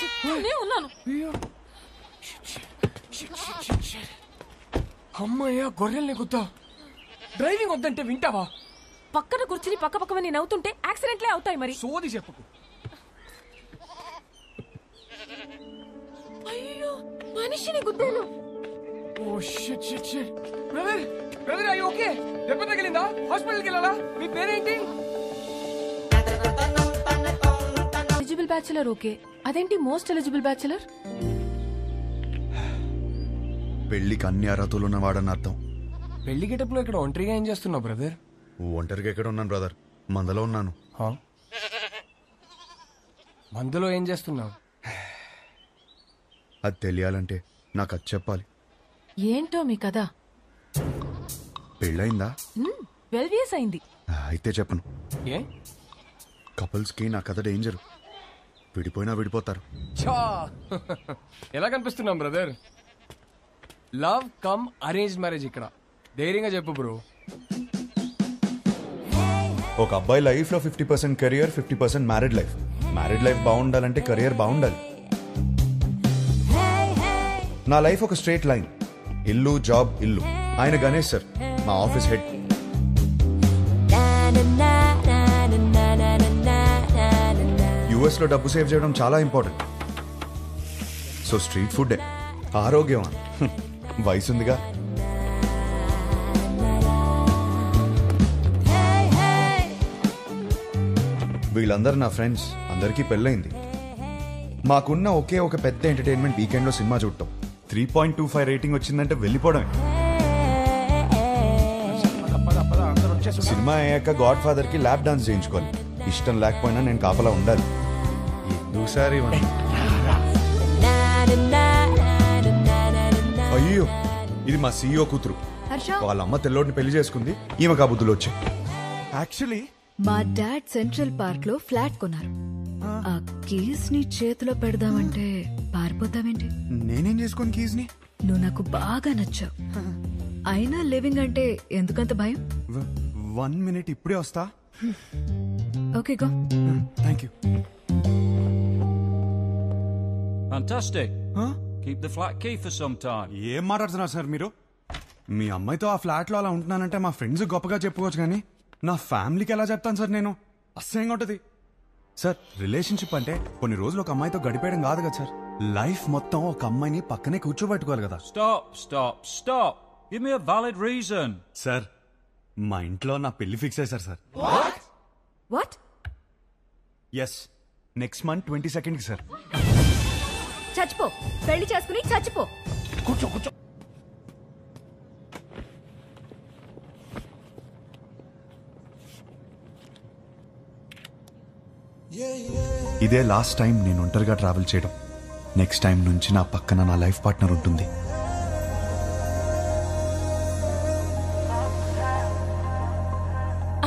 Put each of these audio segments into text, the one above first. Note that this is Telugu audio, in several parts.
చెప్తూనే ఉన్నాను. అమ్మయ్యా, గొర్రెల్ని గుద్దా. డ్రైవింగ్ వద్దంటే వింటావా? పక్కన కూర్చుని పక్కని నవ్వుతుంటే యాక్సిడెంట్లే అవుతాయి. మరి సోది చెప్పకు. అయ్యో, మనిషిని గుద్దాను. Oh shit shit shit. Brother brother, అయ్యి ఓకే? దెబ్బ తగిలిందా? హాస్పిటల్కి వెళ్ళాలా? మీ పేరేంటి? Eligible bachelor. ఓకే, అదేంటి మోస్ట్ ఎలిజిబుల్ బ్యాచులర్? పెళ్లికి అన్ని అర్హతలు ఉన్నవాడని అర్థం. పెళ్లి గెటప్లో ఇక్కడ ఒంటరిగా ఏం చేస్తున్నావు బ్రదర్? ఒంటరిగా ఎక్కడ ఉన్నాను బ్రదర్, మందలో ఉన్నాను. మందులో ఏం చేస్తున్నావు? అది తెలియాలంటే నాకు అది చెప్పాలి. ఏంటో మీ కదా? పెళ్ళయిందా? 12 years అయింది. అయితే చెప్పను. ఏ? కపుల్స్ కి నా కథ డేంజర్. విడిపోయినా విడిపోతారు. ఎలా కనిపిస్తున్నాం brother? Love come arrange marriage ఇక్కడ. ధైర్యంగా చెప్పు బ్రో. ఒక అబ్బాయి లైఫ్ లో 50% career, 50% married life. Married life బాగుండాలంటే కెరియర్ బాగుండాలి. నా లైఫ్ ఒక స్ట్రేట్ లైన్. ఇల్లు, జాబ్, ఇల్లు. ఆయన గణేష్ సార్, మా ఆఫీస్ హెడ్. యుఎస్ లో డబ్బు సేవ్ చేయడం చాలా ఇంపార్టెంట్. సో స్ట్రీట్ ఫుడ్ ఆరోగ్యం. వయసుందిగా. వీళ్ళందరూ నా ఫ్రెండ్స్. అందరికీ పెళ్ళైంది. మాకున్న ఒకే ఒక పెద్ద ఎంటర్టైన్మెంట్ వీకెండ్ లో సినిమా చూడటం. 3.25 రేటింగ్ వచ్చిందంటే వెళ్ళిపోవడమే. సినిమా అయ్యాక గాడ్ ఫాదర్ కి ల్యాప్ డాన్స్ చేయించుకోవాలి. ఇష్టం లేకపోయినా నేను కాపలా ఉండాలి. ఎందుసారి అయ్యో, ఇది మా సీఈఓ కూతురు. వాళ్ళ అమ్మ తెల్లోడిని పెళ్లి చేసుకుంది. ఈమె కాబుద్దులు వచ్చాయి. యాక్చువల్లీ మా డాడ్ సెంట్రల్ పార్క్ లో ఫ్లాట్ కొన్నారు. ఆ కీస్ ని చేతిలో పెడదామంటే పారిపోతావేంటి? నేనేం చేసుకోను కీస్ ని? నువ్వు నాకు బాగా నచ్చావు. అయినా లివింగ్ అంటే ఎందుకంత భయం? 1 minute, ఇప్పుడే వస్తా. Okay, go. Thank you. Fantastic. Keep the flat key for some time. ఏం మాట్లాడుతున్నారు సార్ మీరు? మీ అమ్మాయితో ఆ ఫ్లాట్ లో అలా ఉంటున్నానంటే మా ఫ్రెండ్స్ గొప్పగా చెప్పుకోవచ్చు, కానీ నా ఫ్యామిలీకి ఎలా చెప్తాను సార్ నేను? అసహ్యంగా ఉంటది సార్. రిలేషన్షిప్ అంటే కొన్ని రోజులు ఒక అమ్మాయితో గడిపేయడం కాదు కదా సార్. లైఫ్ మొత్తం ఒక అమ్మాయిని పక్కనే కూర్చోబెట్టుకోవాలి కదా. Stop. Give me a valid reason. Sir, మా ఇంట్లో నా పెళ్లి ఫిక్స్ అయ్యారు sir. What? Yes, next month 22nd కి సార్. చచ్చిపో, పెళ్లి చేసుకుని చచ్చిపో. కూర్చో కూర్చో. ఇదే లాస్ట్ టైం నేను ఒంటరిగా ట్రావెల్ చేయడం. నెక్స్ట్ టైం నుంచి నా పక్కన నా లైఫ్ పార్ట్నర్ ఉంటుంది.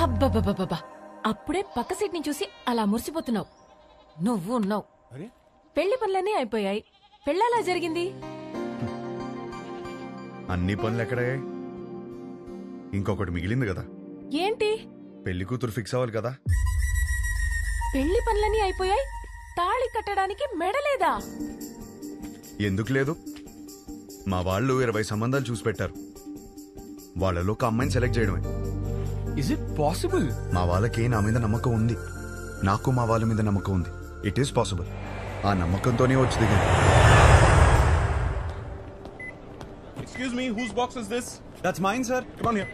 అబ్బబ్బబ్బబ్బా, అప్పుడే పక్క సీట్ ని చూసి అలా మురిసిపోతున్నావు. నువ్వు ఉన్నావు. పెళ్లి పనులన్నీ అయిపోయాయి. పెళ్ళలా జరిగింది. అన్ని పనులు ఎక్కడయ్యాయి? ఇంకొకటి మిగిలింది కదా. ఏంటి? పెళ్లి కూతురు ఫిక్స్ అవ్వాలి కదా. పెళ్లి పనులన్నీ అయిపోయాయి. తాళి కట్టడానికి మెడలేదా? ఎందుకు లేదు? మా వాళ్ళు 20 సంబంధాలు చూసి పెట్టారు. వాళ్ళలో ఒక అమ్మాయిని సెలెక్ట్ చేయడమే. Is it possible? మా వాళ్ళకి నా మీద నమ్మకం ఉంది. నాకు మా వాళ్ళ మీద నమ్మకం ఉంది. It is possible. ఆ నమ్మకంతోనే వచ్చి దిగాను. Excuse me, whose box is this? That's mine, sir. Come on here.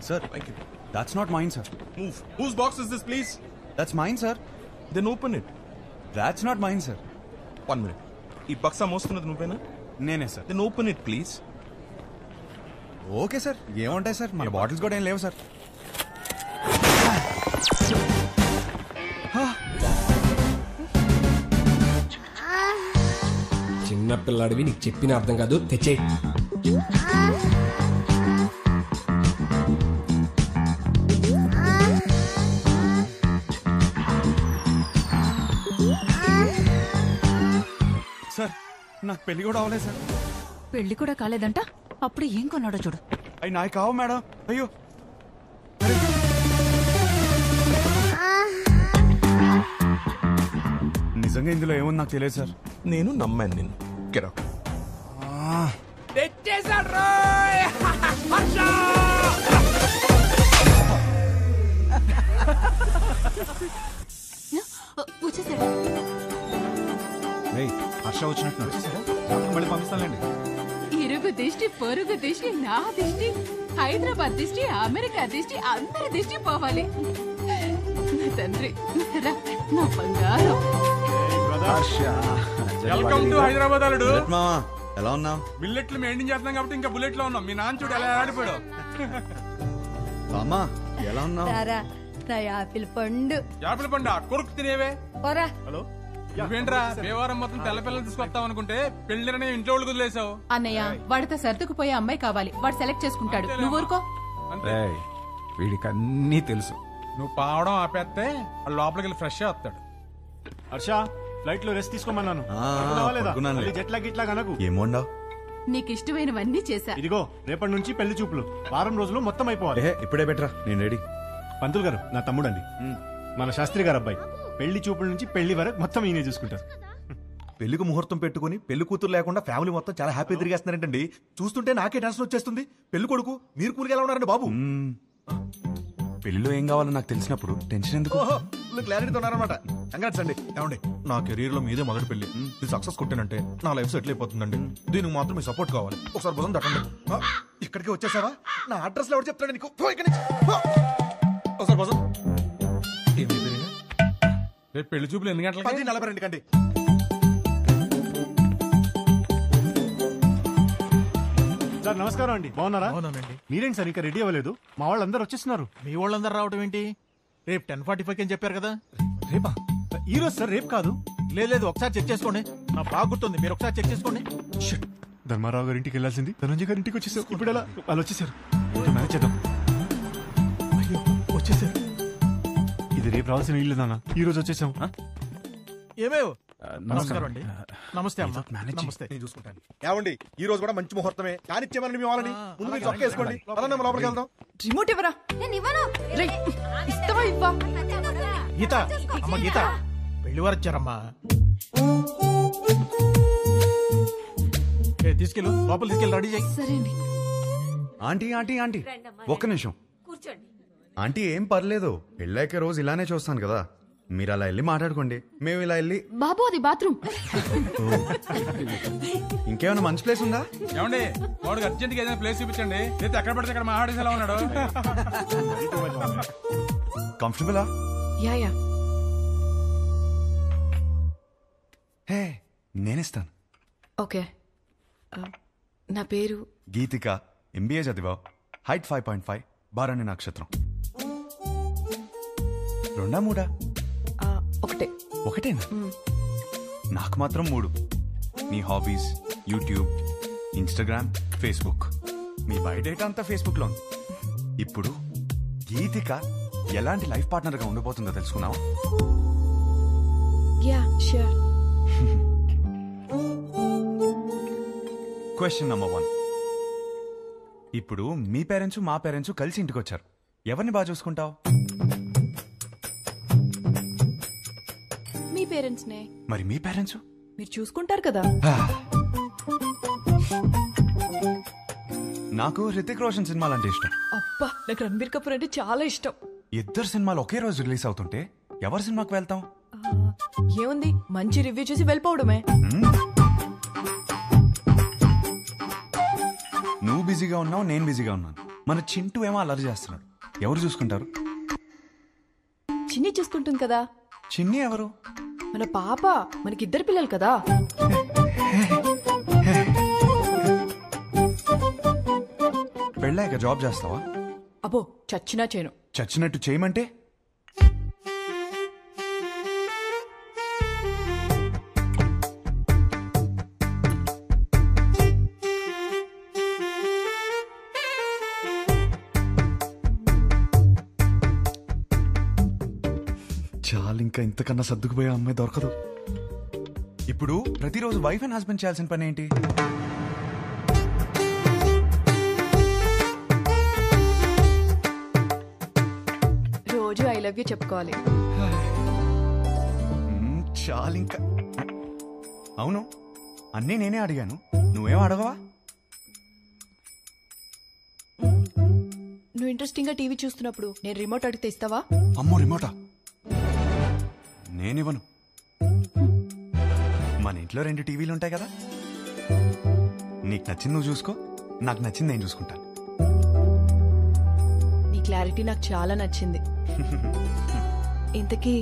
Sir, Thank you. that's not mine, sir. Move. Whose box is this, please? That's mine, sir. Then open it. That's not mine, sir. 1 minute. ఈ బక్సా మోస్తున్నది నువ్వేనా? నేనే sir. Then open it, please. Okay sir, ఏముంటాయి సార్, మన బాటిల్స్ కూడా ఏం లేవు సార్. చిన్న పిల్లాడివి, నీకు చెప్పిన అర్థం కాదు. తెచ్చే. సార్, నాకు పెళ్లి కూడా అవ్వలేదు సార్. పెళ్లి కూడా కాలేదంట. అప్పుడు ఏం కొన్నాడో చూడు. అవి నాకు కావు మేడం. అయ్యో, నిజంగా ఇందులో ఏముంది నాకు తెలియదు సార్. నేను నమ్మాను నిన్ను. Get out. వచ్చేసాడు. హర్ష వచ్చినట్టు మళ్ళీ పంపిస్తానండి. ఇరుగు దిష్టి, పొరుగు దిష్టి, నా దిష్టి, హైదరాబాద్ దిష్టి, అమెరికా దిష్టి, అందరి దిష్టి పోవాలి. నా తండ్రి, రా, నా బంగారం. వెల్కమ్ టు హైదరాబాద్ అల్లుడు. మావా ఎలా ఉన్నావు? బిల్లెట్లు మెయింటైన్ చేస్తున్నాం కాబట్టి ఇంకా బుల్లెట్ లో ఉన్నాం. మీ నాన్న చూడు ఎలా ఆడిపోయాడు. అమ్మా ఎలా ఉన్నావు? నా యాపిల్ పండు. యాపిల్ పండు కొరుకు తినేవే. పోరా. హలో నువ్వేంట్రా దేవారం మొత్తం తెల్ల పిల్లలు తీసుకొస్తావు అనుకుంటే పెళ్లిరనే ఇంట్లో వాళ్ళు వదిలేసావు. అన్నయ్య, వాడితో సర్దుకుపోయే అమ్మాయి కావాలి. వాడు సెలెక్ట్ చేసుకుంటాడు. నువ్వు ఊరుకో. వీడికి అన్నీ తెలుసు. నువ్వు పావడం ఆపేస్తే వాడు లోపలికి వెళ్ళి ఫ్రెష్ వస్తాడు. హర్ష, ఫ్లైట్ లో రెస్ట్ తీసుకోమన్నాను. జెట్ లాగ్ ఇట్లా కనకు. ఏమోండా నీకు ఇష్టమైనవన్నీ చేశా. ఇదిగో రేపటి నుంచి పెళ్లి చూపులు. వారం రోజులు మొత్తం అయిపోవాలి. ఇప్పుడే బెటరా, నేను రెడీ. పంతులు గారు నా తమ్ముడండి, మన శాస్త్రి గారు అబ్బాయి. పెళ్లి చూపుల నుంచి పెళ్లి వరకు మొత్తం ఈయనే చూసుకుంటారు. పెళ్లికి ముహూర్తం పెట్టుకుని పెళ్లి కూతురు లేకుండా ఫ్యామిలీ మొత్తం చాలా హ్యాపీ తిరిగేస్తున్నారంటండి. చూస్తుంటే నాకే టెన్షన్ వచ్చేస్తుంది. పెళ్లి కొడుకు మీరు కూలికి ఎలా ఉన్నారండి బాబు? పెళ్లిలో ఏం కావాలో నాకు తెలిసినప్పుడు టెన్షన్ ఎందుకు? క్లారిటీతో ఉన్నారనమాట. కంగ్రాట్స్ అండి. ఏమండి, నా కెరీర్ లో మీదే మొదటి పెళ్లి. ఇది సక్సెస్ కొట్టానంటే నా లైఫ్ సెటిల్ అయిపోతుందండి. దీనికి మాత్రం మీ సపోర్ట్ కావాలి. ఒకసారి భుజం తట్టండి. ఇక్కడికి వచ్చేసావా? నా అడ్రస్ లో ఎవరు చెప్తాడు నీకు? ఒకసారి భుజం. రేపు పెళ్లి చూపులు ఎన్ని గంటలకి? 10:42 కండి. సార్ నమస్కారం అండి, బాగున్నారా? మీరేంటి సార్ ఇంకా రెడీ అవ్వలేదు? మా వాళ్ళందరూ వచ్చేస్తున్నారు. మీ వాళ్ళందరూ రావడం ఏంటి? రేపు 10:45 అని చెప్పారు కదా. రేపా? ఈ రోజు సార్, రేపు కాదు. లేదు ఒకసారి చెక్ చేసుకోండి. నాకు బాగా గుర్తుంది, మీరు ఒకసారి చెక్ చేసుకోండి. ధర్మారావు గారి ఇంటికి వెళ్ళాల్సింది ధనంజయ్ గారి ఇంటికి వచ్చేసారు. ఇప్పుడు ఎలా? వాళ్ళు వచ్చేసారు. ఇంకా మేనేజ్ చేద్దాం. అయ్యో వచ్చేసారు. ఇది రేపు రావాల్సిన ఇల్లు నాన్న, ఈ రోజు వచ్చేసాం. ఏమేవ్? నమస్కారం అండి. నమస్తే అమ్మా. నమస్తే. నేను చూసుకుంటాను. ఏమండి, ఈ రోజు కూడా మంచి ముహూర్తమే. కానిచ్చేమని మీ వాళ్ళని ముందు మీరు చొక్క వేసుకోండి. అలా మనం లోపలికి వెళ్దాం. రిమోట్ ఇవ్వరా. ఇస్తావా ఇవ్వా? గీత, అమ్మ గీత, పెళ్లి వారు వచ్చారమ్మా. తీసుకెళ్ళు, లోపల తీసుకెళ్ళి రెడీ చేయి. సరే అండి. ఆంటీ ఆంటీ ఆంటీ ఒక్క నిమిషం. ఆంటీ ఏం పర్లేదు, పెళ్ళాక రోజు ఇలానే చూస్తాను కదా. మీరు అలా వెళ్ళి మాట్లాడుకోండి, మేము ఇలా వెళ్ళి. బాబు అది బాత్రూమ్. ఇంకేమైనా మంచి ప్లేస్ ఉందా? ఏమండి, వాడికి అర్జెంట్ గా ఏదైనా ప్లేస్ చూపించండి. లేదా ఎక్కడ పడితే అక్కడ మాట్లాడేసి ఎలా ఉన్నాడు? కంఫర్టబులా? Yeah yeah. హే నేనిస్తాను. ఓకే. నా పేరు గీతిక, ఎంబీఏ చదివా, హైట్ 5.5, బారాణి నక్షత్రం. 2 3? ఒకటే. ఒకటేనా? నాకు మాత్రం 3. నీ హాబీస్ యూట్యూబ్, ఇన్స్టాగ్రామ్, ఫేస్బుక్. మీ బయోడేటా అంతా ఫేస్బుక్ లో ఉంది. ఇప్పుడు గీతిక ఎలాంటి లైఫ్ పార్ట్నర్ గా ఉండబోతుందో తెలుసుకున్నావా? Yeah sure. Question number 1. ఇప్పుడు మీ పేరెంట్స్ మా పేరెంట్స్ కలిసి ఇంటికి వచ్చారు. ఎవరిని బాగా చూసుకుంటావు? మీ పేరెంట్స్ నే. మరి మీ పేరెంట్స్? మీరు చూసుకుంటారు కదా. నాకు హృతిక్ రోషన్ సినిమాలు అంటే ఇష్టం. అబ్బా, నాకు రణబీర్ కపూర్ అంటే చాలా ఇష్టం. ఇద్దరు సినిమాలు ఒకే రోజు రిలీజ్ అవుతుంటే ఎవరి సినిమాకి వెళ్తాం? ఏముంది, మంచి రివ్యూ చూసి వెళ్ళిపోవడమే. నువ్వు బిజీగా ఉన్నావు, నేను బిజీగా ఉన్నాను. మన చింటూ ఏమో అల్లరి చేస్తున్నాడు. ఎవరు చూసుకుంటారు? చిన్ని చూసుకుంటుంది కదా. చిన్ని ఎవరు? మన పాప. మనకిద్దరు పిల్లలు కదా. పెళ్ళాక జాబ్ చేస్తావా? అబ్బో, చచ్చినా చేయను. చచ్చినట్టు చేయమంటే? చాలు, ఇంకా ఇంతకన్నా సర్దుకుపోయే అమ్మాయి దొరకదు. ఇప్పుడు ప్రతిరోజు వైఫ్ అండ్ హస్బెండ్ చేయాల్సిన పని ఏంటి? రోజు ఐ లవ్ యూ చెప్పుకోవాలి. చాలు ఇంకా. అవును, అన్నీ నేనే అడిగాను, నువ్వేం అడగవా? నువ్వు ఇంట్రెస్టింగ్ గా టీవీ చూస్తున్నప్పుడు నేను రిమోట్ అడిగితే ఇస్తావా? అమ్మో, రిమోటా? నేనివ్వను. మన ఇంట్లో 2 టీవీలు ఉంటాయి కదా, నీకు నచ్చింది నువ్వు చూసుకో, నాకు నచ్చింది నేను చూసుకుంటాను. నీ క్లారిటీ నాకు చాలా నచ్చింది. ఇంతకీ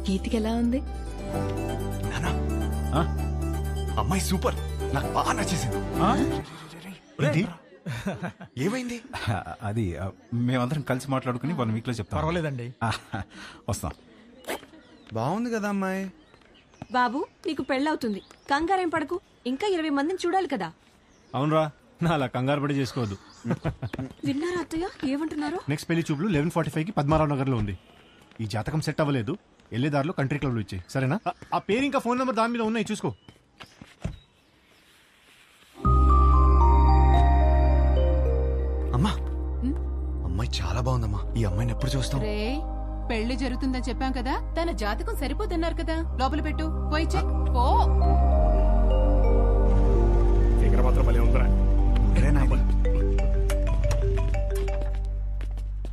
గీతికి ఎలా ఉంది? నానా, అమ్మాయి సూపర్, నాకు బాగా నచ్చేసింది. ఏమైంది? అది మేమందరం కలిసి మాట్లాడుకుని 1 వీక్ లో చెప్తాం. పర్వాలేదండి. వస్తాం. బాగుంది కదా అమ్మాయి. బాబు, నీకు పెళ్ళవుతుంది, కంగారేం పడకు. ఇంకా 20 మందిని చూడాలి కదా. అవునరా, నా అలా కంగారు పడి చేసుకోవద్దు. విన్నారా అత్తయ్య ఏమంటున్నారు? నెక్స్ట్ పెళ్లి చూపులు 11:45కి పద్మారావు నగర్ లో ఉంది. ఈ జాతకం సెట్ అవ్వలేదు, వెళ్ళేదారిలో కంట్రీ క్లబ్ లో ఇచ్చాయి, సరేనా? ఆ పేరు ఇంకా ఫోన్ నెంబర్ దాని మీద ఉన్నాయి, చూసుకో. అమ్మా, అమ్మాయి చాలా బాగుందమ్మా. ఈ అమ్మాయిని ఎప్పుడు చూస్తాం? పెళ్లి జరుగుతుందని చెప్పాం కదా, తన జాతకం సరిపోతున్నారు కదా, లోపల పెట్టు, పోయి చెక్ పో.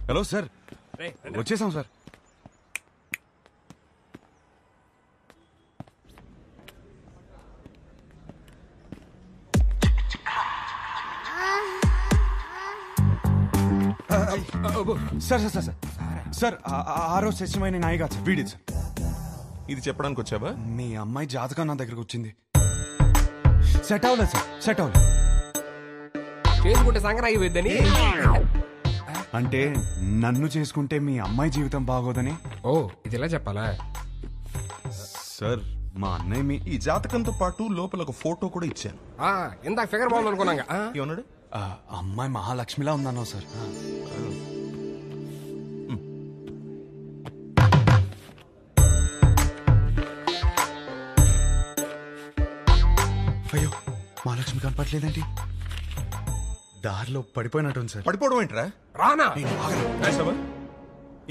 హలో సార్, వచ్చేసాం sir. Sir sir sir sir ఆ రోజు సత్యమైన నాయి కాదు సార్, వీడి సార్. ఇది చెప్పడానికి వచ్చావా? మీ అమ్మాయి జాతకం నా దగ్గరకు వచ్చింది. సెట్ అవ్వలేదు సార్, సెట్ అవ్వలేదు. చేసుకుంటే సంక్రాంతి పోయిద్దని. అంటే నన్ను చేసుకుంటే మీ అమ్మాయి జీవితం బాగోదని. ఓ, ఇది ఇలా చెప్పాలా సార్? మా అన్నయ్య మీ ఈ జాతకంతో పాటు లోపల ఒక ఫోటో కూడా ఇచ్చాను. ఇందాక ఫిగర్ బాగుంది అనుకున్నాగా. ఏమన్నాడు? అమ్మాయి మహాలక్ష్మిలా ఉందన్నావు సార్. అయ్యో, మహాలక్ష్మి కనపట్లేదేంటి? దారిలో పడిపోయినట్టుంది సార్. పడిపోవడం ఏంట్రా? రానా?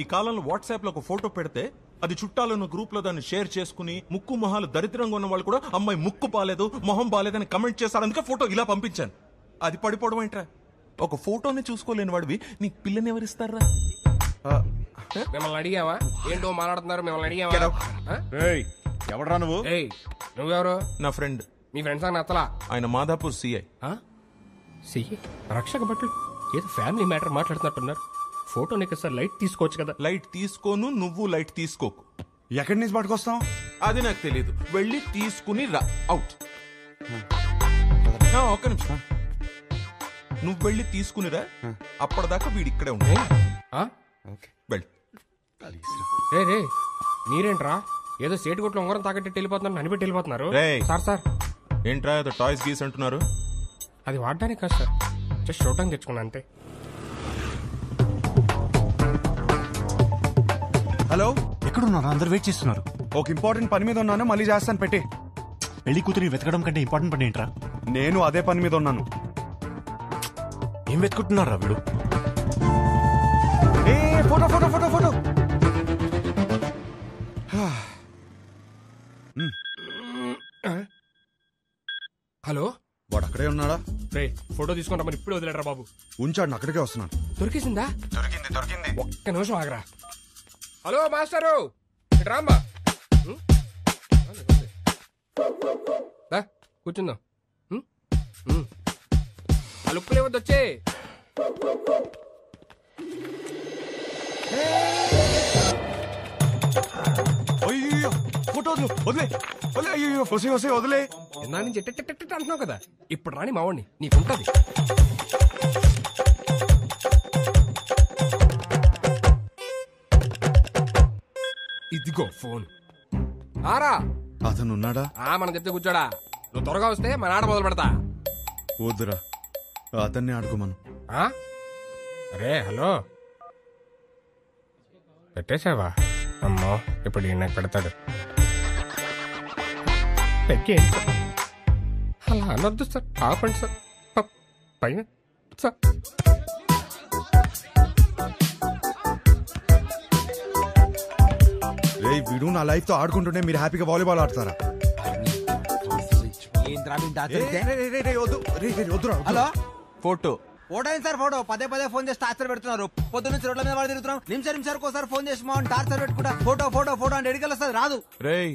ఈ కాలంలో వాట్సాప్ లో ఒక ఫోటో పెడితే అది చుట్టాలను గ్రూప్ లో దాన్ని షేర్ చేసుకుని ముక్కు మొహాలు దరిద్రంగా ఉన్న వాళ్ళు కూడా అమ్మాయి ముక్కు బాలేదు, మొహం బాలేదని కమెంట్ చేశారు, అందుకే ఫోటో ఇలా పంపించాను. అది పడిపోవడం ఏంట్రా? ఒక ఫోటోని చూసుకోలేని వాడివి నీకు పిల్లని ఎవరిస్తారా? మిమ్మల్ని అడిగావా? ఏంటో మాట్లాడుతున్నారు, మిమ్మల్ని అడిగావా? ఎవడరా నువ్వు? నువ్వెవరు? నా ఫ్రెండ్. మీ ఫ్రెండ్స్ నచ్చలా? ఆయన మాదాపూర్ సిఐ. సిఐ రక్షక బట్టలు ఏదో ఫ్యామిలీ మ్యాటర్ మాట్లాడుతున్నట్టున్నారు. ఫోటో నీకు సార్ లైట్ తీసుకోవచ్చు కదా. లైట్ తీసుకోను, నువ్వు లైట్ తీసుకోకు. ఎక్కడి నుంచి పట్టుకొస్తాం అది నాకు తెలియదు, వెళ్ళి తీసుకుని రా. అవుట్. ఒక్క నిమిషం, నువ్వు వెళ్ళి తీసుకునిరా, అప్పటిదాకా వీడి ఇక్కడే ఉంటాయి. రే మీరేంట్రా ఏదో సేటు కొట్లు ఉంగరం తాకట్టి వెళ్ళిపోతున్నారు, అనిపెట్టి వెళ్ళిపోతున్నారు. సార్ సార్ ఏంట్రా ఏదో టాయ్స్ గీస్ అంటున్నారు? అది వాడడానికి కాదు సార్, జస్ట్ చూడటానికి తెచ్చుకున్నా అంతే. హలో, ఎక్కడున్నారు? అందరు వెయిట్ చేస్తున్నారు. ఒక ఇంపార్టెంట్ పని మీద ఉన్నాను, మళ్ళీ చేస్తాను, పెట్టి. పెళ్లి కూతురి వెతకడం కంటే ఇంపార్టెంట్ పని ఏంట్రా? నేను అదే పని మీద ఉన్నాను. ఏం వెతుకుంటున్నారా వీడు? Photo photo photo photo. Hello, వాడు అక్కడే ఉన్నాడా? రే ఫోటో తీసుకుంటా, మరి ఇప్పుడు వదిలేడరా బాబు. ఉంచాడు, అక్కడికే వస్తున్నాను. దొరికేసిందా? దొరికింది. ఒక్క నిమిషం ఆగరా. హలో మాస్టరు, రాంబా కూర్చుందాం. ఆ లుక్కులు ఏవద్దు, వచ్చే. అయ్యో, ఫోటో వదిలే వదిలే. అయ్యో, వదిలే. నా నుంచి అంటున్నావు కదా, ఇప్పుడు రాని మావాడిని నీకుంటది. ఇదిగో ఫోన్. ఆరా అతను ఉన్నాడా? మనం చెప్తే కూర్చోడా. నువ్వు త్వరగా వస్తే మన ఆట మొదలు పెడతా. వద్దురా, అతన్ని ఆడుకోమను. అరే హలో, పెట్టేశావా? అమ్మో, ఇప్పుడు ఈయన నాకు పెడతాడు. అలా అనొద్దు సార్, ఆపండి సార్. పైన సార్. రేయ్ వీడు నా లైఫ్ తో ఆడుకుంటుంటే మీరు హ్యాపీగా వాలీబాల్ ఆడతారా? హలో, ఫోటో ఫోటో ఏంటి సార్? ఫోటో పదే పదే ఫోన్ చేసి టార్చర్ పెడుతున్నారు. పొద్దు నుంచి రోడ్ల మీద వాడు తిరుగుతున్నాం. నిమిషానికి ఒకసారి ఫోన్ చేసి మా టార్చర్ పెట్టుకుంటా ఫోటో ఫోటో ఫోటో అంటే ఎడికెళ్ళి వస్తుంది, రాదు. రేయ్,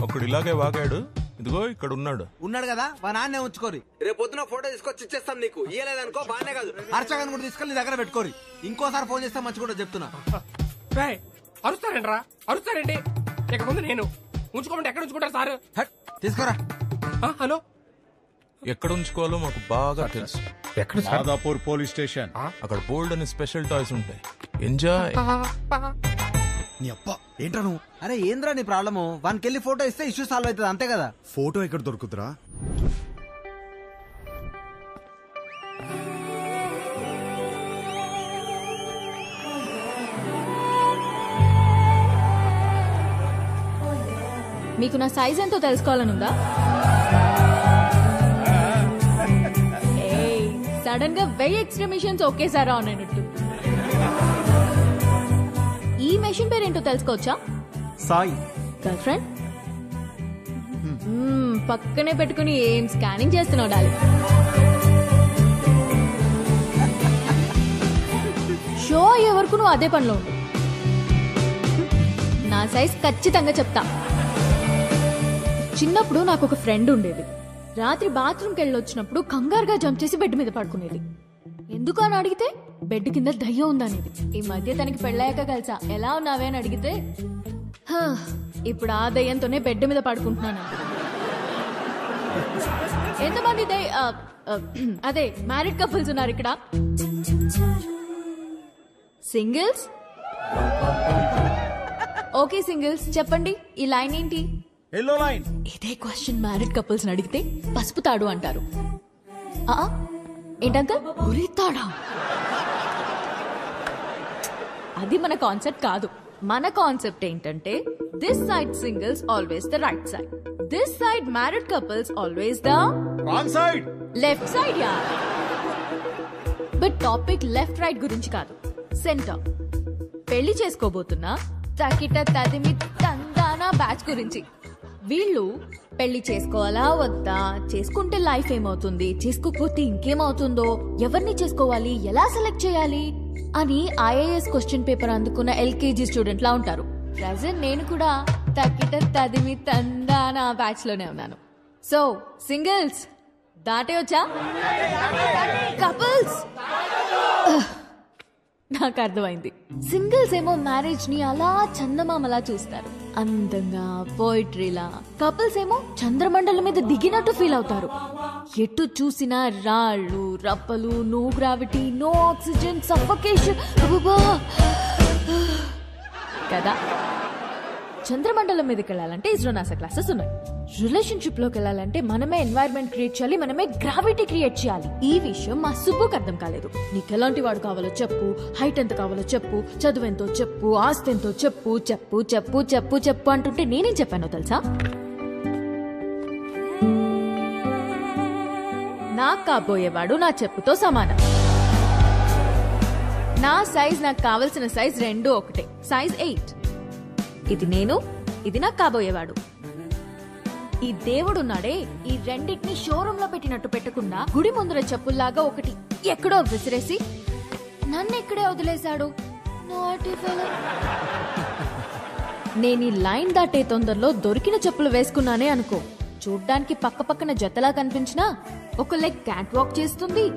ఒకడు ఇలాగే వాగాడు. ఇదిగో ఇక్కడ ఉన్నాడు కదా, మా నాన్నే ఉంచుకోరి. రేపు పొద్దున ఫోటో తీసుకొచ్చి ఇచ్చేస్తాం నీకు. ఇయ్యలేదనుకో బానే కాదు, అర్చకన్ కూడా తీసుకెళ్ళి నీ దగ్గర పెట్టుకోరి. ఇంకోసారి ఫోన్ చేస్తే మంచి కూడా చెప్తున్నా. అరుస్తారండి ఇక ముందు నేను ఉంచుకోమంటే ఎక్కడ ఉంచుకుంటారు సార్? తీసుకురా. హలో, ఎక్కడ ఉంచుకోవాలో మాకు బాగా తెలుసు. ఎక్కడ? Madhapur police station. అక్కడ బోల్డ్ అని స్పెషల్ టాయ్స్ ఉంటాయి. ఎంజాయ్. నీ అప్ప ఏంట్రా నువ్వు? అరే ఏంద్రా నీ ప్రాబ్లము? వానికి వెళ్ళి ఫోటో ఇస్తే ఇష్యూ సాల్వ్ అవుతుంది, అంతే కదా. ఫోటో ఎక్కడ దొరుకుతురా? మీకు నా సైజ్ ఎంతో తెలుసుకోవాలనుందా? సడన్ గా 1000 ఎక్స్ట్రా మిషన్స్ ఒకేసారి ఆన్ అయినట్టు. ఈ మెషిన్ పేరేంటో తెలుసుకోవచ్చా? సాయి. Girlfriend? పక్కనే పెట్టుకుని ఏం స్కానింగ్ చేస్తున్నావు డాలి? షో అయ్యే వరకు నువ్వు అదే పనిలో ఉండు. నా సైజ్ ఖచ్చితంగా చెప్తా. చిన్నప్పుడు నాకు ఒక ఫ్రెండ్ ఉండేది. రాత్రి బాత్రూమ్కి వెళ్ళొచ్చినప్పుడు కంగారుగా జంప్ చేసి బెడ్ మీద పడుకునేది. ఎందుకు అని అడిగితే బెడ్ కింద దయ్యం ఉందనేది. ఈ మధ్య తనకి పెళ్ళాక కలిసా. ఎలా ఉన్నావే అని అడిగితే ఇప్పుడు ఆ దయ్యంతోనే బెడ్ మీద పడుకుంటున్నాను. ఎంతమంది అదే మ్యారీడ్ కపుల్స్ ఉన్నారు ఇక్కడ? సింగిల్స్? ఓకే సింగిల్స్, చెప్పండి ఈ లైన్ ఏంటి? Yellow line. ఇదే క్వశ్చన్ మ్యారీడ్ కపుల్స్ అడిగితే పసుపు తాడు అంటారు. ఏంటంకల్ ఉరితాడా? అది మన కాన్సెప్ట్ కాదు. మన కాన్సెప్ట్ ఏంటంటే this side singles always the right side, this side married couples always the wrong side, left side. Yeah, but topic left right గురించి కాదు, సెంటర్. పెళ్లి చేసుకోబోతున్నా తకిట తదిమి తందానా బ్యాచ్ గురించి. వీళ్ళు పెళ్లి చేసుకోవాలా వద్దా, చేసుకుంటే లైఫ్ ఏమవుతుంది, చేసుకోకపోతే ఇంకేమవుతుందో, ఎవరిని చేసుకోవాలి, ఎలా సెలెక్ట్ చేయాలి అని ఐఏఎస్ క్వశ్చన్ పేపర్ అందుకున్న ఎల్కేజీ స్టూడెంట్ లా ఉంటారు. ప్రజెంట్ నేను కూడా తక్కిట తదిమి తందానా బ్యాచ్ లోనే ఉన్నాను. సో సింగిల్స్ దాటే వచ్చా? కపుల్స్ నాకు అర్థమైంది. సింగిల్స్ ఏమో మ్యారేజ్ ని అలా చందమామలా చూస్తారు, అందంగా పోయిట్రీలా. కపుల్స్ ఏమో చంద్రమండలం మీద దిగినట్టు ఫీల్ అవుతారు. ఎటు చూసినా రాళ్ళు రప్పలు, no gravity, no oxygen, suffocation కదా. చంద్రమండలం మీదకి వెళ్ళాలంటే ఇస్రో నాసా క్లాసెస్ ఉన్నాయి. రిలేషన్షిప్ లోకి వెళ్ళాలంటే మనమే ఎన్వైరన్మెంట్ క్రియేట్ చేయాలి, మనమే గ్రావిటీ క్రియేట్ చేయాలి. ఈ విషయం మా సుబ్బుకి అర్థం కాలేదు. నీకు ఎలాంటి వాడు కావాలో చెప్పు, హైట్ ఎంత కావాలో చెప్పు, చదువు ఎంతో చెప్పు, ఆస్తి ఎంతో చెప్పు, చెప్పు చెప్పు చెప్పు చెప్పు అంటుంటే నేనేం చెప్పానో తెలుసా? నాకు కాబోయేవాడు నా చెప్పుతో సమానం. నా సైజ్ నాకు కావలసిన సైజ్ రెండు ఒకటే, సైజ్ 8. ఇది నేను, ఇది నాకు కాబోయేవాడు. ఈ దేవుడున్నాడే, ఈ రెండింటిని షోరూమ్ లో పెట్టినట్టు పెట్టకుండా గుడి ముందర చెప్పుల్లాగా ఒకటి ఎక్కడో విసిరేసి నన్ను ఎక్కడే వదిలేశాడు. నేను ఈ లైన్ దాటే తొందరలో దొరికిన చెప్పులు వేసుకున్నానే అనుకో, చూడ్డానికి పక్క పక్కన జతలా కనిపించినా ఒక లెగ్ క్యాట్ వాక్ చేస్తుంది,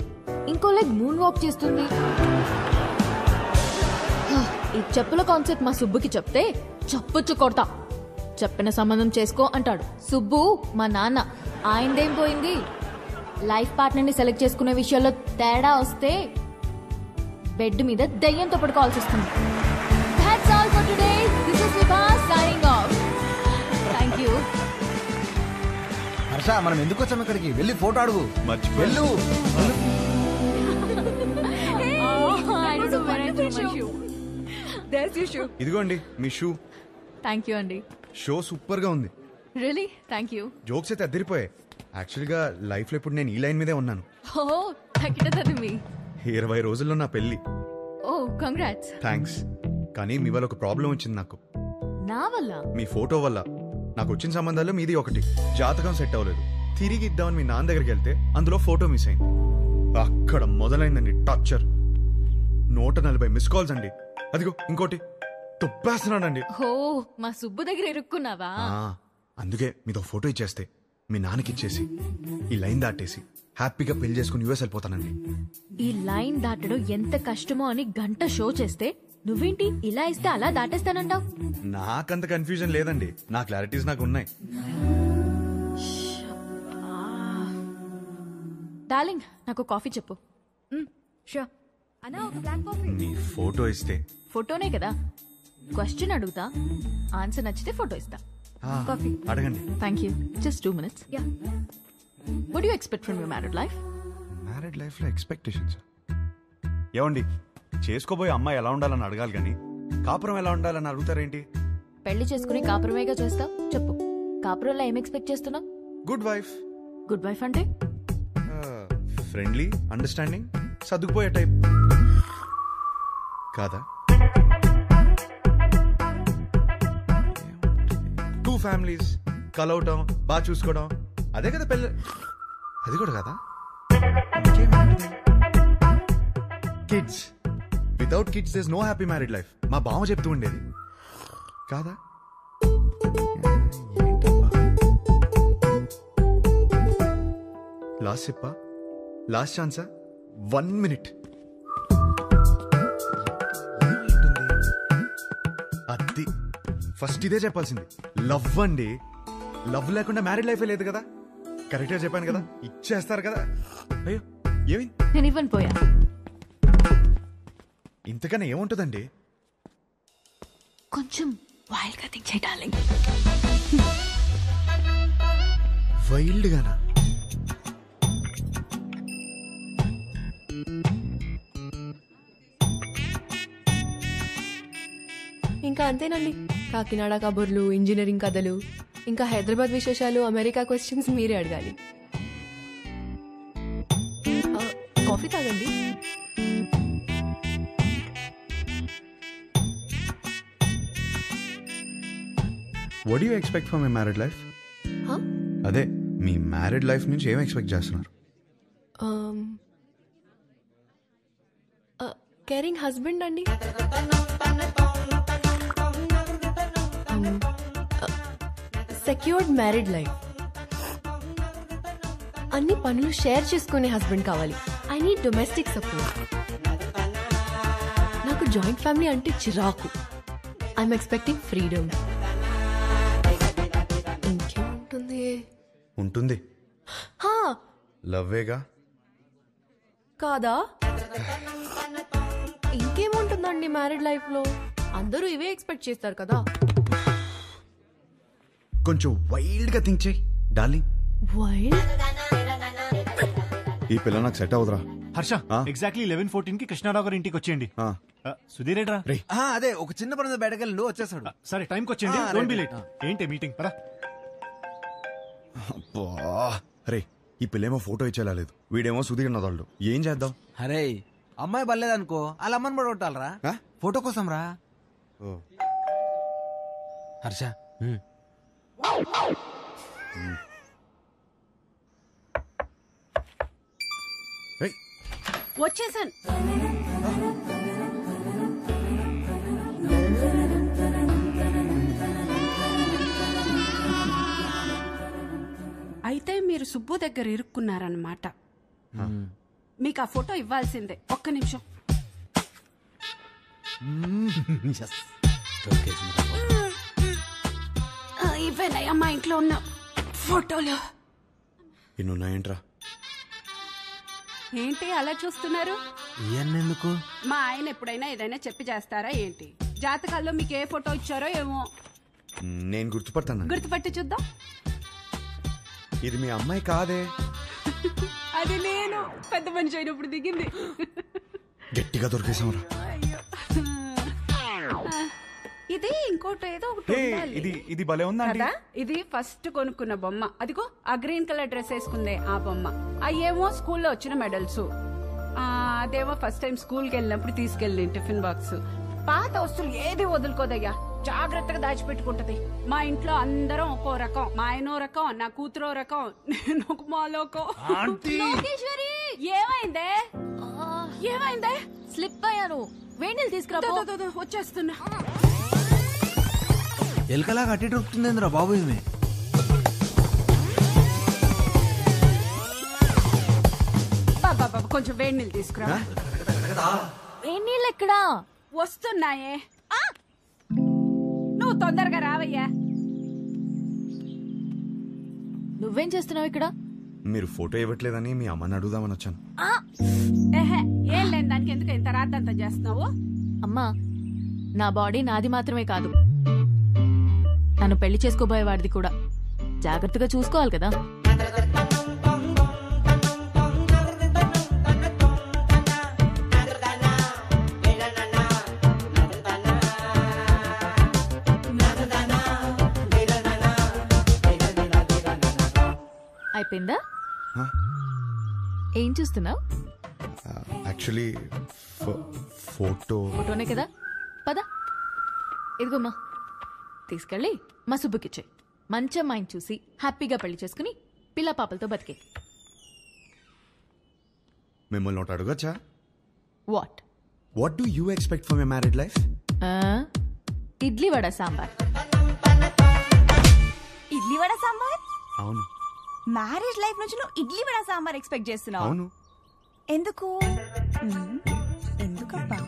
ఇంకో లెగ్ మూన్ వాక్ చేస్తుంది. ఈ చెప్పుల కాన్సెప్ట్ మా సుబ్బుకి చెప్తే చప్పుచ్చు కొడతా. చెప్పిన సంబంధం చేసుకో అంటాడు. సుబ్బు మా నాన్న, ఆయనదేం పోయింది? లైఫ్ పార్ట్నర్ ని సెలెక్ట్ చేసుకునే విషయాల్లో తేడా వస్తే బెడ్ మీద దయ్యంతో పడుకోవాల్సి వస్తుంది. That's all for today. This is Vibha signing off. Thank you. Harsha, మనం ఎందుకు వచ్చాం ఇక్కడికి? వెళ్ళి ఫోటో అడుగు. వెళ్ళు. ఇదిగోండి మీ షూ. థ్యాంక్ యూ అండి. షో సూపర్ గా ఉంది. Really thank you. జోక్స్ అయితే అద్దరిపోయాయి. యాక్చువల్గా లైఫ్ లో ఇప్పుడు నేను ఈ లైన్ మీదే ఉన్నాను. ఓ తగ్గిటది మీ 20 రోజుల్లో నా పెళ్లి. ఓ కంగ్రాట్స్. థ్యాంక్స్. కానీ మీ వల్ల ఒక ప్రాబ్లం వచ్చింది నాకు. నా వల్ల? మీ ఫోటో వల్ల. నాకు వచ్చిన సంబంధాల్లో మీది ఒకటి. జాతకం సెట్ అవ్వలేదు. తిరిగి ఇద్దామని మీ నాన్న దగ్గరికి వెళ్తే అందులో ఫోటో మిస్ అయింది. అక్కడ మొదలైందండి టార్చర్. 140 మిస్ కాల్స్ అండి. అదిగో ఇంకోటి తుప్పేస్తున్నాడండి. ఓ, మా సుబ్బు దగ్గర ఇరుక్కున్నావా? అందుకే మీతో ఫోటో ఇచ్చేస్తే మీ నాన్నకి ఇచ్చేసి ఈ లైన్ దాటేసి హ్యాపీగా పెళ్లి చేసుకుని యూఎస్ వెళ్ళిపోతానండి. ఈ లైన్ దాటడం ఎంత కష్టమో అని గంట షో చేస్తే నువ్వేంటి ఇలా ఇస్తే అలా దాటేస్తానంటావు? నాకంత కన్ఫ్యూజన్ లేదండి. నా క్లారిటీస్ నాకు ఉన్నాయి. డార్లింగ్, నాకు కాఫీ చెప్పు. షూర్. అన్నా ఒక బ్లాక్ కాఫీ. నీ ఫోటో ఇస్తే. ఫోటోనే కదా, క్వశ్చన్ అడుగుతా, ఆన్సర్ నచ్చితే ఫోటో ఇస్తా. కాఫీ అడగండి. Thank you. Just 2 minutes. Yeah. What do you expect from your married life? Married life లో ఎక్స్పెక్టేషన్స్ ఏమండి? చేసుకోబోయే అమ్మాయి ఎలా ఉండాలని అడగాలి కానీ కాపురం ఎలా ఉండాలని అడుగుతారేంటి? పెళ్లి చేసుకుని కాపురమేగా చేస్తావు. చెప్పు, కాపురంలో ఏం ఎక్స్పెక్ట్ చేస్తున్నావు? Good wife. గుడ్ వైఫ్ అంటే ఫ్రెండ్లీ, అండర్స్టాండింగ్, సర్దుకుపోయే టైప్ కాదా? 2 ఫ్యామిలీస్ కలవటం, బాగా చూసుకోవడం, అదే కదా పెళ్ళి. అది కూడా కదా. Kids. Without kids there is no happy married life. మా బావ చెప్తూ ఉండేది కాదా? లాస్ట్ చెప్పా, లాస్ట్ ఛాన్సా? 1 minute. అది ఫస్ట్ ఇదే చెప్పాల్సింది. లవ్ అండి. లవ్ లేకుండా మ్యారీడ్ లైఫే లేదు కదా. కరెక్ట్ గా చెప్పాను కదా, ఇచ్చేస్తారు కదా. అయ్యో ఏమి, నేను ఇవ్వను పోయా. ఇంతకన్నా ఏముంటుందండి? కొంచెం వైల్డ్ గా థింక్ చేయి డార్లింగ్. వైల్డ్ గానా? ఇంకా అంతేనండి. కాకినాడ కబుర్లు, ఇంజనీరింగ్ కథలు, ఇంకా హైదరాబాద్ విశేషాలు, అమెరికా క్వశ్చన్స్ మీరే అడగాలి. కాఫీ తాగండి. What do you expect from my married life? అదే మీ మ్యారీడ్ లైఫ్ నుంచి ఏం ఎక్స్పెక్ట్ చేస్తున్నారు? కేరింగ్ హస్బెండ్ అండి. Secured married life. అన్ని పనులు షేర్ చేసుకునే హస్బెండ్ కావాలి. I need domestic support. నాకు జాయింట్ ఫ్యామిలీ అంటే చిరాకు. I'm expecting freedom. ఇంకేముంటుంది? ఉంటుంది. లవ్వేగా కాదా? ఇంకేముంటుందండి మ్యారీడ్ లైఫ్ లో? అందరూ ఇవే ఎక్స్పెక్ట్ చేస్తారు కదా. కొంచెం వైల్డ్ గా థింక్ చేయి డార్లింగ్. వైల్డ్? ఈ పిల్ల నాకు సెట్ అవుదరా. హర్ష, ఎగ్జాక్ట్లీ 11:14 కి కృష్ణారావు గారి ఇంటికి వచ్చేయండి. సుధీర్ ఏడ్రా? అదే ఒక చిన్న పని బయటకెళ్ళి వచ్చేసాడు. సరే టైంకి వచ్చేయండి. Don't be late. ఏంటి మీటింగ్? పరా. అరే ఈ పిల్లేమో ఫోటో ఇచ్చేలా లేదు, వీడేమో సుధీర్ నదాళ్ళు. ఏం చేద్దాం? అరే అమ్మాయి బలేదనుకో, వాళ్ళ అమ్మని కూడా కొట్టాలరా ఫోటో కోసం రా. హర్ష వచ్చేసాను. అయితే మీరు సుబ్బు దగ్గర ఇరుక్కున్నారన్నమాట. మీకు ఆ ఫోటో ఇవ్వాల్సిందే. ఒక్క నిమిషం. ఇవేనయ్యా మా ఇంట్లో ఉన్న ఫోటోలు. ఇన్నున్నాయంట్రా? ఏంటి అలా చూస్తున్నారు? ఎందుకు? మా ఆయన ఎప్పుడైనా ఏదైనా చెప్పి చేస్తారా ఏంటి? జాతకాల్లో మీకు ఏ ఫోటో ఇచ్చారో ఏమో. నేను గుర్తుపడతాను. గుర్తుపట్టి చూద్దాం. ఇది మీ అమ్మాయి కాదే. అది నేను పెద్ద మనిషి అయినప్పుడు దిగింది. గట్టిగా దొరికేసాంరా. ఇది ఇంకోటి ఏదో ఒకటి ఉండాలి. ఇది భలే ఉందా కదా? ఇది ఫస్ట్ కొనుక్కున్న బొమ్మ. అదిగో ఆ గ్రీన్ కలర్ డ్రెస్ వేసుకుందే ఆ బొమ్మ. అయ్యేమో స్కూల్లో వచ్చిన మెడల్స్. అదేమో ఫస్ట్ టైం స్కూల్కి వెళ్ళినప్పుడు తీసుకెళ్ళి టిఫిన్ బాక్స్. పాత వస్తువులు ఏది వదులుకోదయ్యా. జాగ్రత్తగా దాచిపెట్టుకుంటది. మా ఇంట్లో అందరం ఒక్కో రకం. మా ఆయనో రకం, నా కూతురో రకం, నేను ఒక మాలోకం. లోకేశ్వరి ఏమైందే? ఏమైందే? స్లిప్ అయ్యాను. వేణీలు తీసుకురా. వచ్చేస్తున్నా. ఎలకలా కట్టి దొరుకుతుందేంద్రా బాబు ఈమె. బాబా కొంచెం వేడి నీళ్ళు తీసుకురా. వేణీళ్ళు ఎక్కడా? వస్తున్నాయే. నువ్వు తొందరగా రావయ్యా. నువ్వేం చేస్తున్నావు ఇక్కడ? మీరు ఫోటో ఇవ్వట్లేదని మీ అమ్మని అడుగుదామని వచ్చాను. ఏం లేని దానికి ఎందుకు ఇంత రాద్దంతా చేస్తున్నావు? అమ్మా, నా బాడీ నాది మాత్రమే కాదు, నన్ను పెళ్లి చేసుకోబోయేవాడిది కూడా. జాగ్రత్తగా చూసుకోవాలి కదా. అయిపోయిందా? ఏం చూస్తున్నావు? యాక్చువల్లీ ఫోటోనే కదా. పద, ఇదిగోమ్మా, తీసుకెళ్ళి మా సుబ్బుకిచ్చే. మంచి అమ్మాయిని చూసి హ్యాపీగా పెళ్లి చేసుకుని పిల్ల పాపలతో బతికే. మిమ్మల్ని ఒకటి అడగచ్చా? What do you expect for my married life? Idli vada sambar. Idli vada sambar? అవును. మ్యారేజ్ లైఫ్ నుంచి నువ్వు ఇడ్లీ వడ సాంబార్ ఎక్స్పెక్ట్ చేస్తున్నావు? అవును. ఎందుకు? ఎందుకబ్బా?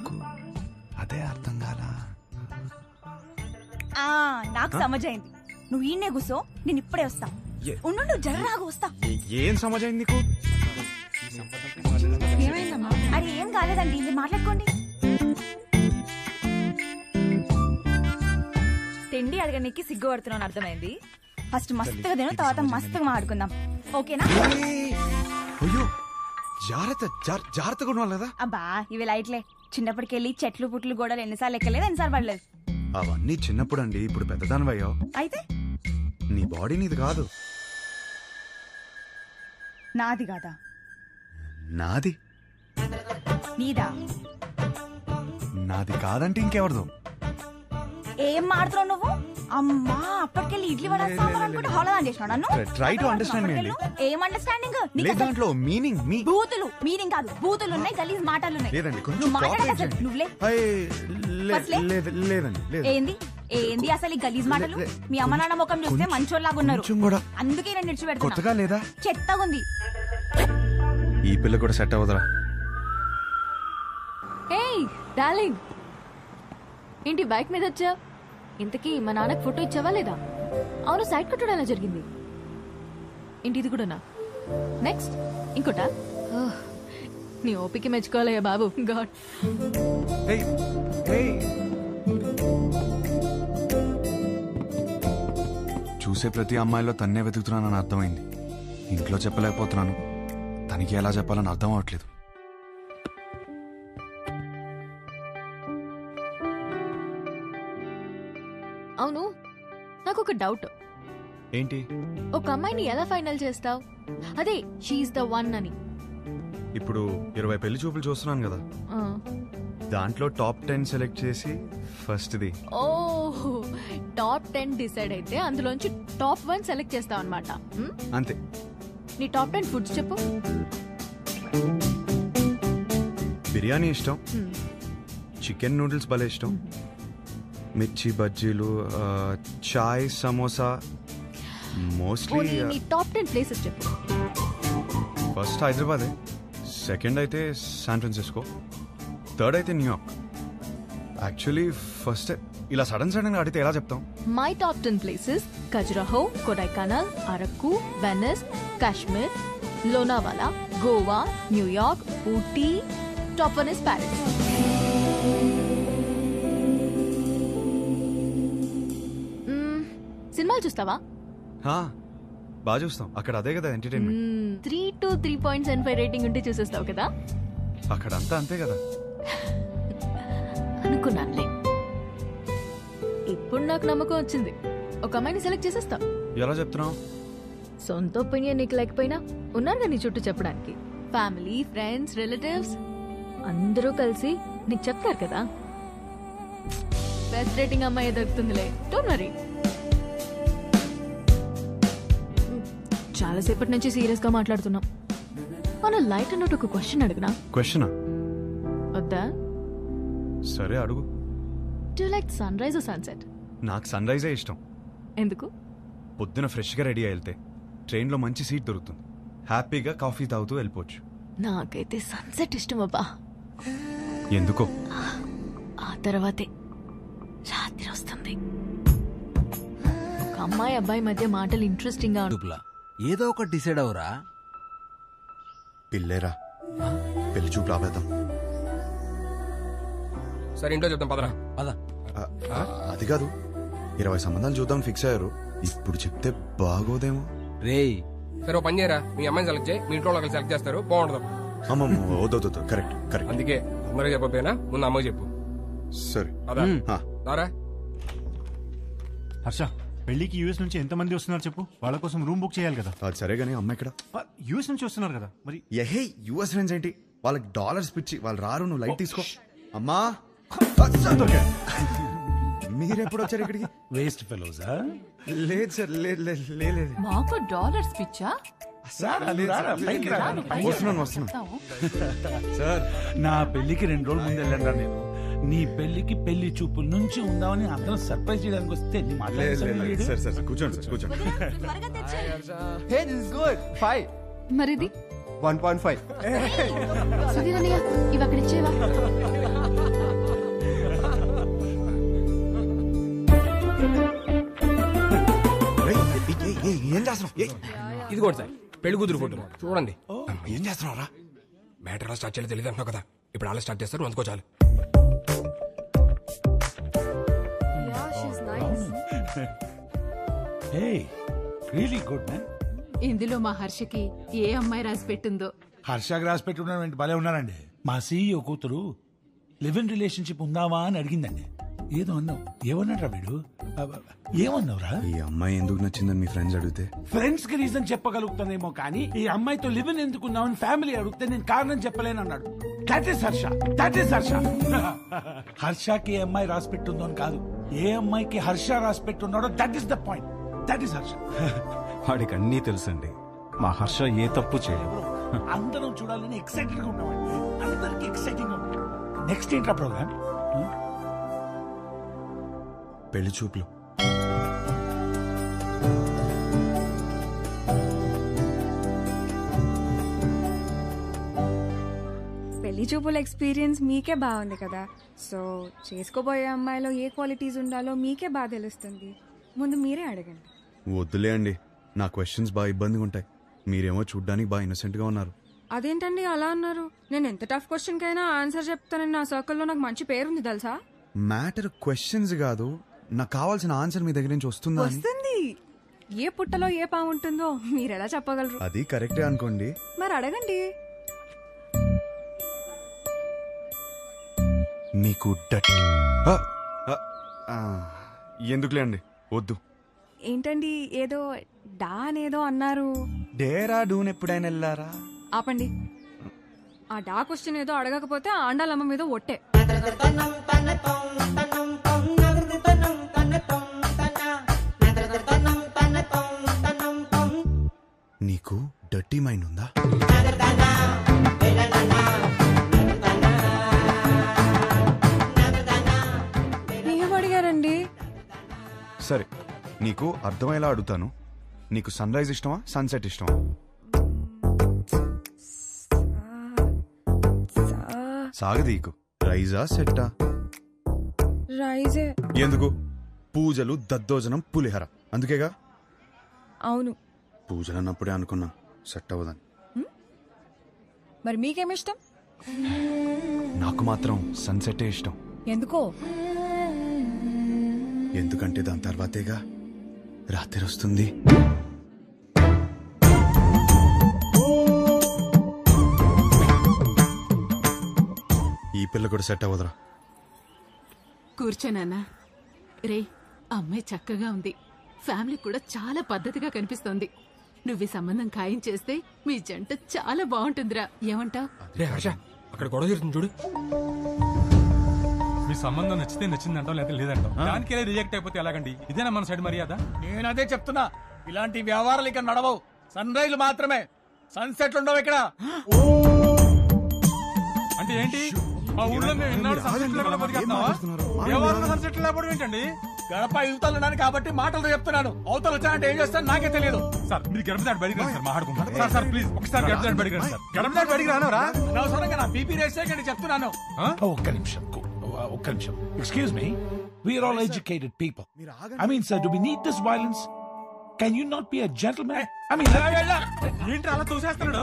అదే అర్థం కాలా. నాకు సమజైంది. నువ్వు ఈయనే కూసో, నేను ఇప్పుడే వస్తా. ఉండు, జర్రాగా వస్తా. ఏం సమజైంది నీకు? అరే ఏం కాలేదండి, ఇది మాట్లాడుకోండి. తిండి అడగడానికి సిగ్గుపడుతున్నాను అర్థమైంది. ఫస్ట్ మస్తుగా తిను, తర్వాత మస్తుగా మాట్లాడుకుందాం, ఓకేనా? అయ్యో, జాగ్రత్తగా ఉండాలి కదా. అబ్బా ఇవి లైట్లే. చిన్నప్పటికెళ్ళి చెట్లు పుట్లు గోడలు ఎన్నిసార్లు ఎక్కలేదు, ఎన్నిసార్లు పడలేదు. అవన్నీ చిన్నప్పుడు అండి. ఇప్పుడు పెద్దదానివయ్యో. అయితే నీ బాడీ నీది కాదు. నాది కాదా? నాది. నీదా? నాది కాదంటే ఇంకెవరిదో. ఏం మాడుతున్నావు నువ్వు? అమ్మా, అప్పటికెళ్ళి ఇడ్లీ వడ సాంబార్ అనుకుంటే హోళదాన్ చేసినావు నన్ను. ట్రై టు అండర్స్టాండ్ మీ అండి. ఏం అండర్స్టాండింగ్? దాంట్లో మీనింగ్ బూతులు మీనింగ్ కాదు, బూతులు ఉన్నాయి, గలీజ్ మాటలు ఉన్నాయి. లేదండి, నువ్వు మాట్లాడక నువ్వులే. లేదండి. ఏంది ఏంది అసలు ఈ గలీజ్ మాటలు? మీ అమ్మ నాన్న ముఖం చూస్తే మంచోళ్ళలాగా ఉన్నారు, అందుకే నేను నిడిచిపెడుతున్నా. కొత్తగా లేదా? చెత్తగా ఉంది. ఈ పిల్ల కూడా సెట్ అవ్వదురా. ఏయ్ డార్లింగ్, ఏంటి బైక్ మీద వచ్చా? ఇంతకీ మా నాన్నకు ఫోటో ఇచ్చావా లేదా? అవును, సైడ్ కొట్టడం ఎలా జరిగింది? ఏంటి ఇది కూడానా? నెక్స్ట్ ఇంకోట. నీ ఓపిక మెచ్చుకోవాలయ్యా బాబు. గాడ్. చూసే ప్రతి అమ్మాయిలో తన్నే వెతుకుతున్నానని అర్థమైంది. ఇంట్లో చెప్పలేకపోతున్నాను, తనకి ఎలా చెప్పాలని అర్థం అవట్లేదు. అవును, నాకు ఒక డౌట్. ఏంటి? ఒక అమ్మాయిని ఎలా ఫైనల్ చేస్తావు? అదే షీఈస్ ద వన్ అని. ఇప్పుడు 20 పెళ్లి చూపులు చూస్తున్నాను కదా, దాంట్లో టాప్ 10 సెలెక్ట్ చేసి ఫస్ట్ది. ఓ, టాప్ 10 డిసైడ్ అయితే అందులోంచి టాప్ 1 సెలెక్ట్ చేస్తావు అనమాట. అంతే. నీ టాప్ 10 ఫుడ్స్ చెప్పు. బిర్యానీ ఇష్టం, చికెన్ నూడిల్స్ భలే ఇష్టం, మిర్చి బజ్జీలు, చాయ్, సమోసా. మోస్ట్లీ నీ టాప్ 10 ప్లేసెస్ చెప్పు. ఫస్ట్ హైదరాబాదే, సెకండ్ అయితే శాన్ ఫ్రాన్సిస్కో, థర్డ్ అయితే న్యూయార్క్. యాక్చువల్లీ ఫస్ట్ ఇలా సడన్ గా అడిగితే ఎలా చెప్తాం? My top 10 places: Khajuraho, Kodaikanal, Araku, Venus, Kashmir, Lonavala, Goa, New York, Ooty. Top 1 is Paris. సినిమాలు చూస్తావా? బాగా చూస్తాం. అక్కడ అదే కదా ఎంటర్టైన్మెంట్. 3 to 3.75 రేటింగ్ ఉంటే చూసేస్తావు కదా. అక్కడ అంతా అంతే కదా. అనుకున్నానులే. ఇప్పుడు నాకు నమ్మకం వచ్చింది, ఒక అమ్మాయిని సెలెక్ట్ చేసేస్తావు. ఎలా చెప్తున్నావు? సొంత ఒపీనియన్ నీకు లేకపోయినా ఉన్నారు నీ చుట్టూ చెప్పడానికి. ఫ్యామిలీ, ఫ్రెండ్స్, రిలేటివ్స్ అందరూ కలిసి నీకు చెప్తారు కదా. బెస్ట్ రేటింగ్ అమ్మాయి దొరుకుతుందిలే, డోంట్ వరీ. చాలాసేపటి నుంచి సీరియస్ గా మాట్లాడుతున్నాం. మన లైట్ అన్నట్టు ఒక క్వశ్చన్ అడిగినా? క్వశ్చనా? వద్దా? సరే అడుగు. Do you like sunrise or sunset? నాకు సన్ రైజే ఇష్టం. ఎందుకు? పొద్దున ఫ్రెష్గా రెడీ అయి వెళ్తే ట్రైన్లో మంచి సీట్ దొరుకుతుంది, హ్యాపీగా కాఫీ తాగుతూ వెళ్ళిపోవచ్చు. నాకైతే సన్సెట్ ఇష్టం అబ్బా. ఎందుకో? ఆ తర్వాతే రాత్రి వస్తుంది. ఒక అమ్మాయి అబ్బాయి మధ్య మాటలు ఇంట్రెస్టింగ్ గా ఉంటుంది. ఏదో ఒకటి డిసైడ్ అవరా. పిల్లేరా, పెళ్లి చూపు రాబేద్దాం. సరే ఇంట్లో చెప్తాం, పదరా. అది కాదు, 20 సంబంధాలు చూద్దాం ఫిక్స్ అయ్యారు. ఇప్పుడు చెప్తే బాగోదేమో. రేయ్ సరే ఓ పని చేయరా, మీ అమ్మాయిని సెలెక్ట్ చేయి, మీ ఇంట్లో వాళ్ళకి సెలెక్ట్ చేస్తారు, బాగుండదు. అమ్మమ్మ వద్దు, కరెక్ట్ కరెక్ట్. అందుకే అందరూ చెప్పకపోయినా ముందు అమ్మకి చెప్పు. సరే దారా. హర్ష, పెళ్లికి యూఎస్ నుంచి ఎంతమంది వస్తున్నారు చెప్పు, వాళ్ళ కోసం రూమ్ బుక్ చేయాలి కదా. అది సరే గానీ అమ్మ ఇక్కడ యూఎస్ నుంచి వస్తున్నారు కదా మరి. ఎహే యూఎస్ ఫ్రెండ్స్ ఏంటి, వాళ్ళకి డాలర్స్ పిచ్చి, వాళ్ళు రారు, నువ్వు లైట్ తీసుకో. అమ్మా మీరెప్పుడు వచ్చారు ఇక్కడికి? వేస్ట్ ఫెలోజా? లేదు సార్, లేదు. మాకు డాలర్స్ పిచ్చా? వస్తున్నాను సార్, నా పెళ్లికి 2 రోజుల ముందు వెళ్ళండి నేను. నీ పెళ్లికి పెళ్లి చూపుల నుంచి ఉందామని అందరం సర్ప్రైజ్ చేయడానికి వస్తే కూర్చోండి. మరిది 1.5. సుధీర్ అన్నయ్య, ఇవి అక్కడ ఇచ్చేవా? ఏం చేస్తున్నావు? ఇది కూడా సార్ పెళ్లి కూతురు ఫోటో చూడండి. ఏం చేస్తున్నావురా? మ్యాటర్ ఎలా స్టార్ట్ చేయాలో తెలియదు అంటున్నావు కదా, ఇప్పుడు అలా స్టార్ట్ చేస్తారు, అందుకో చాలు. Really good man. ఇందులో మా హర్షకి ఏ అమ్మాయి రాసి పెట్టిందో. హర్షకి రాసి పెట్టుకున్నాడు, భలే ఉన్నారండి. మా సీఈఓ కూతురు లివ్ ఇన్ రిలేషన్షిప్ ఉందావా అని అడిగిందండి. ఏదో అన్నావు, ఏమన్నాడ్రా వీడు? ఏమన్నావురా? ఈ అమ్మాయి ఎందుకు నచ్చిందని మీ ఫ్రెండ్స్ అడిగితే ఫ్రెండ్స్ కి రీజన్ చెప్పగలుగుతానేమో కానీ ఈ అమ్మాయితో లివ్ ఇన్ ఎందుకున్నావని ఫ్యామిలీ అడిగితే నేను కారణం చెప్పలేను అన్నాడు. That is Harsha. హర్షకి ఏ అమ్మాయి రాసి పెట్టుందో అని కాదు, ఏ అమ్మాయికి హర్ష రాసి పెట్టున్నాడో that is the point. That is Harsha. వాడికి అన్నీ తెలుసండి, మా హర్ష ఏ తప్పు చేయలేదు. అందరం చూడాలని ఎక్సైటెడ్ గా ఉన్నామండి, అందరికి ఎక్సైటింగ్ గా ఉంది. నెక్స్ట్ ఏంట్రా ప్రోగ్రామ్? పెళ్లి చూపులు. పెళ్లి చూపుల ఎక్స్పీరియన్స్ మీకే బాగుంది కదా, సో చేసుకోబోయే అమ్మాయిలో ఏ క్వాలిటీస్ ఉండాలో మీకే బాగా తెలుస్తుంది. ముందు మీరే అడగండి. వద్దులే అండి, నా క్వశ్చన్స్ బాగా ఇబ్బందిగా ఉంటాయి. మీరేమో చూడ్డానికి బాగా ఇన్నోసెంట్ గా ఉన్నారు. అదేంటండి అలా అన్నారు? నేను ఎంత టఫ్ క్వశ్చన్ కైనా ఆన్సర్ చెప్తానని నా సర్కిల్లో నాకు మంచి పేరుంది తెలుసా. మ్యాటర్ క్వశ్చన్స్ కాదు, నాకు కావాల్సిన ఆన్సర్ మీ దగ్గర నుంచి వస్తుందా? వస్తుంది. ఏ పుట్టలో ఏ పాము ఉంటుందో మీరు ఎలా చెప్పగలరు? అది కరెక్టే అనుకోండి. మరి అడగండి. మీకు ఎందుకులే అండి, వద్దు. ఏంటండి ఏదో డా అనేదో అన్నారు? డేరా డూన్ ఎప్పుడైనా వెళ్ళారా? ఆపండి. ఆ డా క్వశ్చన్ ఏదో అడగకపోతే ఆండాలమ్మ మీద ఒట్టే. నీకు డర్టీ మైండ్ ఉందా? ఏమడిగారండి? సరే, నీకు అర్థమయ్యేలా అడుగుతాను. నీకు సన్ రైజ్ ఇష్టమా, సన్సెట్ ఇష్టమా? సాగదీకు. రైజా సెట్టా? రైజే. ఎందుకు? పూజలు, దద్దోజనం, పులిహర, అందుకేగా. అవును, పూజలు అన్నప్పుడే అనుకున్నా సెట్ అవ్వదని. మరి మీకేమిష్టం? నాకు మాత్రం సన్సెటే ఇష్టం. ఎందుకో? ఎందుకంటే దాని తర్వాతేగా రాత్రి వస్తుంది. ఈ పిల్ల కూడా సెట్ అవ్వదురా. కూర్చోనన్నా. రే, అమ్మాయి చక్కగా ఉంది, ఫ్యామిలీ కూడా చాలా పద్ధతిగా కనిపిస్తోంది. నువ్వు ఈ సంబంధం ఖాయం చేస్తే మీ జంట చాలా బాగుంటుందిరా, ఏమంటావ్? అక్కడ గొడవ జరుగుతుంది చూడు. మీ సంబంధం నచ్చితే నచ్చిందంటాం లేదా లేదంటాం దానికి రిజెక్ట్ అయిపోతే ఎలాగండి? ఇదేనా మన సైడ్ మర్యాద? నేను అదే చెప్తున్నా, ఇలాంటి వ్యవహారాలు ఇక్కడ నడవవు. సన్ రైజ్ మాత్రమే, సన్సెట్లు ఉండవు ఇక్కడ. అంటే ఏంటి? మా ఊళ్ళో మేము ఎన్నాడు సన్సెట్ లేకుండా బతికేస్తున్నావా? సన్సెట్ లేకపోవడం ఏంటండి? గడప యువతలున్నాను కాబట్టి మాటలు చెప్తున్నాను. అవతలు వచ్చానంటే ఏం చేస్తాను నాకే తెలియదు. సార్ మీరు గడప దాటి బయటికి రండి సార్, మాట్లాడుకుంటాం. సార్ ప్లీజ్ ఒకసారి గడప దాటి బయటికి రండి సార్. గడప దాటి బయటికి రానవరా? అనవసరంగా నా బీపీ రేస్ చేయకండి చెప్తున్నాను. ఒక్క నిమిషం. Excuse me, we are all educated people. I mean, sir, do we need this violence? Can you not be a gentleman? I mean, ఏంటి అలా చూసేస్తున్నాడు?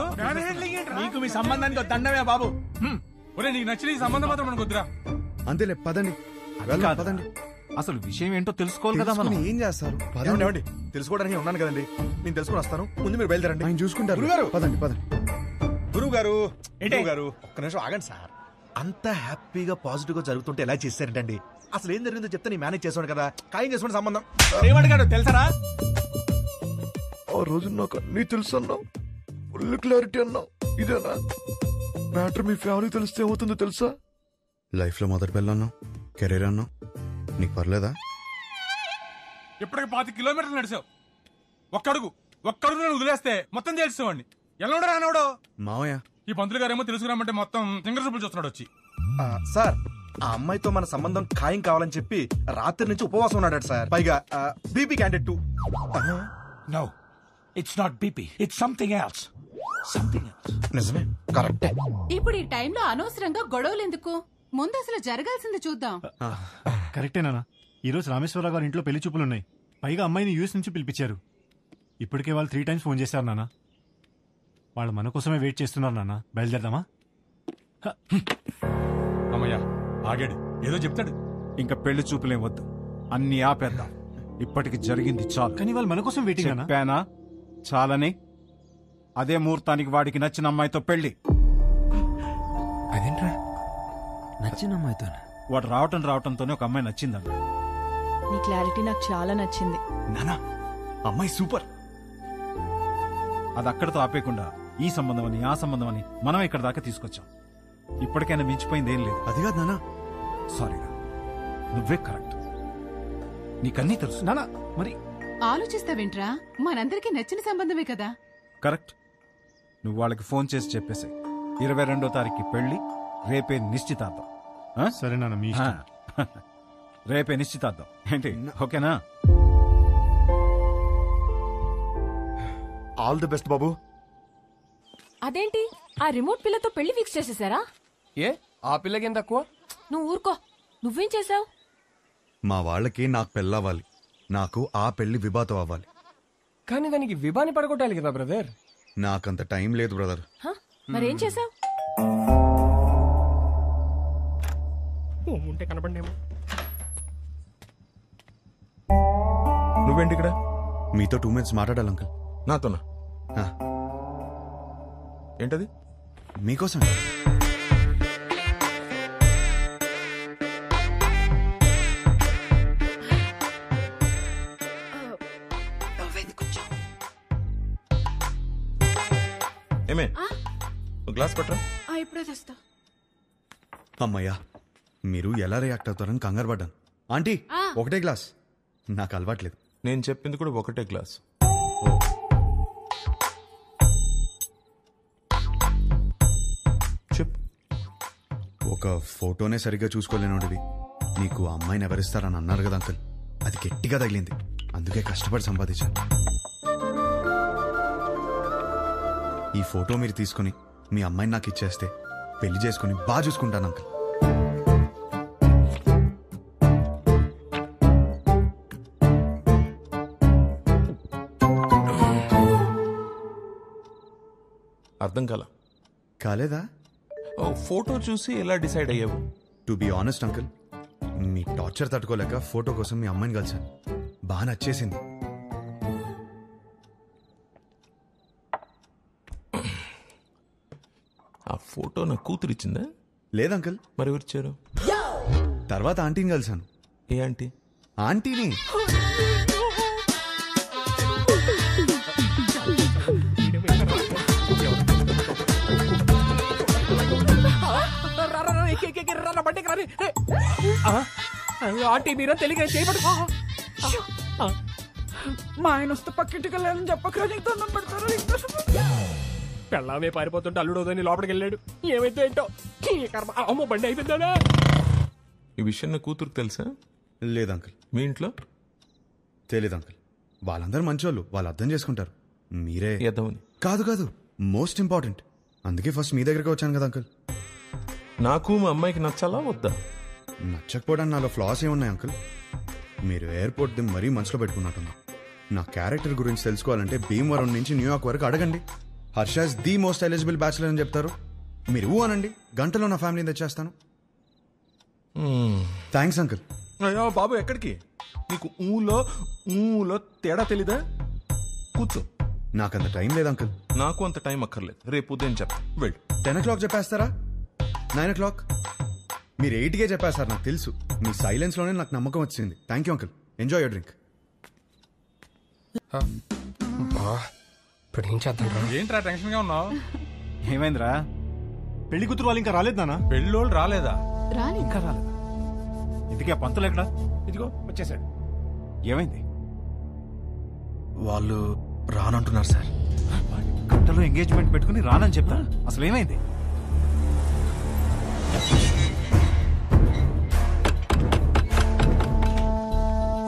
నీకు మీ సంబంధానికి దండమే బాబు. ఒరే నీకు నచ్చిన ఈ సంబంధం మాత్రం మనకు వద్దురా. అంతేలే, పదండి పదండి. అసలు విషయం ఏంటో తెలుసుకోవాలి కదా మనం. ఏం చేస్తారు? పదండి. తెలుసుకోవడానికి ఉన్నాను కదండి, నేను తెలుసుకుని వస్తాను. ముందు మీరు బయలుదేరండి. ఆయన చూసుకుంటారు. పదండి పదండి. గురువు గారు ఒక్క నిమిషం ఆగండి సార్. అంత హ్యాపీగా పాజిటివ్ గా జరుగుతుంటే ఎలా చేశారంటండి? అసలు ఏం జరిగిందో చెప్తే నేను మేనేజ్ చేసాను కదా. ఖాయం చేసుకోండి సంబంధం. ఏమడిగాడు తెలుసరా? ఆ రోజు నాకు అన్నీ తెలుసు అన్నావు, ఫుల్ క్లారిటీ అన్నావు. ఇదేనా మ్యాటర్? మీ ఫ్యామిలీ తెలిస్తే ఏమవుతుందో తెలుసా? లైఫ్ లో మొదటి పిల్ల అన్నావు, కెరీర్ అన్నావు, నీకు పర్లేదా? ఇప్పటికి 5 కిలోమీటర్లు నడిచావు. ఒక్కడుగు నేను వదిలేస్తే మొత్తం తెలుసుకోండి. ఎలా రానవడో మావయ్య. ఈ పంతులు గారేమో తెలుసుకురామంటే మొత్తం సింగర్ సూపులు చూస్తున్నాడు వచ్చి. సార్, ఆ అమ్మాయితో మన సంబంధం ఖాయం కావాలని చెప్పి రాత్రి నుంచి ఉపవాసం ఉన్నాడు సార్. పైగా BP candidate 2. No, it's not BP. It's something else. నిజమే, కరెక్టే. ఇప్పుడు ఈ టైంలో అనవసరంగా గొడవలు ఎందుకు? ముందు అసలు జరగాల్సింది చూద్దాం. కరెక్టేనా? ఈ రోజు రామేశ్వరరావు గారి ఇంట్లో పెళ్లి చూపులున్నాయి. పైగా అమ్మాయిని యూఎస్ నుంచి పిలిపించారు. ఇప్పటికే వాళ్ళు 3 times ఫోన్ చేశారు నాన్న. వాళ్ళు మన కోసమే వెయిట్ చేస్తున్నారు నాన్న. బయలుదేరదామా? అమ్మయ్యా ఆగాడు, ఏదో చెప్తాడు. ఇంకా పెళ్లి చూపులేం వద్దు, అన్ని ఆపేద్దాం. ఇప్పటికి జరిగింది చాలు. కానీ వాళ్ళు మన కోసం వెయిటింగ్ అన్నా. చెప్పానా చాలని? అదే ముహూర్తానికి వాడికి నచ్చిన అమ్మాయితో పెళ్లి. అదేంట్రా నచ్చిన అమ్మాయితో? వాడు రావటంతోనే ఒక అమ్మాయి నచ్చిందన్న. నీ క్లారిటీ నాకు చాలా నచ్చింది నానా. అమ్మాయి సూపర్. అది అక్కడితో ఆపేయకుండా ఈ సంబంధం అని ఆ సంబంధం అని మనం ఇక్కడ దాకా తీసుకొచ్చాం. ఇప్పటికైనా మించిపోయింది ఏం లేదు. అది కాదు నానా. సారీరా, నువ్వే కరెక్ట్. నీకన్నీ తెలుసు నానా. మరి ఆలోచిస్తావేంట్రా? మనందరికీ నచ్చిన సంబంధమే కదా. కరెక్ట్. నువ్వు వాళ్ళకి ఫోన్ చేసి చెప్పేసి 22వ తారీఖు పెళ్లి, రేపే నిశ్చితార్థం. సరే నాన్న, మీ ఇష్టం. రేపే నిశ్చితార్థం ఏంటి? ఓకేనా? ఆల్ ది బెస్ట్ బాబు. అదేంటి ఆ రిమోట్ పిల్లతో పెళ్లి ఫిక్స్ చేసేసారా? ఏ ఆ పిల్లకేం తక్కువ? నువ్వు ఊరుకో. నువ్వేం చేసావు? మా వాళ్ళకి నాకు పెళ్ళవ్వాలి, నాకు ఆ పెళ్లి విభాతం అవ్వాలి. కానీ దానికి విభాని పడగొట్టాలి కదా బ్రదర్. నాకంత టైం లేదు బ్రదర్. మరేం చేసావు? ఉంటే కనపడేమో. నువ్వేంటి ఇక్కడ? మీతో 2 minutes మాట్లాడాలి అంకుల్. నాతోనా? ఏంటది? మీకోసం. ఏమే గ్లాస్ పట్టరా. ఇప్పుడే తెస్తా. అమ్మయ్యా, మీరు ఎలా రియాక్ట్ అవుతారని కంగారు పడ్డాను. ఆంటీ, ఒకటే గ్లాస్. నాకు అలవాట్లేదు. నేను చెప్పింది కూడా ఒకటే గ్లాస్. చెప్పు. ఒక ఫోటోనే సరిగ్గా చూసుకోలేనోడివి నీకు అమ్మాయిని ఎవరిస్తారని అన్నారు కదా అంకుల్. అది గట్టిగా తగిలింది, అందుకే కష్టపడి సంపాదించాను. ఈ ఫోటో మీరు తీసుకుని మీ అమ్మాయిని నాకు ఇచ్చేస్తే పెళ్లి చేసుకుని బాగా చూసుకుంటాను అంకుల్. అర్థం కాలేదా? ఫోటో చూసి ఎలా డిసైడ్ అయ్యావు? To be honest uncle, me torture తట్టుకోలేక ఫోటో కోసం మీ అమ్మాయిని కలిసాను. బాగా నచ్చేసింది. ఆ ఫోటో నా కూతురు ఇచ్చిందా? లేదంకుల్. మరి ఎవరిచ్చారు? తర్వాత ఆంటీని కలిసాను. ఏ ఆంటీ? ఆంటీని. ఆంటీ మీరే తెలియక చేయబడు. మా ఆయన వస్తే పక్కింటికి వెళ్ళాలని చెప్పక నీకు దండం పెడతారు. పెళ్ళామే పారిపోతుంటే అల్లుడోదని లోపలికి వెళ్ళాడు. ఏమైతే ఏంటో ఈ కర్మ. అమ్మ బండి అయిపోయిందా? ఈ విషయం నా కూతురుకు తెలుసా? లేదు అంకుల్. మీ ఇంట్లో తెలీదు అంకుల్. వాళ్ళందరూ మంచోళ్ళు, వాళ్ళు అర్థం చేసుకుంటారు. మీరే ఎదవని. కాదు మోస్ట్ ఇంపార్టెంట్. అందుకే ఫస్ట్ మీ దగ్గరికి వచ్చాను కదా అంకుల్. నాకు మా అమ్మాయికి నచ్చాలా వద్దా? నచ్చకపోవడానికి నాలో ఫ్లాస్ ఏమున్నాయి అంకుల్? మీరు ఎయిర్పోర్ట్ ది మరీ మనసులో పెట్టుకున్నట్టున్నా. నా క్యారెక్టర్ గురించి తెలుసుకోవాలంటే భీమవరం నుంచి న్యూయార్క్ వరకు అడగండి. Harsha's the most eligible bachelor అని చెప్తారు. మీరు ఊ అనండి, గంటలో నా ఫ్యామిలీని తెచ్చేస్తాను. Thanks uncle. అయ్యో బాబు, ఎక్కడికి? నీకు ఊలో తేడా తెలీదా? కూర్చో. నాకంత టైం లేదు అంకుల్. నాకు అంత టైం అక్కర్లేదు. రేపు ఉదయం చెప్పు. వెళ్ళు. 10 o'clock చెప్పేస్తారా? 9 o'clock? మీరు 8కే చెప్పేస్తారు, నాకు తెలుసు. మీ సైలెన్స్ లోనే నాకు నమ్మకం వచ్చింది. Thank you uncle. Enjoy your drink. ఇప్పుడు ఏం చేద్దాం? ఏంట్రా టెన్షన్ గా ఉన్నావు? ఏమైందిరా? పెళ్లి కూతురు వాళ్ళు ఇంకా రాలేదు నాన్న. పెళ్ళోళ్ళు రాలేదా? ఇంకా రాలేదా? ఇందుకే ఆ పంతులు ఎక్కడా? ఇదిగో వచ్చేసాడు. ఏమైంది? వాళ్ళు రానంటున్నారు సార్. గంటలో ఎంగేజ్మెంట్ పెట్టుకుని రానని చెప్తా. అసలు ఏమైంది?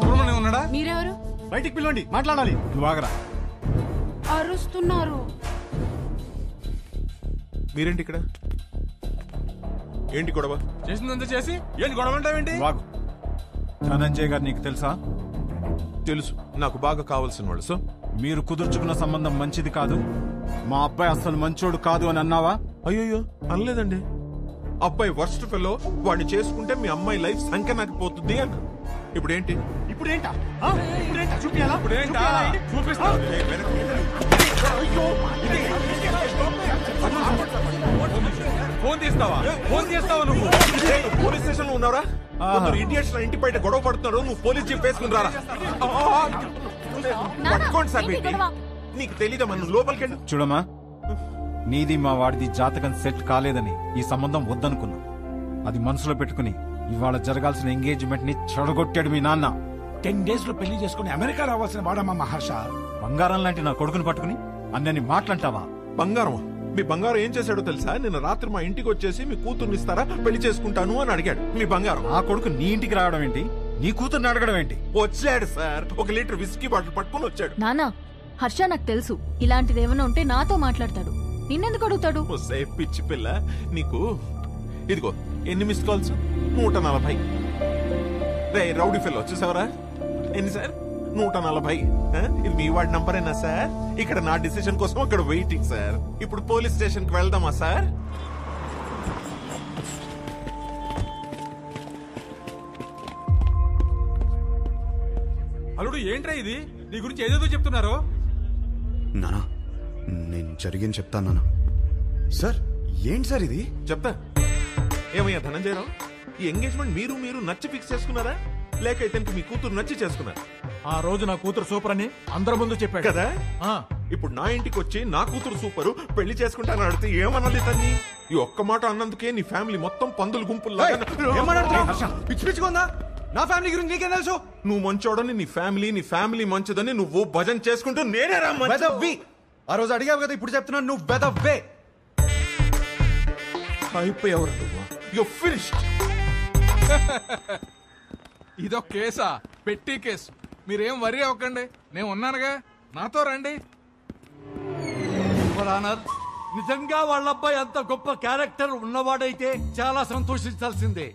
సుబ్రహ్మణ్యం ఉన్నాడా? మీరెవరు? బయటికి పిలవండి, మాట్లాడాలి. నువ్వు ఆగరా. అరుస్తున్నారు. మీరేంటి ఇక్కడ? ఏంటి గొడవ? చేసిందంతా చేసి ఏంటి గొడవ అంటావేంటి? వాగు. ధనంజయ్ గారు నీకు తెలుసా? తెలుసు, నాకు బాగా కావాల్సిన వాళ్ళు. సో మీరు కుదుర్చుకున్న సంబంధం మంచిది కాదు, మా అబ్బాయి అస్సలు మంచోడు కాదు అని అన్నావా? అయ్యో అనలేదండి. అబ్బాయి వర్స్ట్ ఫెలో, వాడిని చేసుకుంటే మీ అమ్మాయి లైఫ్ సంఖ్య పోతుంది అన్న. ఇప్పుడేంటి? ఇప్పుడేంటా? చూపియాలా? ఇప్పుడేంటా? చూపిస్తా. ఫోన్ తీస్తావా? ఫోన్ చేస్తావా నువ్వు? పోలీస్ స్టేషన్ లో ఉన్నారా? ఇడియట్స్ ఇంటి బయట గొడవ పడుతున్నారు. నువ్వు పోలీస్ జీప్ వేసుకుని రారా. పట్టుకోండి సార్. నీకు తెలీదా? మనం లోపలికి వెళ్ళి చూడమ్మా, నీది మా వాడిది జాతకం సెట్ కాలేదని ఈ సంబంధం వద్దనుకున్నాం. అది మనసులో పెట్టుకుని ఇవాళ జరగాల్సిన ఎంగేజ్మెంట్ ని చెడగొట్టాడు మీ నాన్న. 10 days లో పెళ్లి చేసుకుని అమెరికా రావాల్సిన వాడమ్మా మహర్ష. బంగారం లాంటి నా కొడుకుని పట్టుకుని అన్నని మాట్లాంటావా? బంగారం? మీ బంగారం ఏం చేశాడో తెలుసా? నిన్న రాత్రి మా ఇంటికి వచ్చేసి మీ కూతుర్ని ఇస్తారా, పెళ్లి చేసుకుంటాను అని అడిగాడు. మీ బంగారం. ఆ కొడుకు నీ ఇంటికి రావడం ఏంటి? నీ కూతుర్ని అడగడం ఏంటి? వచ్చాడు సార్, 1 లీటర్ విస్కీ బాటిల్ పట్టుకుని వచ్చాడు. నానా, హర్ష నాకు తెలుసు ఇలాంటిది ఏమైనా ఉంటే నాతో మాట్లాడతాడు. నిన్నెందుకు అడుగుతాడు? పిచ్చి పిల్ల నీకు. ఇదిగో ఎన్ని మిస్ కాల్స్? 140. రే రౌడీ ఫెల్లో చూసావరా? ఎన్ని సార్? 140. ఇది మీ వాడి నంబరేనా సార్? ఇక్కడ నా డిసిషన్ కోసం అక్కడ వెయిటింగ్ సార్. ఇప్పుడు పోలీస్ స్టేషన్ కి వెళ్దామా సార్? అల్లుడు ఏంట్రా ఇది? నీ గురించి ఏదేదో చెప్తున్నారు. నానా, నేను జరిగింది చెప్తాను నానా. సార్ ఏంటి సార్ ఇది? చెప్తా. ఏమయ్యా ధనంజయరావు, ఈ ఎంగేజ్మెంట్ మీరు నచ్చి ఫిక్స్ చేసుకున్నారా, లేక ఇతనికి మీ కూతురు నచ్చి చేసుకున్నారా? ఆ రోజు నా కూతురు సూపర్ అని అందరి ముందు చెప్పాడు కదా. ఇప్పుడు నా ఇంటికి వచ్చి నా కూతురు సూపరు, పెళ్లి చేసుకుంటానని అడిగితే ఏమన్నది తన్ని? ఈ ఒక్క మాట అన్నందుకే నీ ఫ్యామిలీ మొత్తం పందులు గుంపుల్లా. పిచ్చి పిచ్చిగా నా ఫ్యామిలీ గురించి నీకేం తెలుసు? నువ్వు మంచోడని నీ ఫ్యామిలీ మంచిదని నువ్వు భజన చేసుకుంటూ నేనే రా వెదవ్వి. ఆ రోజు అడిగావు కదా, ఇప్పుడు చెప్తున్నాను నువ్వు వెదవ్వే. అయిపోయావు నువ్వు. You finished. ఇదొక కేసా? పెట్టి కేసు. మీరేం వరి అవ్వకండి, నేను ఉన్నానుగా, నాతో రండి. నిజంగా వాళ్ళ అబ్బాయి అంత గొప్ప క్యారెక్టర్ ఉన్నవాడైతే చాలా సంతోషించాల్సిందే.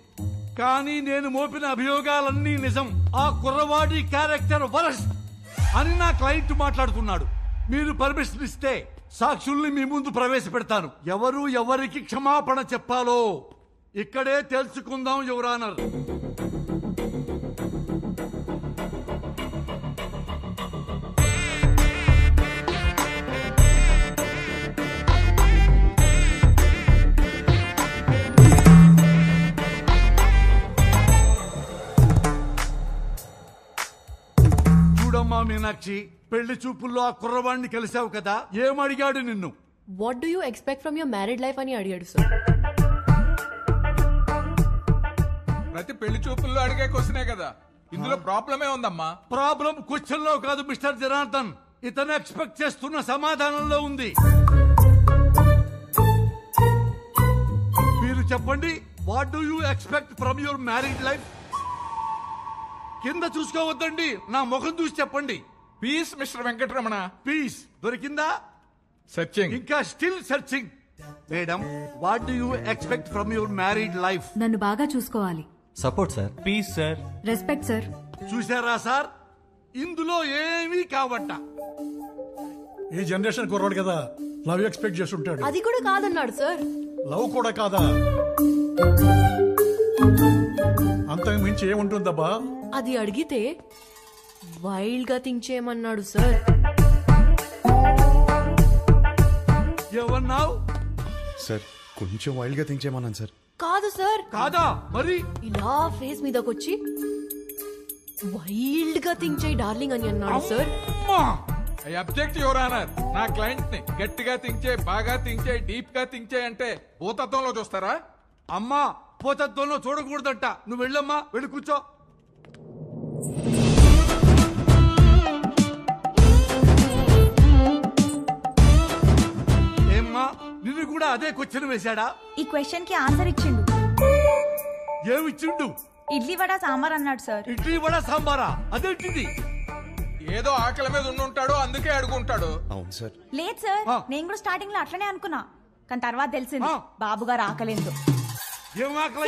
కానీ నేను మోపిన అభియోగాలన్నీ నిజం. ఆ కుర్రవాడి క్యారెక్టర్ వరస్ట్ అని నా క్లయింట్ మాట్లాడుతున్నాడు. మీరు పర్మిషన్ ఇస్తే సాక్షుల్ని మీ ముందు ప్రవేశపెడతాను. ఎవరు ఎవరికి క్షమాపణ చెప్పాలో ఇక్కడే తెలుసుకుందాం యువర్ ఆనర్. చూడమ్మా మీనాక్షి, పెళ్లి చూపుల్లో ఆ కుర్రవాడిని కలిసావు కదా, ఏమడిగాడు నిన్ను? What do you expect from your married life అని అడిగాడు సార్. ప్రతి పెళ్లి చూపుల్లో అడిగే క్వశ్చనే కదా, ఇందులో ప్రాబ్లమే ఉందమ్మా. ప్రాబ్లం క్వశ్చన్ లో కాదు మిస్టర్ జనార్దన్, ఇతను ఎక్స్పెక్ట్ చేస్తున్న సమాధానంలో ఉంది. మీరు చెప్పండి, what do you expect from your married life? కింద చూసుకోవద్దండి, నా ముఖం చూసి చెప్పండి. Peace mister Venkataramana. పీస్ దొరికిందా? సెర్చింగ్. ఇంకా still searching. Madam, what do you expect from your married life? నన్ను బాగా చూసుకోవాలి. Support sir. Peace sir. Respect sir. చూసారా సార్, ఇందులో ఏమీ కావట్ట. ఈ జనరేషన్ కుర్రాడు కదా, లవ్ ఎక్స్పెక్ట్ చేస్తుంటాడు. అది కూడా కాదన్నాడు సార్. లవ్ కూడా కాదా? అంతకు మించి ఏముంటుందబ్బా? అది అడిగితే వైల్డ్ గా థింక్ చేయమన్నాడు సార్. ఏమన్నావు సార్? కొంచెం వైల్డ్ గా థింక్ చేయమన్నాను సార్. కాదు సార్. కాదా? మరి ఇలా ఫేస్ మీదకొచ్చి వైల్డ్ గా థింక్ చేయి డార్లింగ్ అని అన్నాడు sir. I object your honour. నా క్లయింట్ ని గట్టిగా థింక్ చేయి, బాగా థింక్ చేయి, డీప్ గా థింక్ చేయి అంటే భూతత్వంలో చూస్తారా? అమ్మా, పోతత్వంలో చూడకూడదంట. నువ్వు వెళ్ళమ్మా, వెళ్ళి కూర్చో. ఏమ్మా, నిన్ను కూడా అదే క్వశ్చన్ వేశాడా? ఈ క్వశ్చన్ కి ఆన్సర్ ఇచ్చిండు. ఏమిచ్చిండు? ఇడ్లీ వడ సాంబార్ అన్నాడు సార్. ఇడ్లీ వడ సాంబారా? అదేంటిది? ఏదో ఆకలి మీద ఉండుంటాడు, అందుకే అడుగుంటాడు. అవును సార్. లేదు సార్, నేను కూడా స్టార్టింగ్ లో అట్లనే అనుకున్నా, కానీ తర్వాత తెలిసింది బాబు గారు ఆకలేదు. ఏం ఆకలి?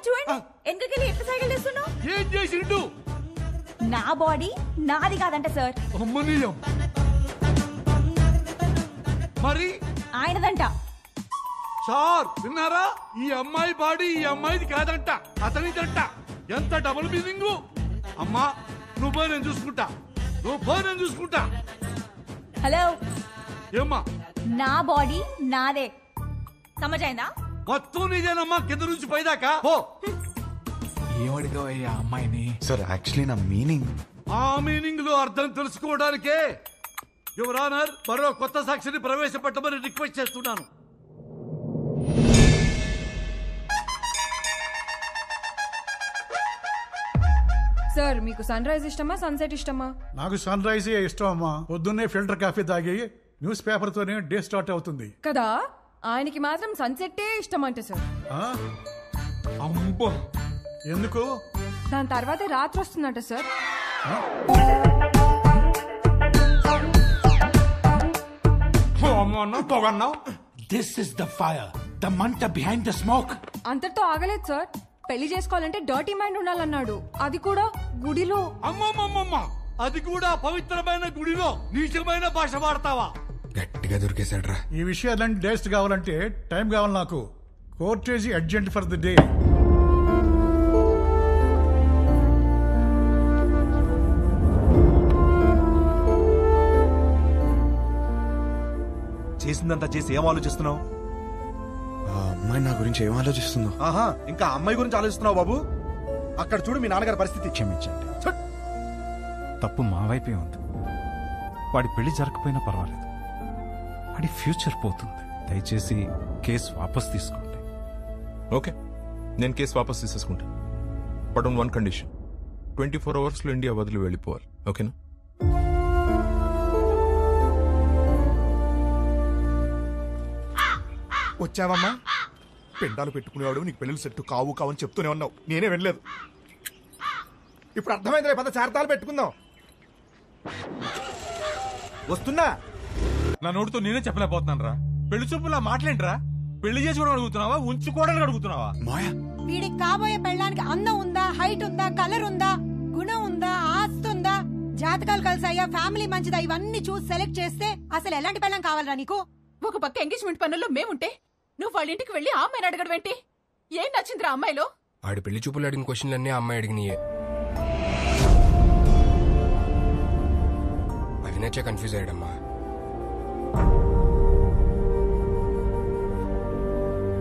చూడండి ఎందుకెళ్ళి ఎట్లా సైకిల్ చేస్తున్నావు? ఏం చేసిండు? నా బాడీ నాది కాదంట సార్. అమ్మనీయం. మరి ఆయనదంట. సార్ విన్నారా? ఈ అమ్మాయి బాడీ ఈ అమ్మాయిది కాదంట, అతనిదంట. ఎంత డబుల్ మీనింగ్. అమ్మా, నువ్వు పోయి నేను చూసుకుంటా, నువ్వు పోయి నేను చూసుకుంటా. హలో, ఏమ్మా? నా బాడీ నాదే, సమజైందా? మొత్తం నీదేనమ్మా, కింద నుంచి పైదాకా. ఓ ఏమడిగావయ్యా అమ్మాయిని? సార్ యాక్చువల్లీ నా మీనింగ్. ఆ మీనింగ్ లో అర్థం తెలుసుకోవడానికే యువర్ ఆనర్ మరో కొత్త సాక్షిని ప్రవేశపెట్టమని రిక్వెస్ట్ చేస్తున్నాను. సార్, మీకు సన్ రైజ్ ఇష్టమా సన్సెట్ ఇష్టమా? నాకు సన్ రైజ్ ఇష్టం అమ్మా. పొద్దున్నే ఫిల్టర్ కాఫీ తాగి న్యూస్ పేపర్ తోనే డే స్టార్ట్ అవుతుంది కదా. ఆయనకి మాత్రం సన్సెట్టే ఇష్టం అంట సార్. అమ్మో, ఎందుకు? దాని తర్వాతే రాత్రి వస్తుందంట sir. This is the fire, the మంట బిహైండ్ ద స్మోక్. అంతటితో ఆగలేదు సార్. పెళ్లి చేసుకోవాలంటే డర్టీ మైండ్ ఉండాలన్నాడు, అది కూడా గుడిలో. అమ్మమ్మమ్మమ్మ, అది కూడా పవిత్రమైన గుడిలో నీచమైన భాష వాడతావా? గట్టిగా దొరికేశాడ్రా. ఈ విషయాలన్నీ డేస్ట్ కావాలంటే టైం కావాలి నాకు. Courtesy urgent for the day. చేసిందంతా చేసి ఏం ఆలోచిస్తున్నావు? ఆ అమ్మాయి నా గురించి ఏం ఆలోచిస్తుందో. ఆహా, ఇంకా అమ్మాయి గురించి ఆలోచిస్తున్నావు బాబు? అక్కడ చూడు మీ నాన్నగారి పరిస్థితి. క్షమించండి, తప్పు మా వైపే ఉంది. వాడి పెళ్లి జరగకపోయినా పర్వాలేదు, వాడి ఫ్యూచర్ పోతుంది. దయచేసి కేసు వాపస్ తీసుకోండి. ఓకే, నేను కేసు వాపస్ తీసేసుకుంటాను. But on one condition, 24 hours లో ఇండియా వదిలి వెళ్ళిపోవాలి. ఓకేనా? వచ్చావమ్మా? పెండాలు పెట్టుకునేవాడు నీకు పెళ్లి సెట్ కావు కావని చెప్తూనే ఉన్నావు, నేనే వెళ్ళలేదు. ఇప్పుడు అర్థమైంది, పద చార్తాలు పెట్టుకుందాం. వస్తున్నా. నా నోటితో నేనే చెప్పలేకపోతున్నాను రా. పెళ్లి చూపులా మాట్లాడరా? పెళ్లి చేసుకోవడం అడుగుతున్నావా, ఉంచుకోవడానికి అడుగుతున్నావా? వీడికి కాబోయే పెళ్ళానికి అందం ఉందా, హైట్ ఉందా, కలర్ ఉందా, గుణం ఉందా, ఆస్తి ఉందా, జాతకాలు కలిసాయా, ఫ్యామిలీ మంచిదా, ఇవన్నీ చూసి సెలెక్ట్ చేస్తే అసలు ఎలాంటి పెళ్ళం కావాలరా నీకు? ఒక పక్క ఎంగేజ్మెంట్ పనుల్లో మేముంటే నువ్వు వాళ్ళ ఇంటికి వెళ్ళి ఆ అమ్మాయిని అడగడం ఏంటి? ఏం నచ్చిందిరా అమ్మాయిలో? ఆడి పెళ్లి చూపులు అడిగిన క్వశ్చన్లన్నీ ఆ అమ్మాయి అడిగినాయే. అవి నచ్చే కన్ఫ్యూజ్ అయ్యాడమ్మా.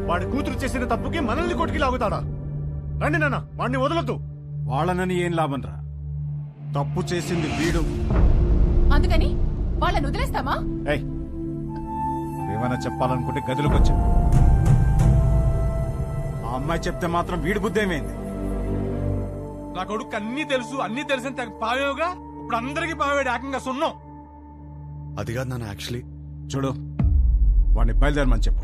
వాడి కూతురు చేసిన తప్పుకి మనల్ని కొట్టుకి లాగుతాడా? రండి నాన్న, వాడిని వదలొద్దు. వాళ్ళనని ఏం లాభం రా, తప్పు చేసింది వీడు. అందుకని వాళ్ళని వదిలేస్తామా? ఏమైనా చెప్పాలనుకుంటే గదిలోకి వచ్చా. ఆ అమ్మాయి చెప్తే మాత్రం వీడి బుద్ధి ఏమైంది? నా కొడుకు అన్ని తెలుసు అన్ని తెలిసిన పావేవుగా ఇప్పుడు అందరికి పావేడు ఏకంగా సున్నం. అది కాదు నాన్న, యాక్చువల్లీ చూడు వాడిని బయలుదేరమని చెప్పు.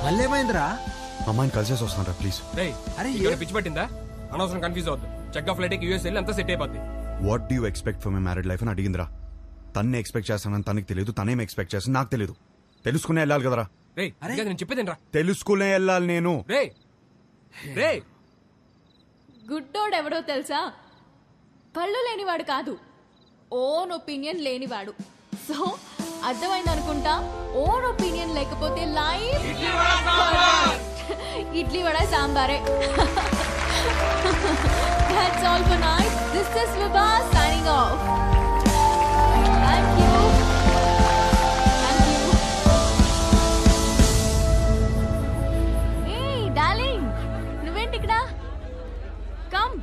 మళ్ళేమైందిరా? అమ్మాయిని కలిసేసి వస్తాను ప్లీజ్. అరే పిచ్చి పట్టిందా? అనవసరం కన్ఫ్యూజ్ అవుద్దు. చెక్ ఆఫ్ ఫ్లైట్ యూఎస్ వెళ్ళి అంతా సెట్ అయిపోద్ది. What do you expect for my married life అని అడిగిందిరా. తన్నే ఎక్స్పెక్ట్ చేస్తానని తనకి తెలియదు, తనేం ఎక్స్పెక్ట్ చేస్తాను నాకు తెలియదు. తెలుసుకునే వెళ్ళాలి కదరా. నేను చెప్పేదేనరా, తెలుసుకునే వెళ్ళాలి నేను. గుడ్డోడు ఎవడో తెలుసా? కళ్ళు లేనివాడు కాదు, ఓన్ ఒపీనియన్ లేనివాడు. సో అర్థమైంది అనుకుంటా. ఓన్ ఒపీనియన్ లేకపోతే లైఫ్ ఇడ్లీ వడ సాంబారే. That's all for night. This is Vibha signing off. Thank you. Thank you. Hey, darling. నువ్వేంటి ఇక్కడ? Come.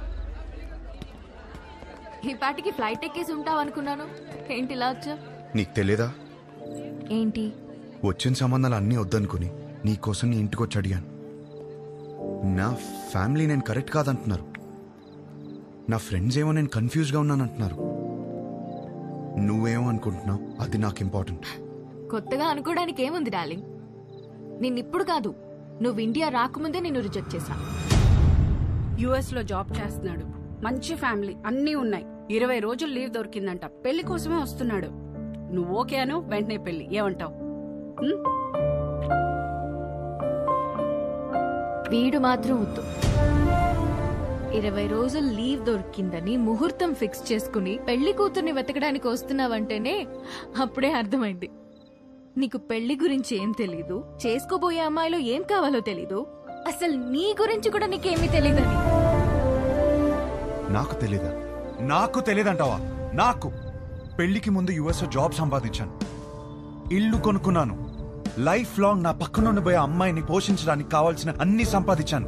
ఈ పాటికి ఫ్లైట్ ఎక్కేసి ఉంటావు అనుకున్నాను. ఏంటి ఇలా వచ్చా? నీకు తెలియదా? ఏంటి? వచ్చిన సంబంధాలు అన్నీ వద్దనుకుని నీకోసం నీ ఇంటికి వచ్చి అడిగాను. నా ఫ్యామిలీ నేను కరెక్ట్ కాదంటున్నారు, నా ఫ్రెండ్స్ ఏమో నేను కన్ఫ్యూజ్గా ఉన్నానంటున్నారు. నువ్వేమో అనుకుంటున్నావు, అది నాకు ఇంపార్టెంట్. కొత్తగా అనుకోవడానికి ఏముంది డార్లింగ్? నిన్నిప్పుడు కాదు, నువ్వు ఇండియా రాకముందే నిన్ను రిజెక్ట్ చేశా. యుఎస్ లో జాబ్ చేస్తున్నాడు, మంచి ఫ్యామిలీ అన్నీ ఉన్నాయి. 20 రోజులు లీవ్ దొరికిందంట. పెళ్లి కోసమే వస్తున్నాడు. నువ్వు ఓకే అను, వెంటనే పెళ్లి. ఏమంటావు? వీడు మాత్రం వద్దు. 20 రోజులు లీవ్ దొరికిందని ముహూర్తం ఫిక్స్ చేసుకుని పెళ్లి కూతుర్ని వెతకడానికి వస్తున్నావంటేనే అప్పుడే అర్థమైంది నీకు పెళ్లి గురించి ఏం తెలీదు, చేసుకోబోయే అమ్మాయిలో ఏం కావాలో తెలీదు, అసలు నీ గురించి కూడా నీకేమీ తెలీదని. నాకు తెలీదా? నాకు తెలియదంటావా? నాకు పెళ్లికి ముందు యుఎస్ జాబ్ సంపాదించాను, ఇల్లు కొనుక్కున్నాను, లైఫ్ లాంగ్ నా పక్కనుండిపోయే అమ్మాయిని పోషించడానికి కావాల్సిన అన్ని సంపాదించాను.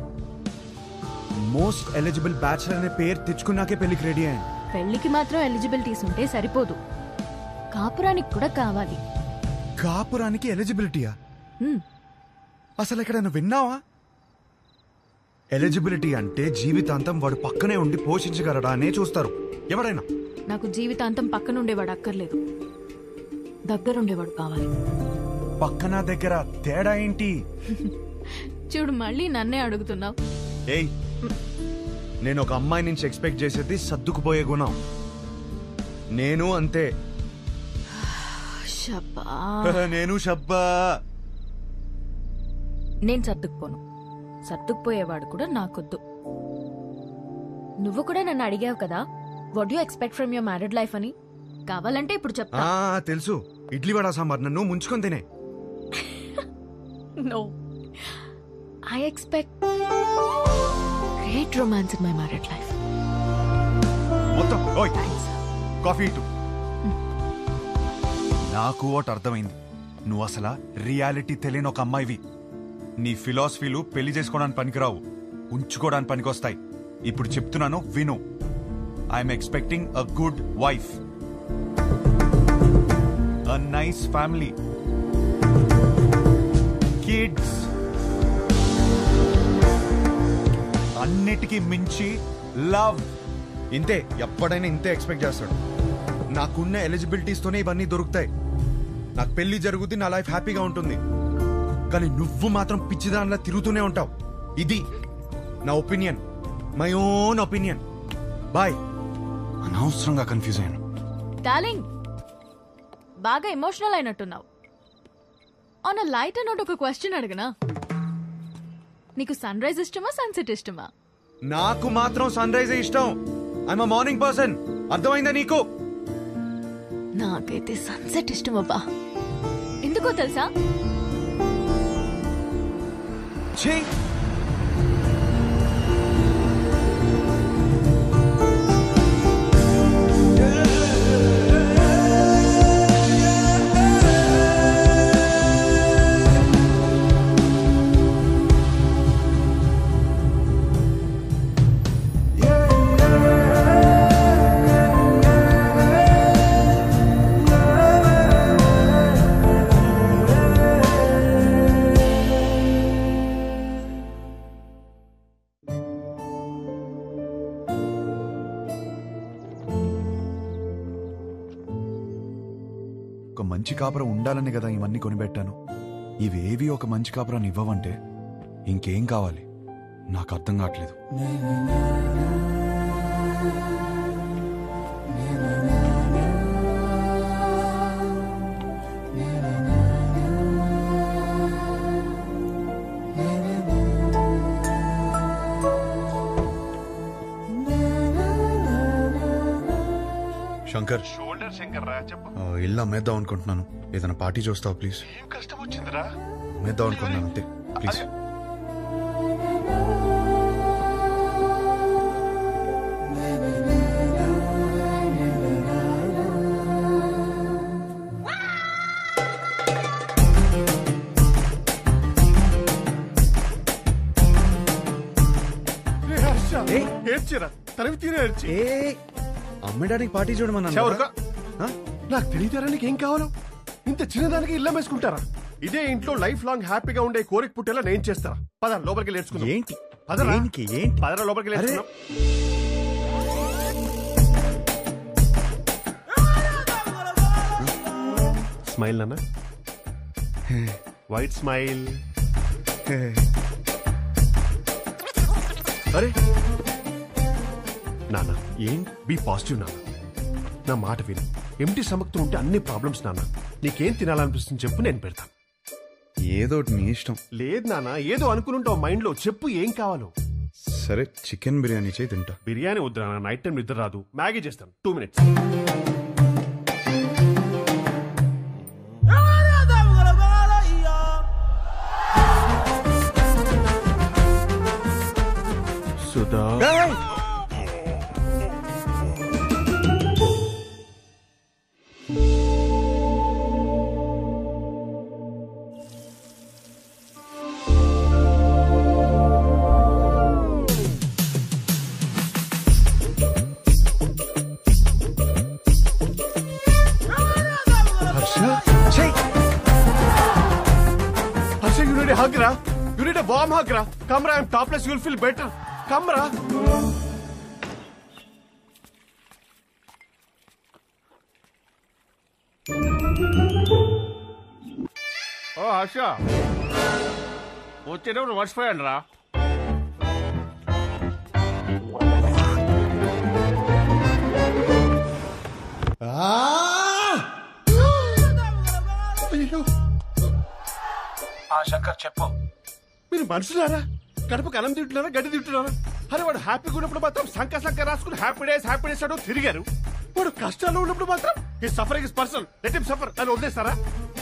మోస్ట్ ఎలిజిబుల్ బ్యాచిలర్ అనే పేరు తెచ్చుకున్నాకే పెళ్లికి రెడీ అయ్యాను. పెళ్లికి మాత్రం ఎలిజిబిలిటీస్ ఉంటే సరిపోదు, కాపురానికి కూడా కావాలి. కాపురానికి ఎలిజిబిలిటీయా? అసలు ఎక్కడైనా విన్నావా? ఎలిజిబిలిటీ అంటే జీవితాంతం వాడు పక్కనే ఉండి పోషించగలడా అనే చూస్తారు ఎవరైనా. నాకు జీవితాంతం పక్కనుండేవాడు అక్కర్లేదు, దగ్గరుండేవాడు కావాలి. పక్కన దగ్గర తేడా ఏంటి? చూడు, మళ్ళీ నన్నే అడుగుతున్నావు. ఏయ్, నేను ఒక అమ్మాయి నుంచి ఎక్స్పెక్ట్ చేసేది సర్దుకుపోయే గుణం. నేను అంతే. నేను షబ్బా. నేను సర్దుకుపోను, సర్దుకుపోయేవాడు కూడా నాకొద్దు. నువ్వు కూడా నన్ను అడిగావు కదా, what do expect from your married life అని. కావాలంటే ఇప్పుడు చెప్తా. తెలుసు, ఇడ్లీ వడ సాంబార్ నన్ను ముంచుకొని తినే. No, I expect great romance in my married life. మొత్తం ఓయ్ కాఫీ ఇటు. నాకు ఒకటి అర్థమైంది, నువ్వు అసలు రియాలిటీ తెలియని ఒక అమ్మాయివి. నీ ఫిలాసఫీలు పెళ్లి చేసుకోవడానికి పనికిరావు, ఉంచుకోవడానికి పనికొస్తాయి. ఇప్పుడు చెప్తున్నాను విను. I'm expecting a good wife, a nice family, kids, అన్నిటికీ మించి లవ్. ఇంతే, ఎప్పుడైనా ఇంతే ఎక్స్పెక్ట్ చేస్తాడు. నాకున్న ఎలిజిబిలిటీస్ తోనే ఇవన్నీ దొరుకుతాయి. నాకు పెళ్లి జరుగుతుంది, నా లైఫ్ హ్యాపీగా ఉంటుంది. కానీ నువ్వు మాత్రం పిచ్చిదానిలా తిరుగుతూనే ఉంటావు. ఇది నా opinion, my own opinion. Bye. అనవసరంగా కన్ఫ్యూజ్ అయ్యాను. డార్లింగ్, బాగా ఎమోషనల్ అయినట్టున్నావు. ఆన్ అ లైటర్ నోట్ ఒక క్వశ్చన్ అడగనా? నీకు సన్ రైజ్ ఇష్టమా, సన్సెట్ ఇష్టమా? నాకు మాత్రం సన్ రైజ్ ఇష్టం. I'm a morning person. అర్థమైందా నీకు? నాకైతే సన్సెట్ ఇష్టం అబ్బా. ఎందుకో తెలుసా? ఛీ, మంచి కాపురం ఉండాలని కదా ఇవన్నీ కొనిపెట్టాను. ఇవేవి ఒక మంచి కాపురాన్ని ఇవ్వవంటే ఇంకేం కావాలి నాకు అర్థం కావట్లేదు. శంకర్, షోల్డర్ శంకర్ రా, చెప్పు. ఇల్లు అమ్మేద్దాం అనుకుంటున్నాను. ఏదైనా పార్టీ చూస్తావు ప్లీజ్? ఏం కష్టం వచ్చిందిరా? అమ్మేద్దాం అనుకుంటున్నాను అంతే, ప్లీజ్. ఏడ్చిరా, తనవి తీరే ఏడ్చి. అమ్మేడానికి పార్టీ చూడమన్నా. నాకు తెలియతారా నీకేం కావాలో? ఇంత చిన్నదానికి ఇల్లం వేసుకుంటారా? ఇదే ఇంట్లో లైఫ్ లాంగ్ హ్యాపీగా ఉండే కోరిక పుట్టేలా నేను చేస్తారా? పద లోపలికి నేర్చుకుందాం. ఏంటి పదరా లోపలికి నేర్చుకుందాం. స్మైల్ నాన్న, వైట్ స్మైల్. అరే నాన్న, ఏం బీ పాజిటివ్ నాన్న. నా మాట విను. ఎంటీ స్టమక్తో ఉంటే అన్ని ప్రాబ్లమ్స్ నాన్న. నీకేం తినాలనిపిస్తుంది చెప్పు, నేను పెడతాను. ఏదో నీ ఇష్టం. లేదు నాన్న, ఏదో అనుకుంటావు మైండ్ లో. చెప్పు ఏం కావాలో. సరే, చికెన్ బిర్యానీ చేయి, తింటా. బిర్యానీ వద్దు నాన్న, నైట్ టైం నిద్ర రాదు. మ్యాగీ చేస్తాను, 2 minutes. Sudha, you need a hug, ra? You need a warm hug, ra? Come, ra, I'm topless, you'll feel better. Come, ra. ఓ హర్ష, వచ్చేటప్పుడు మర్చిపోయాను రా. శంకర్ చెప్పు. మీరు మనుషులారా? గడపకు అన్నం తింటున్నారా, గడ్డి తింటున్నారా? అరే వాడు హ్యాపీగా ఉన్నప్పుడు మాత్రం సంక రాసుకుని హ్యాపీ డేస్ అంటూ తిరిగారు. వాడు కష్టాల్లో ఉన్నప్పుడు మాత్రం ఈ suffering is personal, let him suffer అని వదిలేస్తారా?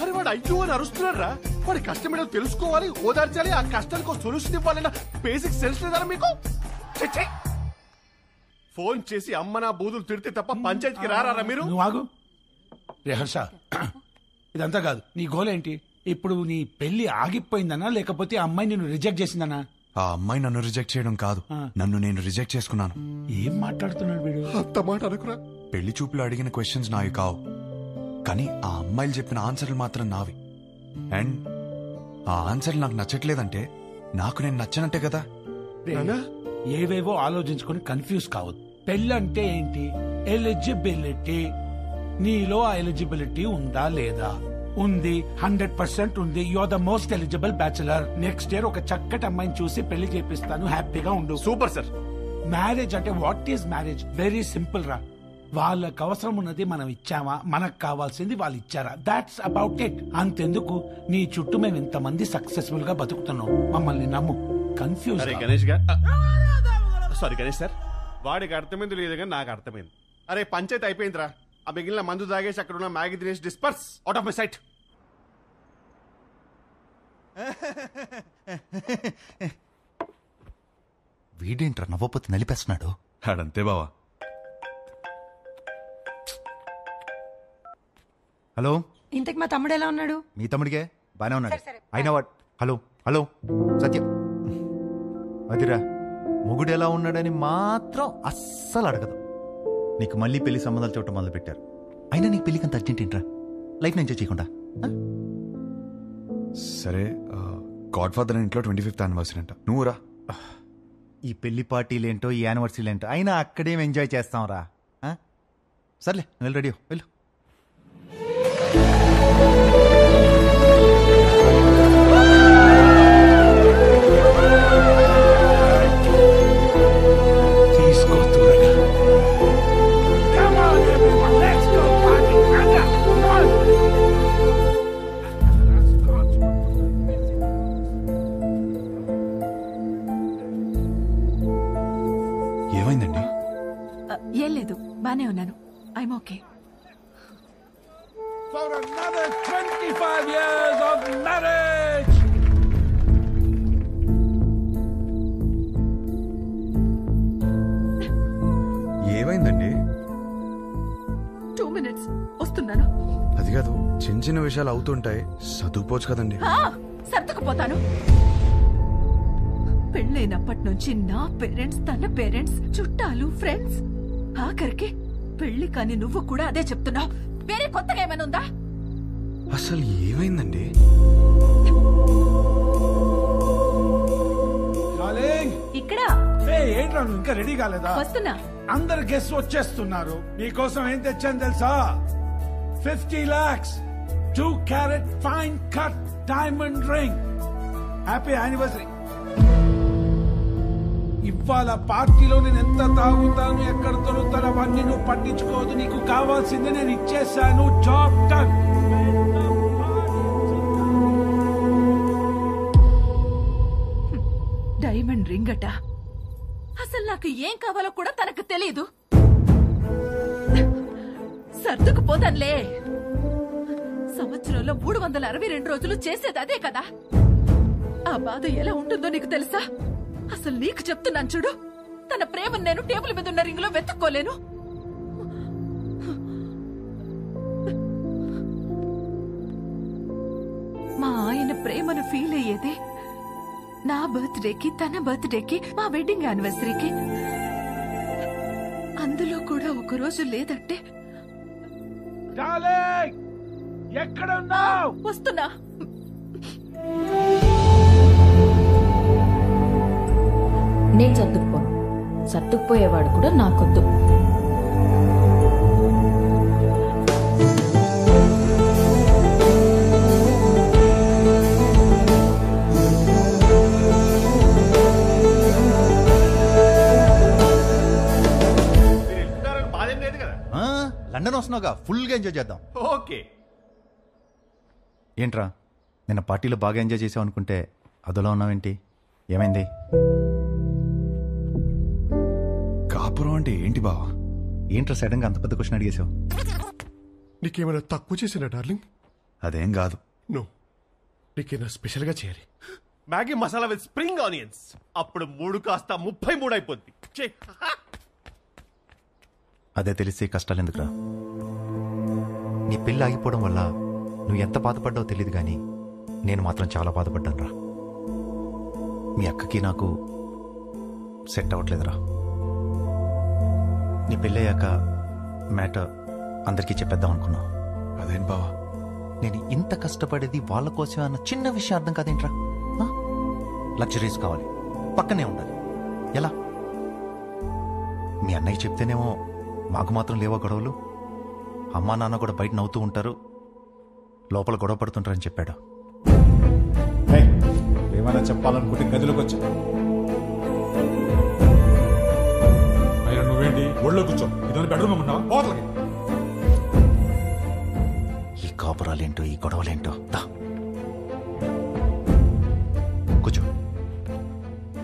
అరే వాడు అయ్యో అని అరుస్తున్నారా? వాడి కష్టం ఏంటో తెలుసుకోవాలి, ఓదార్చాలి, ఆ కష్టానికి సొల్యూషన్ ఇవ్వాలన్న బేసిక్ సెన్స్ లేదారా మీకు? ఫోన్ చేసి అమ్మ నా బూదులు తిడితే తప్ప పంచాయతీకి రారా మీరు? నువ్వు ఆగు రే హర్ష, ఇదంతా కాదు. నీ గోల్ ఏంటి ఇప్పుడు? నీ పెళ్లి ఆగిపోయిందనా లేకపోతే ఆ అమ్మాయి నిన్ను రిజెక్ట్ చేసిందనా? ఆ అమ్మాయి నన్ను రిజెక్ట్ చేయడం కాదు, నన్ను నేను రిజెక్ట్ చేసుకున్నాను. ఏం మాట్లాడుతున్నాడు వీడు? అంత మాట అనుకురా. పెళ్లి చూపులు అడిగిన క్వశ్చన్స్ నావి కావు, కానీ ఆ అమ్మాయిలు చెప్పిన ఆన్సర్లు మాత్రం నావి. అండ్ ఆ ఆన్సర్లు నాకు నచ్చట్లేదంటే నాకు నేను నచ్చనంటే కదా. ఏవేవో ఆలోచించుకొని కన్ఫ్యూజ్ కావద్దు. పెళ్ళంటే ఏంటి? ఎలిజిబిలిటీ. నీలో ఆ ఎలిజిబిలిటీ ఉందా లేదా? ఉంది, 100% ఉంది. You are the most eligible bachelor. Next year ఒక చక్కటి అమ్మాయిని చూసి పెళ్లి చేపిస్తాను, హ్యాపీగా ఉండు. Super sir. మ్యారేజ్ అంటే what is marriage? Very simple రా. వాళ్ళకి అవసరం ఉన్నది మనం ఇచ్చామా, మనకు కావాల్సింది వాళ్ళు ఇచ్చారా, దాట్స్ అబౌట్ ఇట్. అంతెందుకు నీ చుట్టూ మేము ఇంతమంది సక్సెస్ఫుల్ గా బతుకుతున్నాం, మమ్మల్ని నమ్ము. కన్ఫ్యూజ్. గణేష్ గారు, సారీ గణేష్ సార్, వాడికి అర్థమైంది లేదు కానీ నాకు అర్థమైంది. అరే పంచాయతీ అయిపోయిందిరా. ఆ మిగిలిన మందు తాగేసి అక్కడ ఉన్న మ్యాగీ తినేసి disperse out of my sight. వీడేంట్రా నవ్వపోతే నలిపేస్తున్నాడు? అడంతే బావా. హలో, ఇంతకు మా తమ్ముడు ఎలా ఉన్నాడు? మీ తమ్ముడికే బానే ఉన్నాడు. అయినా వాడు హలో హలో సత్యం అదిరా, మొగుడు ఎలా ఉన్నాడని మాత్రం అస్సలు అడగదు. నీకు మళ్ళీ పెళ్లి సంబంధాలు చూడటం మొదలు పెట్టారు. అయినా నీకు పెళ్లికంత అర్జెంట్ ఏంట్రా? లైఫ్ ఎంజాయ్ చేయకుండా. సరే, గాడ్ ఫాదర్ ఇంట్లో 25th యానివర్సరీ అంట, నువ్వు రా. ఈ పెళ్లి పార్టీలేంటో ఈ యానివర్సరీలేంటో, అయినా అక్కడేం ఎంజాయ్ చేస్తాం రా. సర్లే, నువ్వు రెడీ వెళ్ళు. ఏమైందండి? ఏం లేదు, బానే ఉన్నాను. I'm okay. For another 25 years of marriage! ఏమైందండి? 2 minutes వస్తున్నాను. అది కాదు, చిన్న చిన్న విషయాలు అవుతుంటాయి, చదువుకోవచ్చు కదండి. సర్దుకుపోతాను. పెళ్ళైనప్పటి నుంచి నా పేరెంట్స్, తన పేరెంట్స్, చుట్టాలు, ఫ్రెండ్స్, ఆఖరికి పెళ్లి కాని నువ్వు కూడా అదే చెప్తున్నావు. వేరే కొత్తగా ఏమైనా ఉందా? అసలు ఏమైందండి? ఇక్కడ ఏంట్రా నువ్వు ఇంకా రెడీ కాలేదా? వస్తున్నా. అందరు గెస్ట్ వచ్చేస్తున్నారు. నీకోసం ఏం తెచ్చాను తెలుసా? 50 lakhs 2 carat fine cut diamond ring. Happy anniversary. ఇవాళ పార్టీలో నేను ఎంత తాగుతాను, ఎక్కడ దొరుకుతాను అవన్నీ నువ్వు పట్టించుకోవద్దు. నీకు కావాల్సింది నేను ఇచ్చేసాను. Job done. డైమండ్ రింగ్ అట. అసలు నాకు ఏం కావాలో కూడా తనకు తెలీదు. సర్దుకుపోతానులే. సంవత్సరంలో 362 రోజులు చేసేది అదే కదా. ఆ బాధ ఎలా ఉంటుందో నీకు తెలుసా? అసలు నీకు చెప్తున్నాను చూడు, తన ప్రేమను నేను టేబుల్ మీద ఉన్న రింగ్ లో వెతుక్కోలేను. మా ఆయన ప్రేమను ఫీల్ అయ్యేదే నా బర్త్డేకి, తన బర్త్డేకి, మా వెడ్డింగ్ యానివర్సరీకి. అందులో కూడా ఒక రోజు లేదంటే ఎక్కడ ఉన్నావు? వస్తున్నా. నేను సర్దుకుపోను. సర్దుకుపోయేవాడు కూడా నాకొద్దు. లండన్ వస్తున్నావుగా, ఫుల్ గా ఎంజాయ్ చేద్దాం. ఓకే. ఏంట్రా నిన్న పార్టీలో బాగా ఎంజాయ్ చేసావు అనుకుంటే అదోలా ఉన్నావేంటి? ఏమైంది? కాపురం అంటే ఏంటి బావా? ఏంట్రా సడన్ గా అంత పెద్ద క్వశ్చన్ అడిగేశావు? నీకేమైనా తక్కువ చేసినా డార్లింగ్? అదేం కాదు. నో, నీకేమైనా స్పెషల్ గా చేయాలి. Maggi masala with spring onions. అప్పుడు 3 కాస్త 33 అయిపోద్ది. అదే తెలిసి కష్టాలు ఎందుకురా? నీ పెళ్లి ఆగిపోవడం వల్ల నువ్వు ఎంత బాధపడ్డావో తెలియదు కానీ నేను మాత్రం చాలా బాధపడ్డాను రా. మీ అక్కకి నాకు సెట్ అవ్వట్లేదురా. నీ పెళ్ళయ్యాక మ్యాటర్ అందరికీ చెప్పేద్దాం అనుకున్నా. అదేం బావా, నేను ఇంత కష్టపడేది వాళ్ళ కోసమే అన్న చిన్న విషయం అర్థం కాదేంట్రా? లగ్జరీస్ కావాలి, పక్కనే ఉండాలి. ఎలా? మీ అన్నయ్య చెప్తేనేమో మాకు మాత్రం లేవా గొడవలు? అమ్మా నాన్న కూడా బయట నవ్వుతూ ఉంటారు, లోపల గొడవ పడుతుంటారని చెప్పాడు. ఏమైనా చెప్పాలనుకుంటే గదిలోకి వచ్చా. అయినా నువ్వేంటి ఒళ్ళో కూర్చో? ఇదో బెడ్రూమ్ ఉన్నావా? పోతలకి. ఈ కాపురాలేంటో, ఈ గొడవలేంటో. కూర్చో.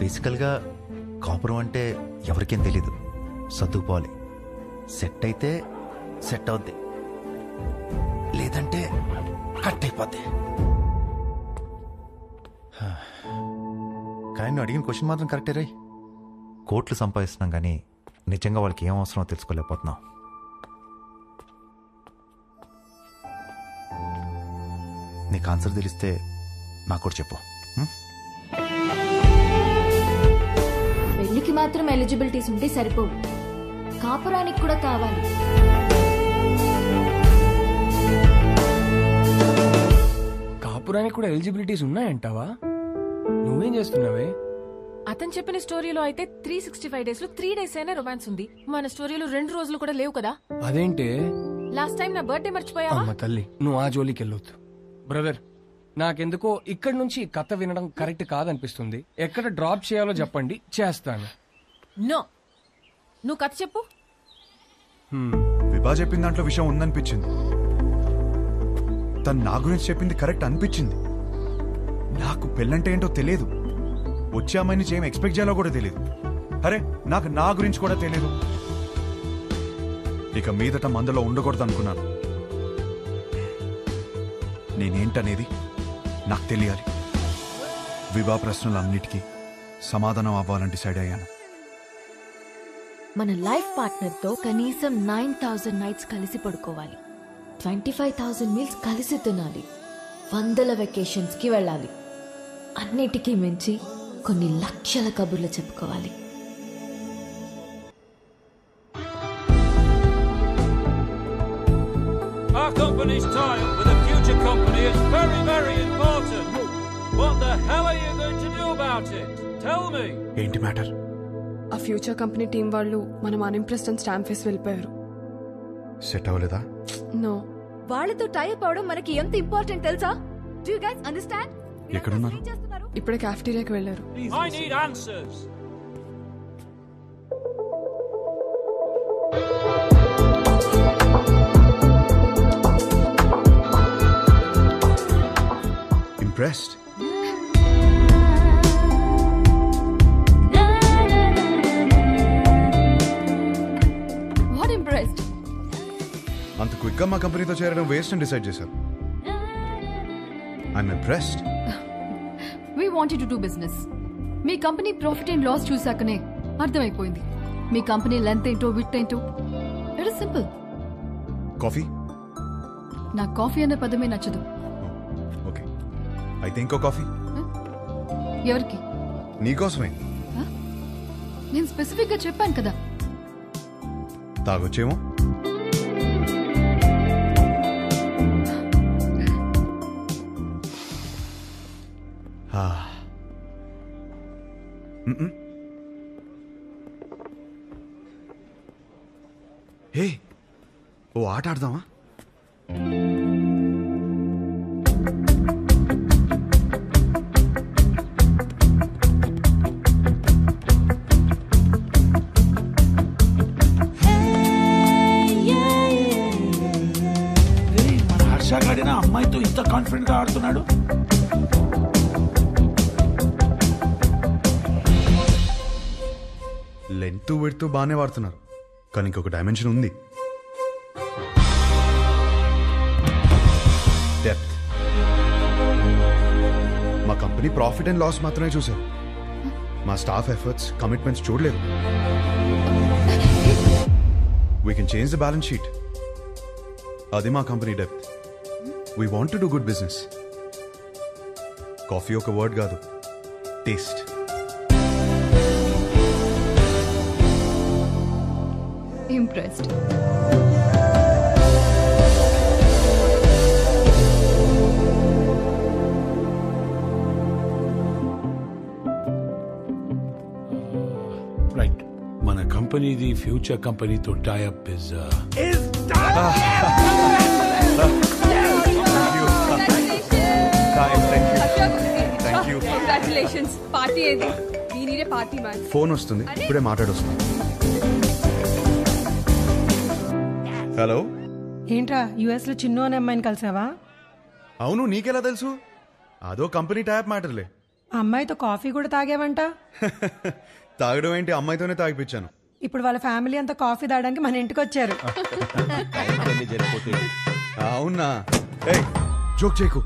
బేసికల్గా కాపురం అంటే ఎవరికేం తెలీదు. సర్దుకుపోవాలి. సెట్ అయితే సెట్ అవుద్ది, లేదంటే కట్ అయిపోద్ది. కానీ నువ్వు అడిగిన క్వశ్చన్ మాత్రం కరెక్టే రై. కోట్లు సంపాదిస్తున్నాం కానీ నిజంగా వాళ్ళకి ఏం అవసరమో తెలుసుకోలేకపోతున్నాం. నీకు ఆన్సర్ తెలిస్తే నాకు కూడా చెప్పు. పెళ్లికి మాత్రం ఎలిజిబిలిటీస్ ఉంటే సరిపోవు, కాపురానికి కూడా కావాలి. కాపురానికి కూడా ఎలిజిబిలిటీస్ ఉన్నాయంటావా? నువ్వేం చేస్తున్నావే? అతను చెప్పిన స్టోరీలో అయితే 365 days లో 3 days అయినా రొమాన్స్ ఉంది. మన స్టోరీలో 2 రోజులు కూడా లేవు కదా. అదేంటే? లాస్ట్ టైం నా బర్త్డే మర్చిపోయావా? అమ్మ తల్లి, నువ్వు ఆ జోలికి వెళ్ళొద్దు. బ్రదర్, నాకెందుకో ఇక్కడి నుంచి కథ వినడం కరెక్ట్ కాదనిపిస్తుంది. ఎక్కడ డ్రాప్ చేయాలో చెప్పండి, చేస్తాను. నో, నువ్వు కథ చెప్పు. విభా చెప్పిన దాంట్లో విషయం ఉందనిపించింది. తను నా గురించి చెప్పింది కరెక్ట్ అనిపించింది. నాకు పెళ్ళంటే ఏంటో తెలియదు, వచ్చే అమ్మాయిని ఏం ఎక్స్పెక్ట్ చేయాలో కూడా తెలియదు. అరే నాకు నా గురించి కూడా తెలీదు. ఇక మీదట మందులో ఉండకూడదు అనుకున్నాను. నేనేంటనేది నాకు తెలియాలి. వివాహ ప్రశ్నలన్నిటికీ సమాధానం అవ్వాలని డిసైడ్ అయ్యాను. మన లైఫ్ పార్ట్నర్ తో కనీసం 9,000 నైట్స్ కలిసి పడుకోవాలి, 25,000 మీల్స్ కలిసి తినాలి, 100 వెకేషన్స్ కి వెళ్ళాలి. అన్నిటికీ మించి కొన్ని లక్షల కబుర్లు చెప్పుకోవాలి. Our company's tie-up with a future company is very, very important. What the hell are you going to do about it? Tell me. ఏంటి మ్యాటర్? ఆ ఫ్యూచర్ కంపెనీ టీం వాళ్ళు మనం అన్ఇంప్రెస్డ్ అని స్టాంప్ వేసి వెళ్ళిపోయారు. సెట్ అవ్వలేదా? నో. వాళ్ళతో టైప్ అవడం మనకి ఎంత ఇంపార్టెంట్ తెలుసా? Do you guys understand? ఎక్కడున్నారు? ఇప్పుడే క్యాఫ్టీరియాకి వెళ్ళారు. I need answers. Impressed? What impressed? అంత క్విక్ గా మా కంపెనీతో చేరడం వేస్ట్ అని డిసైడ్ చేశారు. I'm impressed. We wanted to do business. మీ కంపెనీ ప్రాఫిట్ అండ్ లాస్ చూసాకనే అర్థమైపోయింది. మీ కంపెనీ లెంత్ ఏంటో విత్ ఏంటో. It is simple. కాఫీ? నాకు కాఫీ అనే పదమే నచ్చదు. ఓకే, అయితే ఇంకో కాఫీ. ఎవరికి? నీకోసమే. నేను స్పెసిఫిక్ గా చెప్పాను కదా. తాగొచ్చేమో. హే, ఓ ఆట ఆడదామా? మన హర్ష గాడిన అమ్మాయితో ఇంత కాన్ఫిడెంట్ గా ఆడుతున్నాడు. లెంత్ విడ్త్ బాగానే వాడుతున్నారు, కానీ ఇంకొక డైమెన్షన్ ఉంది. డెప్త్. మా కంపెనీ ప్రాఫిట్ అండ్ లాస్ మాత్రమే చూసారు, మా స్టాఫ్ ఎఫర్ట్స్ కమిట్మెంట్స్ చూడలేదు. We can change the balance sheet. అది మా company depth. We want to do good business. Coffee ఒక వర్డ్ కాదు, టేస్ట్. Impressed. రైట్, మన కంపెనీది ఫ్యూచర్ కంపెనీతో టైఅప్ ఇస్ కంగ్రాచులేషన్స్. పార్టీ ఏది? దీనినే పార్టీ మ్యాన్. ఫోన్ వస్తుంది, ఇప్పుడే మాట్లాడొస్తుంది. హలో, ఏంట్రా యుఎస్ లో చిన్ను అనే అమ్మాయిని కలిసావా? అవును, నీకెలా తెలుసు? అదో కంపెనీ ట్యాప్ మ్యాటర్లే. ఆ అమ్మాయితో కాఫీ కూడా తాగేవంట. తాగడం ఏంటి, అమ్మాయితోనే తాగిపించాను. ఇప్పుడు వాళ్ళ ఫ్యామిలీ అంతా కాఫీ తాగడానికి మన ఇంటికి వచ్చారు. అవునా? ఏయ్, జోక్ చేయకు.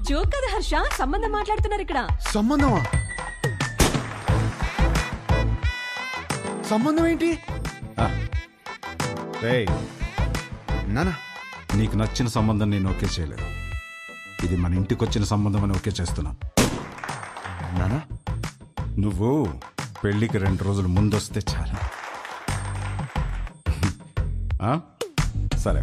జోక్ కదా హర్ష, సంబంధం మాట్లాడుతున్నారు ఇక్కడ. సంబంధమా? సంబంధం ఏంటి? నానా, నీకు నచ్చిన సంబంధం నేను ఓకే చేయలేదు. ఇది మన ఇంటికి వచ్చిన సంబంధం అని ఓకే చేస్తున్నాను. నానా, నువ్వు పెళ్లికి 2 రోజులు ముందొస్తే చాలు. సరే.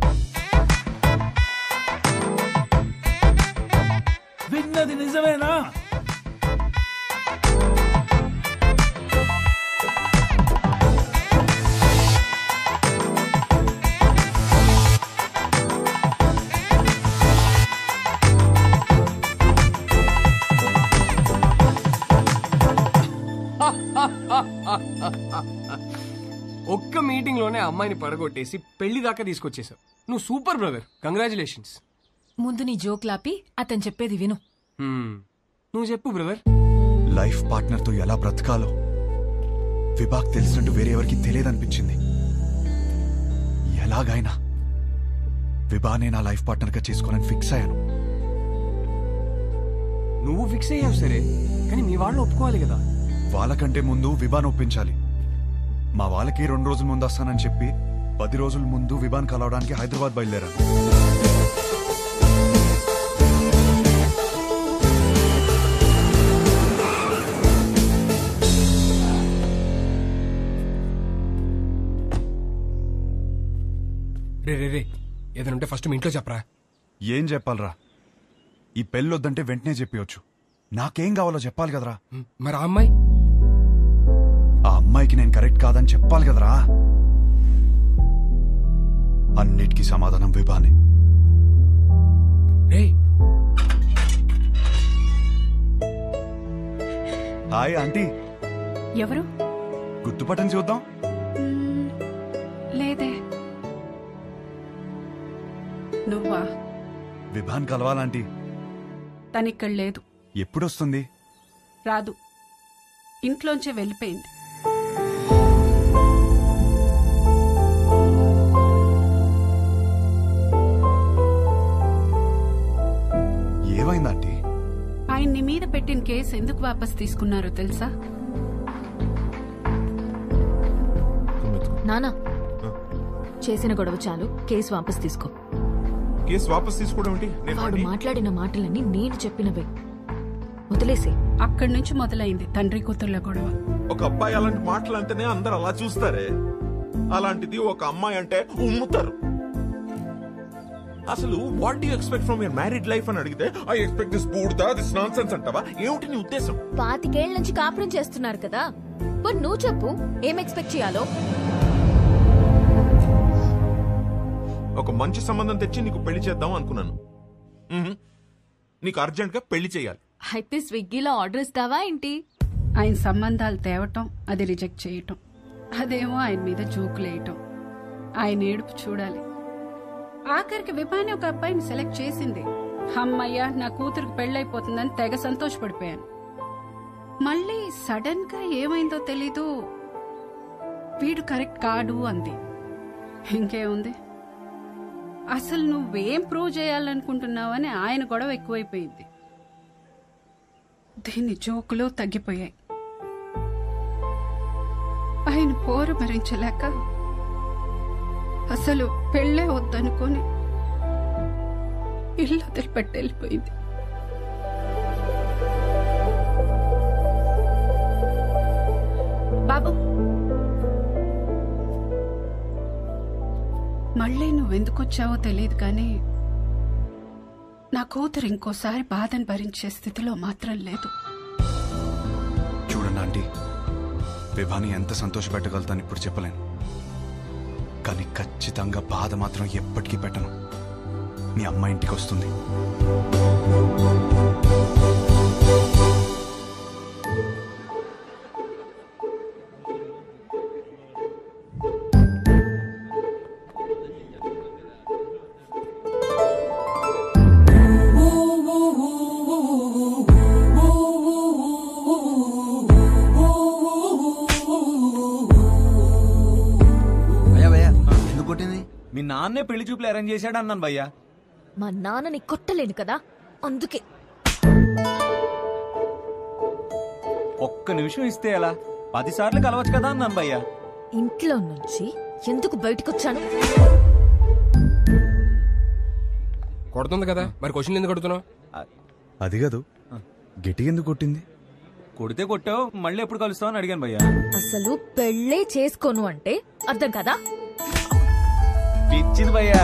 విన్నది నిజమేనా? ఒక్క మీటింగ్ లోనే అమ్మాయిని పడగొట్టేసి పెళ్లి దాకా తీసుకొచ్చేసావు. నువ్వు సూపర్ బ్రదర్, కంగ్రాచులేషన్స్. ముందు నీ జోక్ లాపి అతను చెప్పేది విను. నువ్వు చెప్పు బ్రదర్. లైఫ్ పార్ట్నర్ తో ఎలా బ్రతకాలో విభాగ్ తెలిసినట్టు వేరే ఎవరికి తెలియదనిపించింది. ఎలాగైనా విభానే నా లైఫ్ పార్ట్నర్గా చేసుకోవాలని ఫిక్స్ అయ్యాను. నువ్వు ఫిక్స్ అయ్యావు సరే, కానీ మీ వాళ్ళు ఒప్పుకోవాలి కదా. వాళ్ళకంటే ముందు విభాన్ ఒప్పించాలి. మా వాళ్ళకి 2 రోజుల ముందు వస్తానని చెప్పి 10 రోజుల ముందు విభాన్ కలవడానికి హైదరాబాద్ బయలుదేరాను. రే ఏదైనా ఉంటే ఫస్ట్ మీ ఇంట్లో చెప్పరా. ఏం చెప్పాలరా? ఈ పెళ్ళొద్దంటే వెంటనే చెప్పవచ్చు. నాకేం కావాలో చెప్పాలి కదరా. మరి ఆ అమ్మాయి? ఆ అమ్మాయికి నేను కరెక్ట్ కాదని చెప్పాలి కదరా. అన్నిటికీ సమాధానం విభానే. Hi aunty. ఎవరు? గుర్తుపట్టని చూద్దాం. లేదే. నువ్వా? విభాన్ కలవాలంటీ. తనిక్కడ లేదు. ఎప్పుడొస్తుంది? రాదు. ఇంట్లోంచే వెళ్ళిపోయింది. ఏమైందంటీ? ఆయన్ని మీద పెట్టిన కేసు ఎందుకు వాపస్ తీసుకున్నారో తెలుసా? నానా, చేసిన గొడవ చాలు, కేసు వాపస్ తీసుకో. కేసు వాపస్ తీసుకోవడం ఏంటి? వాడు మాట్లాడిన మాటలన్నీ నేను చెప్పినవే, వదిలేసి. అక్కడి నుంచి మొదలైంది తండ్రి కూతుర్ల గొడవ. ఒక అబ్బాయి అలాంటి మాటలు అంటేనే అందరు అలా చూస్తారే, అలాంటిది ఒక అమ్మాయి అంటే ఉమ్ముతారు. అసలు what do you expect from your married life అని అడిగితే ఐ ఎక్స్పెక్ట్ దిస్ బూడ్దా, దిస్ నాన్సెన్స్ అంటావా? ఏమిటి నీ ఉద్దేశం? 25 ఏళ్ల నుంచి కాపురం చేస్తున్నారు కదా, మరి నువ్వు చెప్పు ఏం ఎక్స్పెక్ట్ చేయాలో. ఒక మంచి సంబంధం తెచ్చి నీకు పెళ్లి చేద్దాం అనుకున్నాను. నీకు అర్జెంట్ గా పెళ్లి చేయాలి. అయితే స్విగ్గీలో ఆర్డర్ ఇస్తావా ఏంటి? ఆయన సంబంధాలు తేవటం, అది రిజెక్ట్ చేయటం, అదేమో ఆయన మీద జోకులేయటం, ఆయన ఏడుపు చూడాలి. ఆఖరికి విభాని ఒక అబ్బాయిని సెలెక్ట్ చేసింది. అమ్మయ్య, నా కూతురికి పెళ్ళైపోతుందని తెగ సంతోషపడిపోయాను. మళ్ళీ సడన్ గా ఏమైందో తెలీదు, వీడు కరెక్ట్ కాడు అంది. ఇంకేముంది, అసలు నువ్వేం ప్రూవ్ చేయాలనుకుంటున్నావని ఆయన గొడవ ఎక్కువైపోయింది. దీని జోకులు తగ్గిపోయాయి. ఆయన పోరు భరించలేక అసలు పెళ్ళే వద్దనుకొని ఇల్లు వదిలిపెట్టి వెళ్ళిపోయింది. బాబు, మళ్ళీ నువ్వెందుకొచ్చావో తెలియదు కానీ నా కూతురు ఇంకోసారి బాధను భరించే స్థితిలో మాత్రం లేదు. చూడండి ఆంటీ, విభాని ఎంత సంతోషపెట్టగలుగుతాను ఇప్పుడు చెప్పలేను, కానీ ఖచ్చితంగా బాధ మాత్రం ఎప్పటికీ పెట్టను. మీ అమ్మ ఇంటికి వస్తుంది. మీ నాన్నే పెళ్లి చూపులు అరేంజ్ చేశాడు అన్నాను భయ్యా. మా నాన్నని కొట్టలేను కదా, అందుకే. ఒక్క నిమిషం ఇస్తే ఎలా? 10 సార్లు కలవచ్చు కదా అన్నాను భయ్యా. ఇంట్లో నుంచి ఎందుకు బయటకొచ్చాను? కొడుతుంది కదా, మరి క్వశ్చన్ ఎందుకు కొడుతున్నావు? అది కాదు, గట్టి ఎందుకు కొట్టింది? కొడితే కొట్టావు, మళ్ళీ ఎప్పుడు కలుస్తావు అని అడిగాను భయ్యా. అసలు పెళ్ళే చేసుకోను అంటే అర్థం కదా? పిచ్చింది భయ్యా.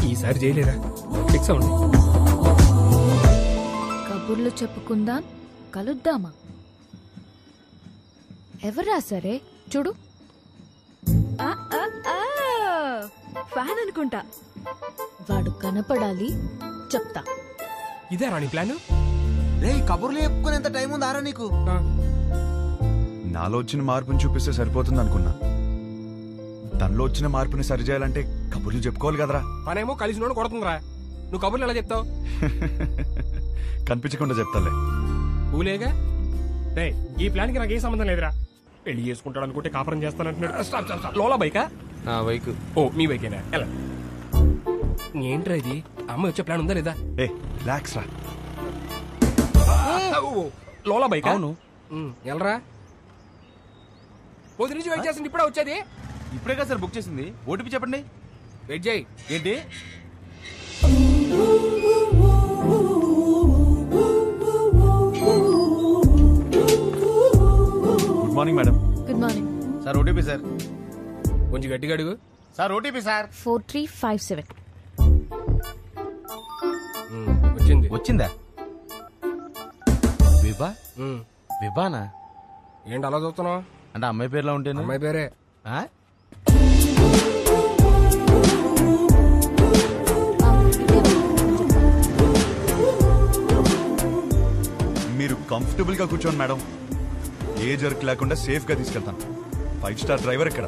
ఈసారి చేయలేరా? ఫిక్స్ అవ్వండి. చెప్పుకుందాం, కలుద్దామా? ఎవరు రాసారే? చూడు. ఫ్యాన్ అనుకుంటా. వాడు కనపడాలి, చెప్తా. ఇదే రాణి ప్లాన్. రే కబుర్లు చెప్పుకునేంత టైం ఉందారా నీకు? నాలో వచ్చిన మార్పుని చూపిస్తే సరిపోతుంది అనుకున్నా. తనలో వచ్చిన మార్పుని సరిచేయాలంటే కబుర్లు చెప్పుకోవాలి కదరా. పనేమో కలిసి నోడు కొడుతుందిరా. నువ్వు కబుర్లు ఎలా చెప్తావు? కనిపించకుండా చెప్తాలే. ఊలేగా రే, ఈ ప్లాన్ కి నాకు ఏ సంబంధం లేదురా. పెళ్లి చేసుకుంటాడు అనుకుంటే కాపురం చేస్తానంటున్నాడు. లోలా బైకా? నా బైక్. ఓ మీ బైకేనా? ఎలా ఏంట్రా ఇది? అమ్మ వచ్చే ప్లాన్ ఉందా లేదా? రిలాక్స్ రా. లోలా బైక్? అవును. ఎలరా పొద్దు నుంచి వెయిట్ చేసింది, ఇప్పుడే వచ్చేది? ఇప్పుడే కదా సార్ బుక్ చేసింది. ఓటీపీ చెప్పండి. వెయిట్ చేయి. ఏంటి? Good morning madam. Good morning sir. OTP sir. కొంచెం గట్టిగా అడుగు. Sir OTP sir. 4357. వచ్చింది. వచ్చిందా? విభా? విభానా? ఏంటి అలా చూస్తున్నావు? అంటే అమ్మాయి పేరులో ఉంటేనే. అమ్మాయి పేరే. మీరు కంఫర్టబుల్ గా కూర్చోండి మేడం. ఏ జర్క్ లేకుండా సేఫ్ గా తీసుకెళ్తాను. 5 స్టార్ డ్రైవర్ ఇక్కడ.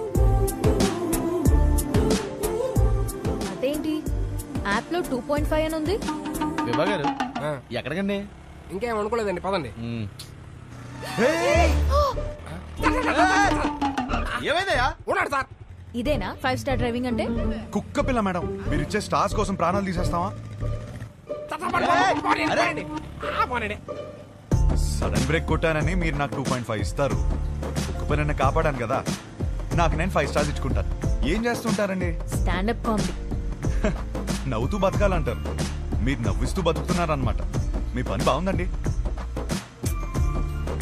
అదేంటి యాప్ లో 2.5 అని ఉంది? విభా గారు ఎక్కడికండి? ఇంకేం అనుకోలేదండి, పదండి. ఏమైందయ్యా? ఉన్నాడు సార్. ఇదేనా 5 స్టార్ డ్రైవింగ్ అంటే? కుక్క పిల్ల మేడం. మీరు ఇచ్చే స్టార్స్ కోసం ప్రాణాలు తీసేస్తావా? సడన్ బ్రేక్ కొట్టానని మీరు నాకు 2.5 ఇస్తారు. కుక్క పిల్లని కాపాడాను కదా, నాకు నేను 5 స్టార్స్ ఇచ్చుకుంటాను. ఏం చేస్తుంటారండి? Stand up comedy. నవ్వుతూ బతకాలంటారు, మీరు నవ్విస్తూ బతుకుతున్నారన్నమాట. మీ పని బాగుందండి.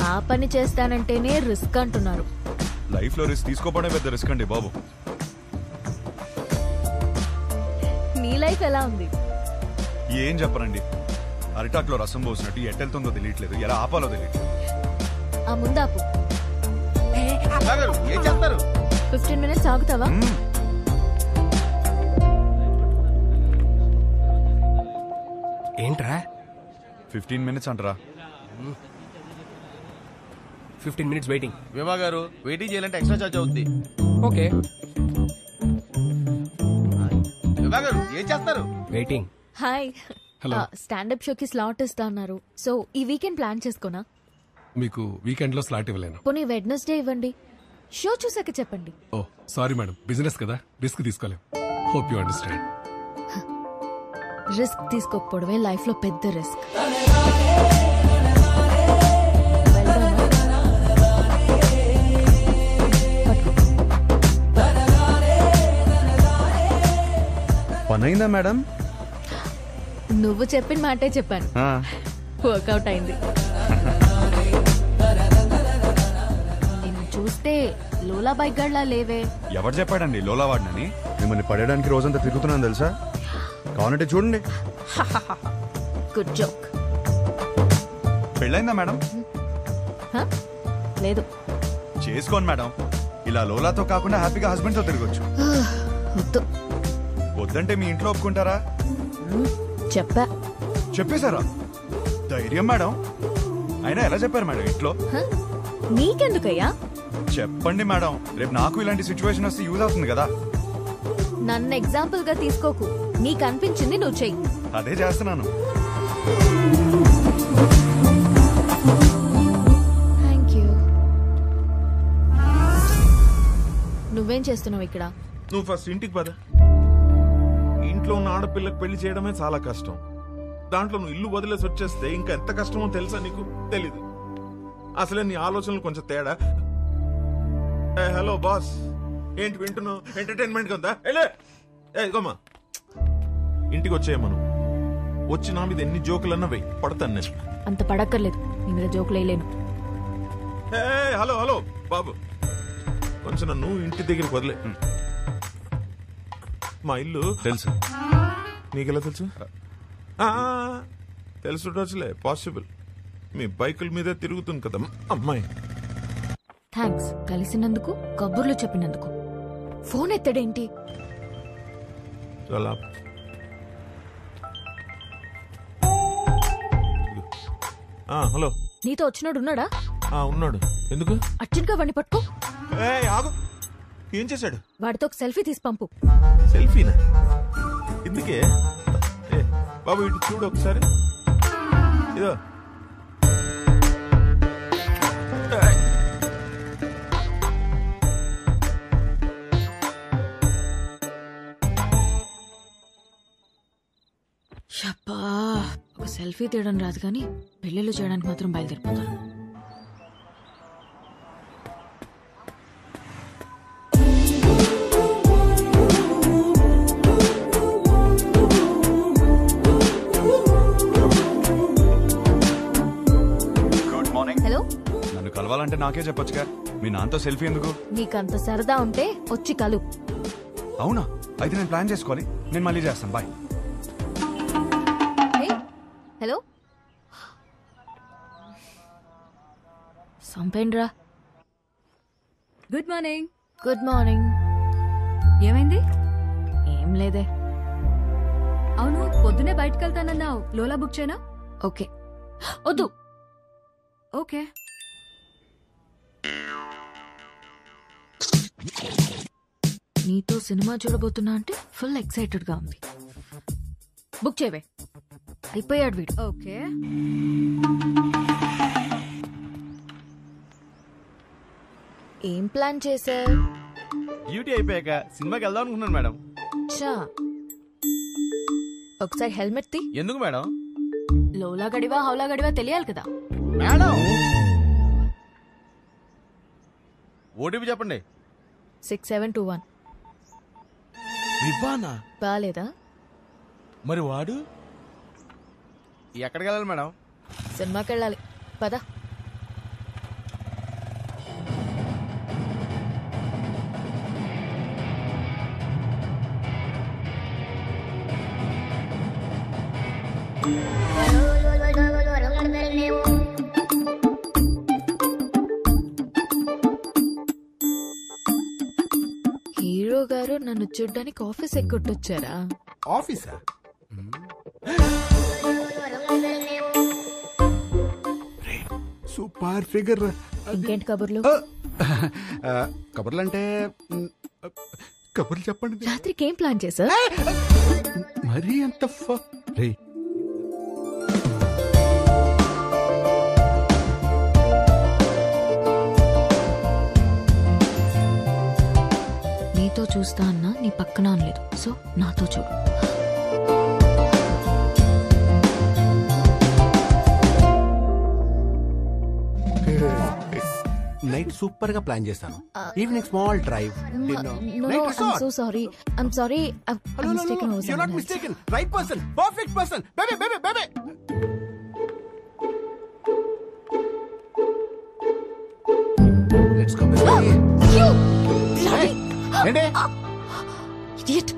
ఆ పని చేస్తానంటేనే రిస్క్ అంటున్నారు. లైఫ్ లో రిస్క్ తీసుకోవడమే పెద్ద రిస్క్ అండి బాబు. నీ లైఫ్ ఎలా ఉంది? ఏం చెప్పరండి, అరిటాక్లో రసం పోసినట్టు ఎట్టెళ్తుందో తెలియట్లేదు, ఎలా ఆపాలో తెలియట్లేదు. ఆ ముందాపు. ఏం చేస్తారు? 15 మినిట్స్ ఆగుతావా? ఏంట్రా 15 మినిట్స్ అంటారా? 15 మినిట్స్ వెయిటింగ్. విభా గారు వెయిటింగ్ చేయాలంటే ఎక్స్ట్రా చార్జ్ అవుద్ది. ఓకే. విభా గారు ఏం చేస్తారు? వెయిటింగ్. హాయ్. స్టాండప్ షోకి స్లాట్ ఇస్తా అన్నారు. సో ఈ వీకెండ్ ప్లాన్ చేసుకోనా? మీకు వీకెండ్ లో స్లాట్ ఇవ్వలేను. పోనీ వెడ్నెస్డే ఇవ్వండి. షో చూసాక చెప్పండి. ఓ సారీ మేడం, బిజినెస్ కదా, రిస్క్ తీసుకోలేం. Hope you understand. రిస్క్ తీసుకోకపోవడమే లైఫ్ లో పెద్ద రిస్క్. పనైందా మేడం? నువ్వు చెప్పిన మాటే చెప్పాను. వర్కౌట్ అయింది. నిన్ను చూస్తే లోలా బైక్ గడ్లా లేవే. ఎవరు చెప్పాడండి లోలా వాడినని? మిమ్మల్ని పడేయడానికి రోజంతా తిరుగుతున్నాను తెలుసా. కావాలంటే చూడండి. Good joke. పెళ్ళైందా మేడం? లేదు. చేసుకోండి మేడం. ఇలా లోలాతో కాకుండా హ్యాపీగా హస్బెండ్ తో తిరగొచ్చు. వద్దంటే మీ ఇంట్లో ఒప్పుకుంటారా? చెప్పేశారా? ధైర్యం మేడం. అయినా ఎలా చెప్పారు మేడం ఇంట్లో? నీకెందుకయ్యా? చెప్పండి మేడం, రేపు నాకు ఇలాంటి సిచ్యువేషన్ వస్తే యూజ్ అవుతుంది కదా. నన్ను ఎగ్జాంపుల్ గా తీసుకోకు. నీకు అనిపించింది నువ్వు చెయ్యి. అదే చేస్తున్నాను. Thank you. నువ్వేం చేస్తున్నావు ఇక్కడ? నువ్వు ఫస్ట్ ఇంటికి పద. ఇంట్లో ఉన్న ఆడపిల్లకు పెళ్లి చేయడమే చాలా కష్టం. దాంట్లో నువ్వు ఇల్లు వదిలేసి వచ్చేస్తే ఇంకా ఎంత కష్టమో తెలుసా నీకు? తెలీదు. అసలే నీ ఆలోచనలు కొంచెం తేడా. హలో బాస్, ఏంటి వింటున్నావు? ఎంటర్టైన్మెంట్ ఉందా? ఇదిగోమ్మా, ఇంటికి వచ్చేయమను. వచ్చి నా మీద ఎన్ని జోకులన్నా వెయ్యి, పడతాను నేను. అంత పడక్కర్లేదు, నీ మీద జోకులు వేయలేను. హలో హలో బాబు, కొంచెం నన్ను ఇంటి దగ్గరికి వదిలే. మా ఇల్లు తెలుసు. నీకెలా తెలుసు? తెలుసుండొచ్చులే, పాసిబుల్. మీ బైకుల మీదే తిరుగుతుంది కదా అమ్మాయి. థ్యాంక్స్ కలిసినందుకు, కబుర్లు చెప్పినందుకు. ఫోన్ ఎత్తడేంటి? చాలా హలో, నీతో వచ్చినోడు ఉన్నాడా? ఉన్నాడు. ఎందుకు? అర్జెంట్ గా వాడిని పట్టుకో. ఆగు. ఏం చేశాడు? వాడితో ఒక సెల్ఫీ తీసి పంపు. సెల్ఫీనా? ఎందుకే? బాబు ఇటు చూడు ఒకసారి. ఇదో షప్పా, ఒక సెల్ఫీ తీయడం రాదు కానీ పెళ్ళిళ్ళు చేయడానికి మాత్రం బయలుదేరిపోతాను. Good morning. హలో, నన్ను కలవాలంటే నాకే చెప్పొచ్చుగా. మీ నాన్నతో సెల్ఫీ ఎందుకు? నీకంత సరదా ఉంటే వచ్చి కలు. అవునా? అయితే నేను ప్లాన్ చేసుకోవాలి. నేను మళ్ళీ చేస్తాను. బాయ్. హలో, సంపేండ్రా. Good morning. Good morning. ఏమైంది? ఏం లేదే. అవును, పొద్దునే బయటకు వెళ్తానన్నావు. లోలా బుక్ చేయనా? ఓకే. వద్దు. ఓకే. నీతో సినిమా చూడబోతున్నా అంటే ఫుల్ ఎక్సైటెడ్ గా ఉంది. బుక్ చేయవే. అయిపోయాడు వీడు. ఓకే. ఏం ప్లాన్ చేశా? డ్యూటీ అయిపోయాక సినిమాకి వెళ్దాం అనుకున్నాను మేడం. చా, ఒకసారి హెల్మెట్ తీ. ఎందుకు మేడం? లోలా గడివా హౌలా గడివా తెలియాలి కదా. మేడం ఓటీపీ చెప్పండి. 6721. వివానా? బాలేదా? మరి వాడు ఎక్కడికి వెళ్ళాలి మేడం? సినిమాకి వెళ్ళాలి. పద. హీరో గారు నన్ను చూడ్డానికి ఆఫీస్ ఎక్కొట్టొచ్చారా? ఆఫీసా? Super figure. ఇంకేంటి కబుర్లు? కబుర్లు అంటే కబుర్లు చెప్పండి. రాత్రికి ఏం ప్లాన్ చేశా? మరీ అంత రే నీతో చూస్తా అన్నా నీ పక్కన అనలేదు. సో నాతో చూడు. నైట్ సూపర్ గా ప్లాన్ చేస్తాను. Evening small drive. So sorry. I'm sorry. You're not mistaken. Right person. Perfect person. Baby. Let's go, baby. You! Hey, ఏంటి? Idiot!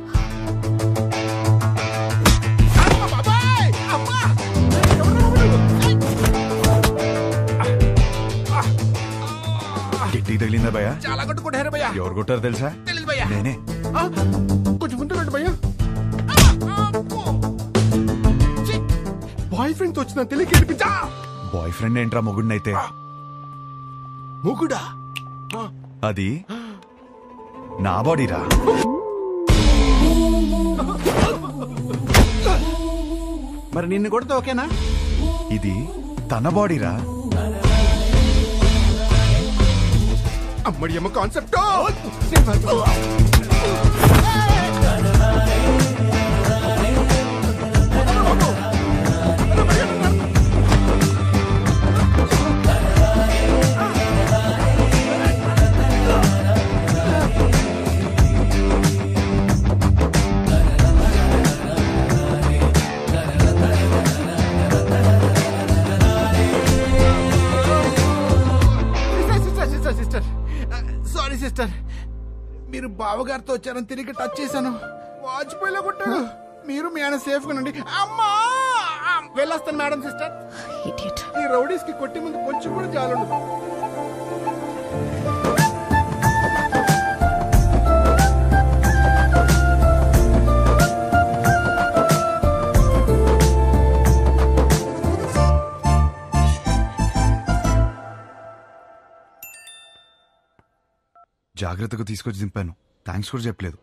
గిట్టి తగిలిందా భయ్యా? చాలా కొట్టుకుంటారు భయ్యా. ఎవరు కొట్టారు తెలుసా? తెలీదు భయ్యా. నేనే. కొంచెం ముందు రండి భయ్యా. బాయ్ ఫ్రెండ్ తో వచ్చిన తెలియక ఏడిపించా. బాయ్ ఫ్రెండ్ ఏంట్రా మొగుడినైతే? మొగుడా? అది నా బాడీరా. మరి నిన్ను కొడితే ఓకేనా? ఇది తన బాడీరా. అమ్మడి అమ్మ కాన్సెప్ట్. సిస్టర్ సారీ సిస్టర్, మీరు బావగారితో వచ్చారని తిరిగి టచ్ చేశాను. వాజ్పేయిలో కొట్టాడు. మీరు మీ ఆయన సేఫ్ గా ఉండండి. అమ్మా వెళ్ళొస్తాను మేడం. సిస్టర్ ఈ రౌడీస్ కి కొట్టి ముందు కొంచెం కూడా చాలుండదు. జాగ్రత్తగా తీసుకొచ్చి దింపాను, థ్యాంక్స్ కూడా చెప్పలేదు.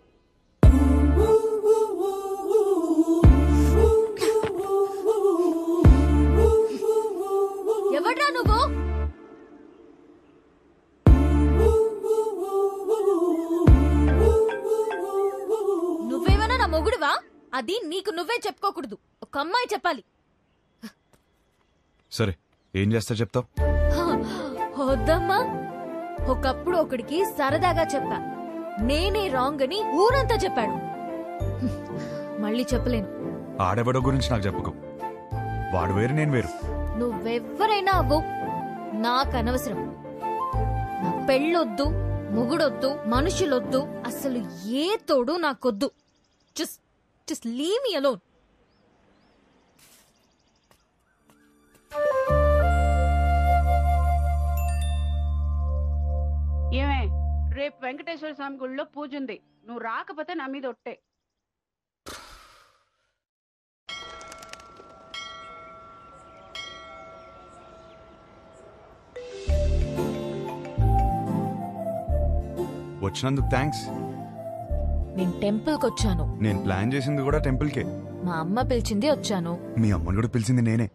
ఎవడ్రా నువ్వు? నువ్వేమైనా నా మొగుడువా? అది నీకు నువ్వే చెప్పుకోకూడదు, ఒక అమ్మాయి చెప్పాలి. సరే ఏం చేస్తా చెప్తావు? వద్దమ్మా. ఒకప్పుడు ఒకడికి సరదాగా చెప్పా, నేనే రాంగ్ అని ఊరంతా చెప్పాడు. మళ్ళీ చెప్పలేను. ఆడెవడో గురించి నాకు చెప్పుకో. వాడు వేరు, నేను వేరు. నువ్వెవ్వరైనా అవ్వు, నాకు అనవసరం. నా పెళ్ళొద్దు, మొగుడొద్దు, మనుషులొద్దు, అసలు ఏ తోడు నాకొద్దు. Just leave me alone. ఏమే, రేపు వెంకటేశ్వర స్వామి గుళ్ళో పూజ ఉంది, నువ్వు రాకపోతే నా మీద ఒట్టే. వచ్చినందుకు థ్యాంక్స్. నేను టెంపుల్ కి వచ్చాను. నేను ప్లాన్ చేసింది కూడా టెంపుల్ కే. మా అమ్మ పిలిచింది వచ్చాను. మీ అమ్మని కూడా పిలిచింది నేనే.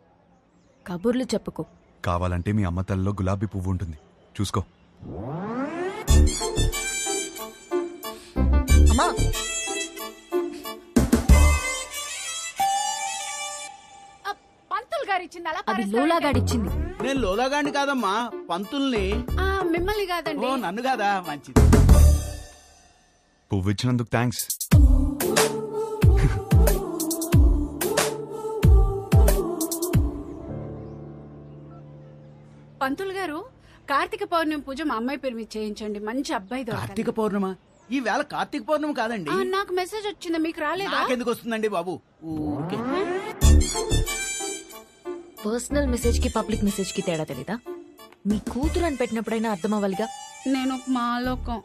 కబుర్లు చెప్పుకో. కావాలంటే మీ అమ్మ తల్లిలో గులాబీ పువ్వు ఉంటుంది, చూసుకో. అమ్మా, పంతులు గారు ఇచ్చింది, అలా అది లోలా గాడిచ్చింది. నేను లోలాగాండి కాదమ్మా, పంతుల్ని. మిమ్మల్ని కాదండి. ఓ నన్ను కాదా? మంచిది. పువ్వు ఇచ్చినందుకు థ్యాంక్స్. పంతులు గారు, కార్తీక పౌర్ణమి పూజ మా అమ్మాయి పేరు మీద చేయించండి, మంచి అబ్బాయి దొరకాలి. కార్తీక పౌర్ణమ? ఈ వేళ కార్తీక పౌర్ణమి కాదండి. నాకు మెసేజ్ వచ్చింది, మీకు రాలేదా? నాకెందుకు వస్తుందండి బాబు? ఊరికే. పర్సనల్ మెసేజ్ కి పబ్లిక్ మెసేజ్ కి తేడా తెలీదా? మీ కూతురు అని పెట్టినప్పుడైనా అర్థం అవ్వాలిగా. నేను ఒక మాలోకం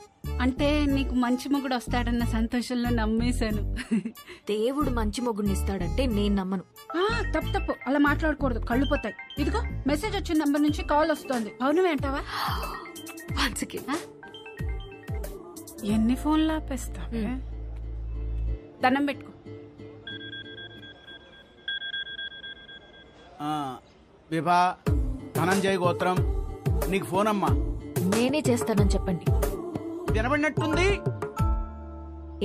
అంటే నీకు మంచి మొగుడు వస్తాడన్న సంతోషంలో నమ్మేశాను. దేవుడు మంచి మొగుడిని ఇస్తాడంటే నేను నమ్మను. తప్పు, అలా మాట్లాడకూడదు, కళ్ళు పోతాయి. ఇదిగో మెసేజ్ వచ్చిన నంబర్ నుంచి కాల్ వస్తోంది. అవును అంటావా? ఎన్ని ఫోన్లు ఆపేస్తావే? దండం పెట్టుకో. విభా ధనంజయ్ గోత్రం, నీకు ఫోన్ అమ్మా. నేనే చేస్తానని చెప్పండి. వినబడినట్టుంది.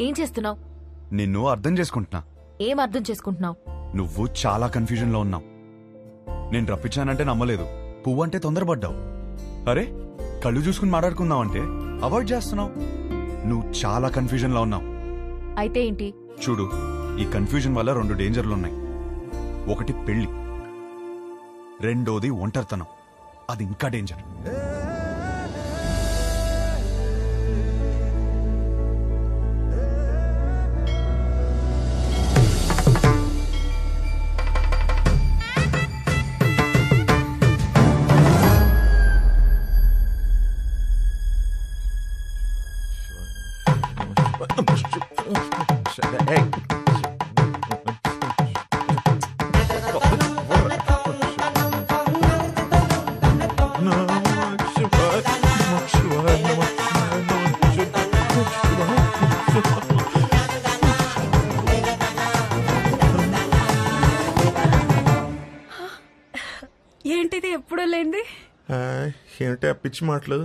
ఏం చేస్తున్నావు? నిన్ను అర్థం చేసుకుంటున్నా. ఏం అర్థం చేసుకుంటున్నావు? నువ్వు చాలా కన్ఫ్యూజన్ లో ఉన్నావు. నేను రప్పించానంటే నమ్మలేదు, పువ్వు అంటే తొందరపడ్డావు. అరే కళ్ళు చూసుకుని మాట్లాడుకుందాం అంటే అవాయిడ్ చేస్తున్నావు. నువ్వు చాలా కన్ఫ్యూజన్ లో ఉన్నావు. అయితే ఏంటి? చూడు, ఈ కన్ఫ్యూజన్ వల్ల 2 డేంజర్లు ఉన్నాయి. ఒకటి పెళ్లి, రెండోది ఒంటరితనం. అది ఇంకా డేంజర్. ఏంటిది ఎప్పుడూ లేంది? ఏమిటి ఆ పిచ్చి మాటలు?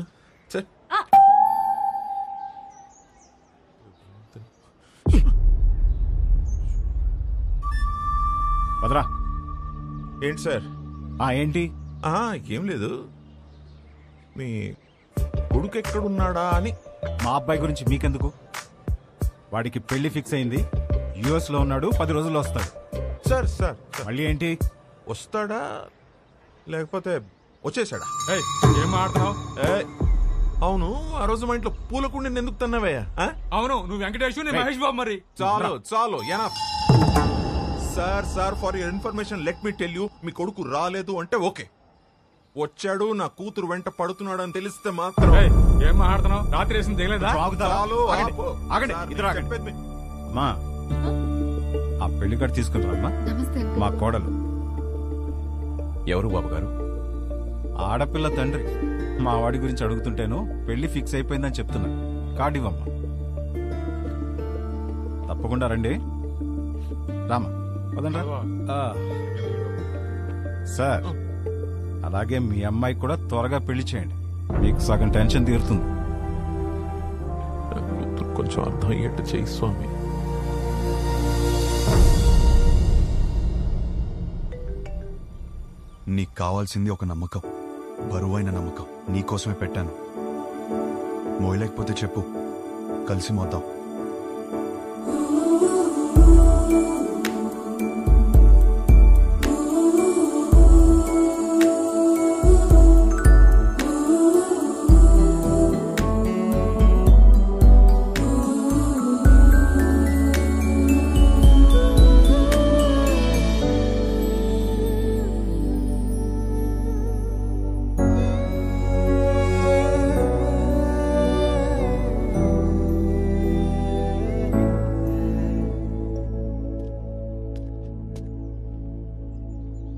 వదరా. ఏంటి సార్? ఏంటి? ఏం లేదు, మీ కొడుకు ఎక్కడున్నాడా అని. మా అబ్బాయి గురించి మీకెందుకు? వాడికి పెళ్లి ఫిక్స్ అయింది, యుఎస్ లో ఉన్నాడు, 10 రోజుల్లో వస్తాడు. సార్ సార్ మళ్ళీ ఏంటి? వస్తాడా లేకపోతే వచ్చేసాడా? ఏం మాట్లాడుతున్నావు? అవును, ఆ రోజు మా ఇంట్లో పూలకుండి ఎందుకు తన్నావయ్యా? అవును, నువ్వు వెంకటేష్, నేను మహేష్ బాబు. మరి చాలు చాలు, enough. Sir for your information let me tell you, మీ కొడుకు రాలేదు అంటే ఓకే, వచ్చాడు నా కూతురు వెంట పడుతున్నాడు అని తెలిస్తే మాత్రం. ఏం మాట్లాడుతున్నావు? రాత్రి వేసింది దిగలేదా? చాలు, ఆగండి, ఇద్దరు ఆగండి. అమ్మా, ఆ పెళ్లి కార్డు తీసుకుంటారమ్మా. మా కోడలు. ఎవరు బాబు గారు? ఆడపిల్ల తండ్రి. మా వాడి గురించి అడుగుతుంటేను పెళ్లి ఫిక్స్ అయిపోయిందని చెప్తున్నాను. కార్డు ఇవ్వమ్మా. తప్పకుండా రండి. రామా పదండి. సార్, అలాగే మీ అమ్మాయి కూడా త్వరగా పెళ్లి చేయండి. మీకు సగం టెన్షన్ తీరుతుంది. కొంచెం అర్థం అయ్యేట్టు చేయి స్వామి. నీకు కావాల్సింది ఒక నమ్మకం, బరువైన నమ్మకం. నీకోసమే పెట్టాను. మోయలేకపోతే చెప్పు, కలిసి మోద్దాం.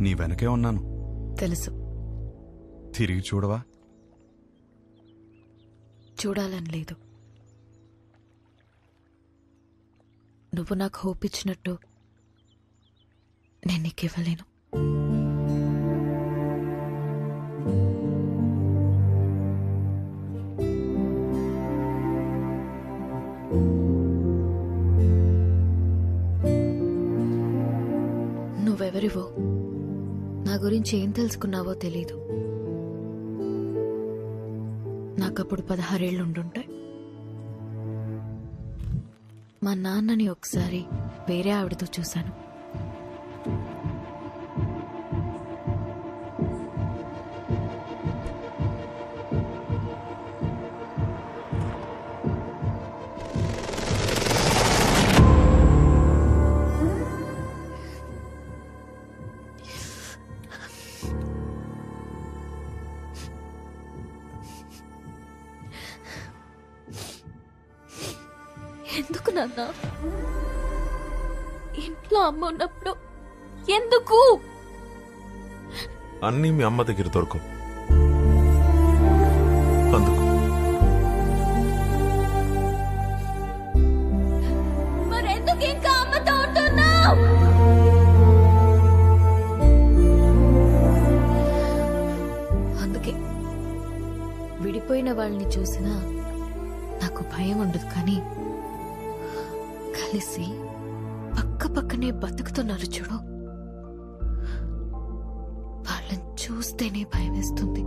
నీ వెనకే ఉన్నాను. తెలుసు. తిరిగి చూడవా? చూడాలని లేదు. నువ్వు నాకు హోప్ ఇచ్చినట్టు నేను నీకు ఇవ్వలేను. నువ్వెవరివో, నా గురించి ఏం తెలుసుకున్నావో తెలీదు. నాకప్పుడు 16 ఏళ్ళు ఉండుంటాయి. మా నాన్నని ఒకసారి వేరే ఆవిడతో చూశాను. ఎందుకు నాన్న? ఇంట్లో అమ్మ ఉన్నప్పుడు ఎందుకు? అన్నీ మీ అమ్మ దగ్గర దొరకవు, అందుకు. మరెందుకు ఇంకా అమ్మతో ఉంటున్నావు? అందుకే విడిపోయిన వాళ్ళని చూసినా నాకు భయం ఉండదు, కానీ కలిసి పక్క పక్కనే బతుకుతున్నారు చూడు, వాళ్ళని చూస్తేనే భయం వేస్తుంది.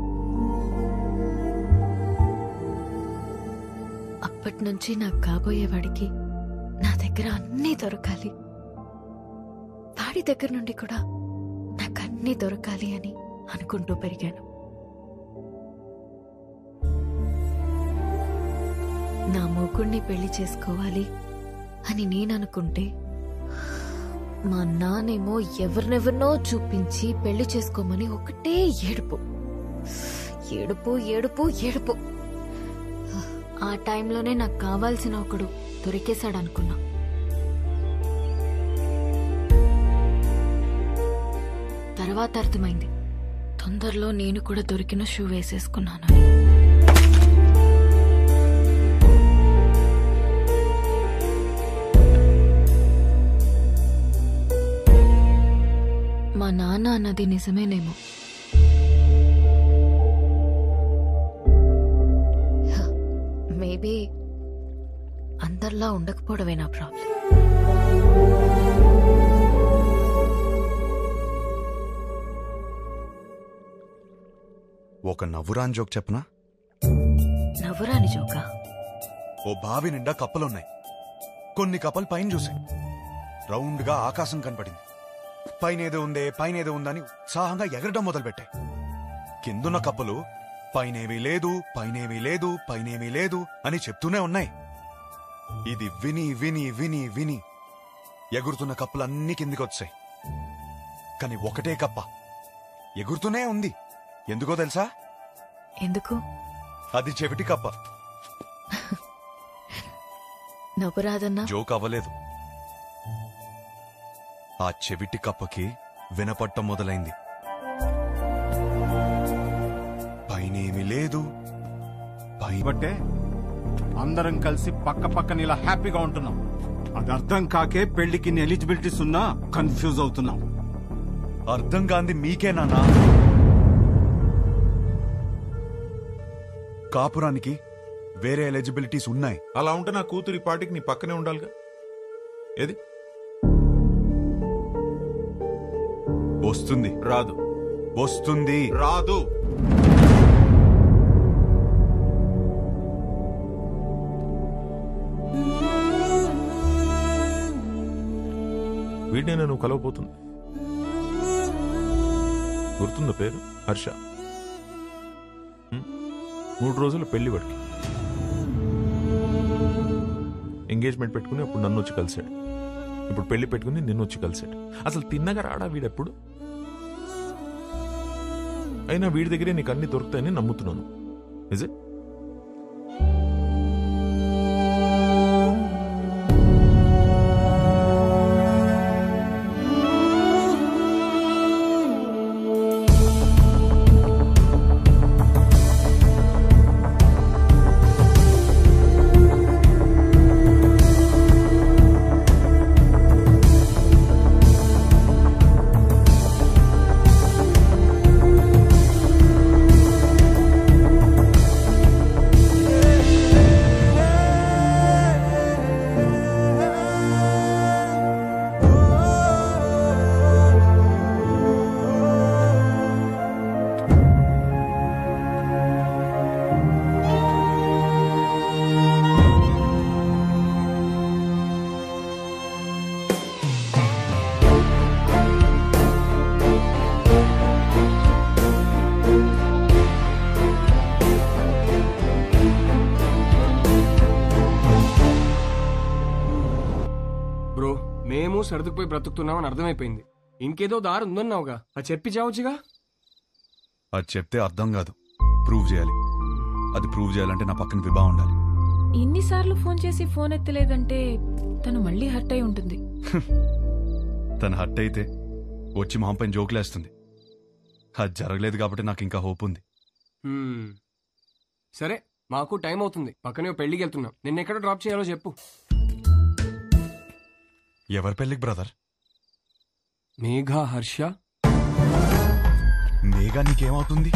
అప్పటి నుంచి నాకు కాబోయేవాడికి నా దగ్గర అన్నీ దొరకాలి, వాడి దగ్గర నుండి కూడా నాకు అన్నీ దొరకాలి అని అనుకుంటూ పెరిగాను. నా మొగుణ్ణి పెళ్లి చేసుకోవాలి అని నేననుకుంటే మా నానేమో ఎవరినెవరినో చూపించి పెళ్లి చేసుకోమని ఒకటే ఏడుపు ఏడుపు ఏడుపు ఏడుపు. ఆ టైంలోనే నాకు కావాల్సిన ఒకడు దొరికేశాడనుకున్నా. తర్వాత అర్థమైంది, తొందరలో నేను కూడా దొరికిన షూ వేసేసుకున్నానని. మా నాన్న అన్నది నిజమేనేమో. మేబీ అందరిలా ఉండకపోవడమే నా ప్రాబ్లం. ఒక నవ్వురాని జోక్ చెప్పనా? నవ్వురాని జోకా? ఓ బావి నిండా కప్పలున్నాయి. కొన్ని కప్పలు పైన చూసాయి. రౌండ్ గా ఆకాశం కనపడింది. పైనేదో ఉందని ఉత్సాహంగా ఎగరడం మొదలుపెట్టాయి. కిందున్న కప్పలు పైనేమీ లేదు, పైనేమీ లేదు, పైనేమీ లేదు అని చెప్తూనే ఉన్నాయి. ఇది విని విని విని విని ఎగురుతున్న కప్పలన్నీ కిందికొచ్చాయి. కానీ ఒకటే కప్ప ఎగురుతూనే ఉంది. ఎందుకో తెలుసా? ఎందుకు? అది చెవిటి కప్ప. నవ్వు రాదన్నా? జోక్ అవ్వలేదు. ఆ చెవిటి కప్పకి వినపట్టం మొదలైంది. పైనేమీ లేదు. బట్టే అందరం కలిసి పక్క పక్కన ఇలా హ్యాపీగా ఉంటున్నాం. అది అర్థం కాకే పెళ్లికి ఎలిజిబిలిటీస్ ఉన్నా కన్ఫ్యూజ్ అవుతున్నాం. అర్థం కాంది మీకేనా? కాపురానికి వేరే ఎలిజిబిలిటీస్ ఉన్నాయి. అలా ఉంటే నా కూతురి పాటికి నీ పక్కనే ఉండాలిగా. ఏది వస్తుంది? రాదు. వస్తుంది? రాదు. వీడినే నువ్వు కలవబోతుంది. గుర్తుందా పేరు? హర్ష. 3 రోజులు పెళ్లి వాడికి. ఎంగేజ్మెంట్ పెట్టుకుని అప్పుడు నన్ను వచ్చి కలిశాడు. ఇప్పుడు పెళ్లి పెట్టుకుని నిన్ను వచ్చి కలిశాడు. అసలు తిన్నగా రాడా వీడెప్పుడు? అయినా వీడి దగ్గరే నీకు అన్ని దొరుకుతాయని నమ్ముతున్నాను. Is it? మేము సర్దుకుపోయి బ్రతుకుతున్నామని అర్థమైపోయింది. ఇంకేదో దారి ఉందన్నావుగా, అది చెప్పి చావచ్చుగా. అది చెప్తే అర్థం కాదు, ప్రూవ్ చేయాలి. అది ప్రూవ్ చేయాలంటే నా పక్కన విభా ఉండాలి. ఇన్నిసార్లు ఫోన్ చేసి ఫోన్ ఎత్తలేదంటే తను మళ్ళీ హర్ట్ అయి ఉంటుంది. తను హర్ట్ అయితే వచ్చి మొహం పైన జోకులేస్తుంది. అది జరగలేదు కాబట్టి నాకు ఇంకా హోప్ ఉంది. సరే, మాకు టైం అవుతుంది. పక్కనే పెళ్లికి వెళ్తున్నాం. నిన్నెక్కడ డ్రాప్ చేయాలో చెప్పు. ఎవరి పెళ్లికి బ్రదర్? మేఘా, హర్ష. మేఘా నీకేమవుతుంది?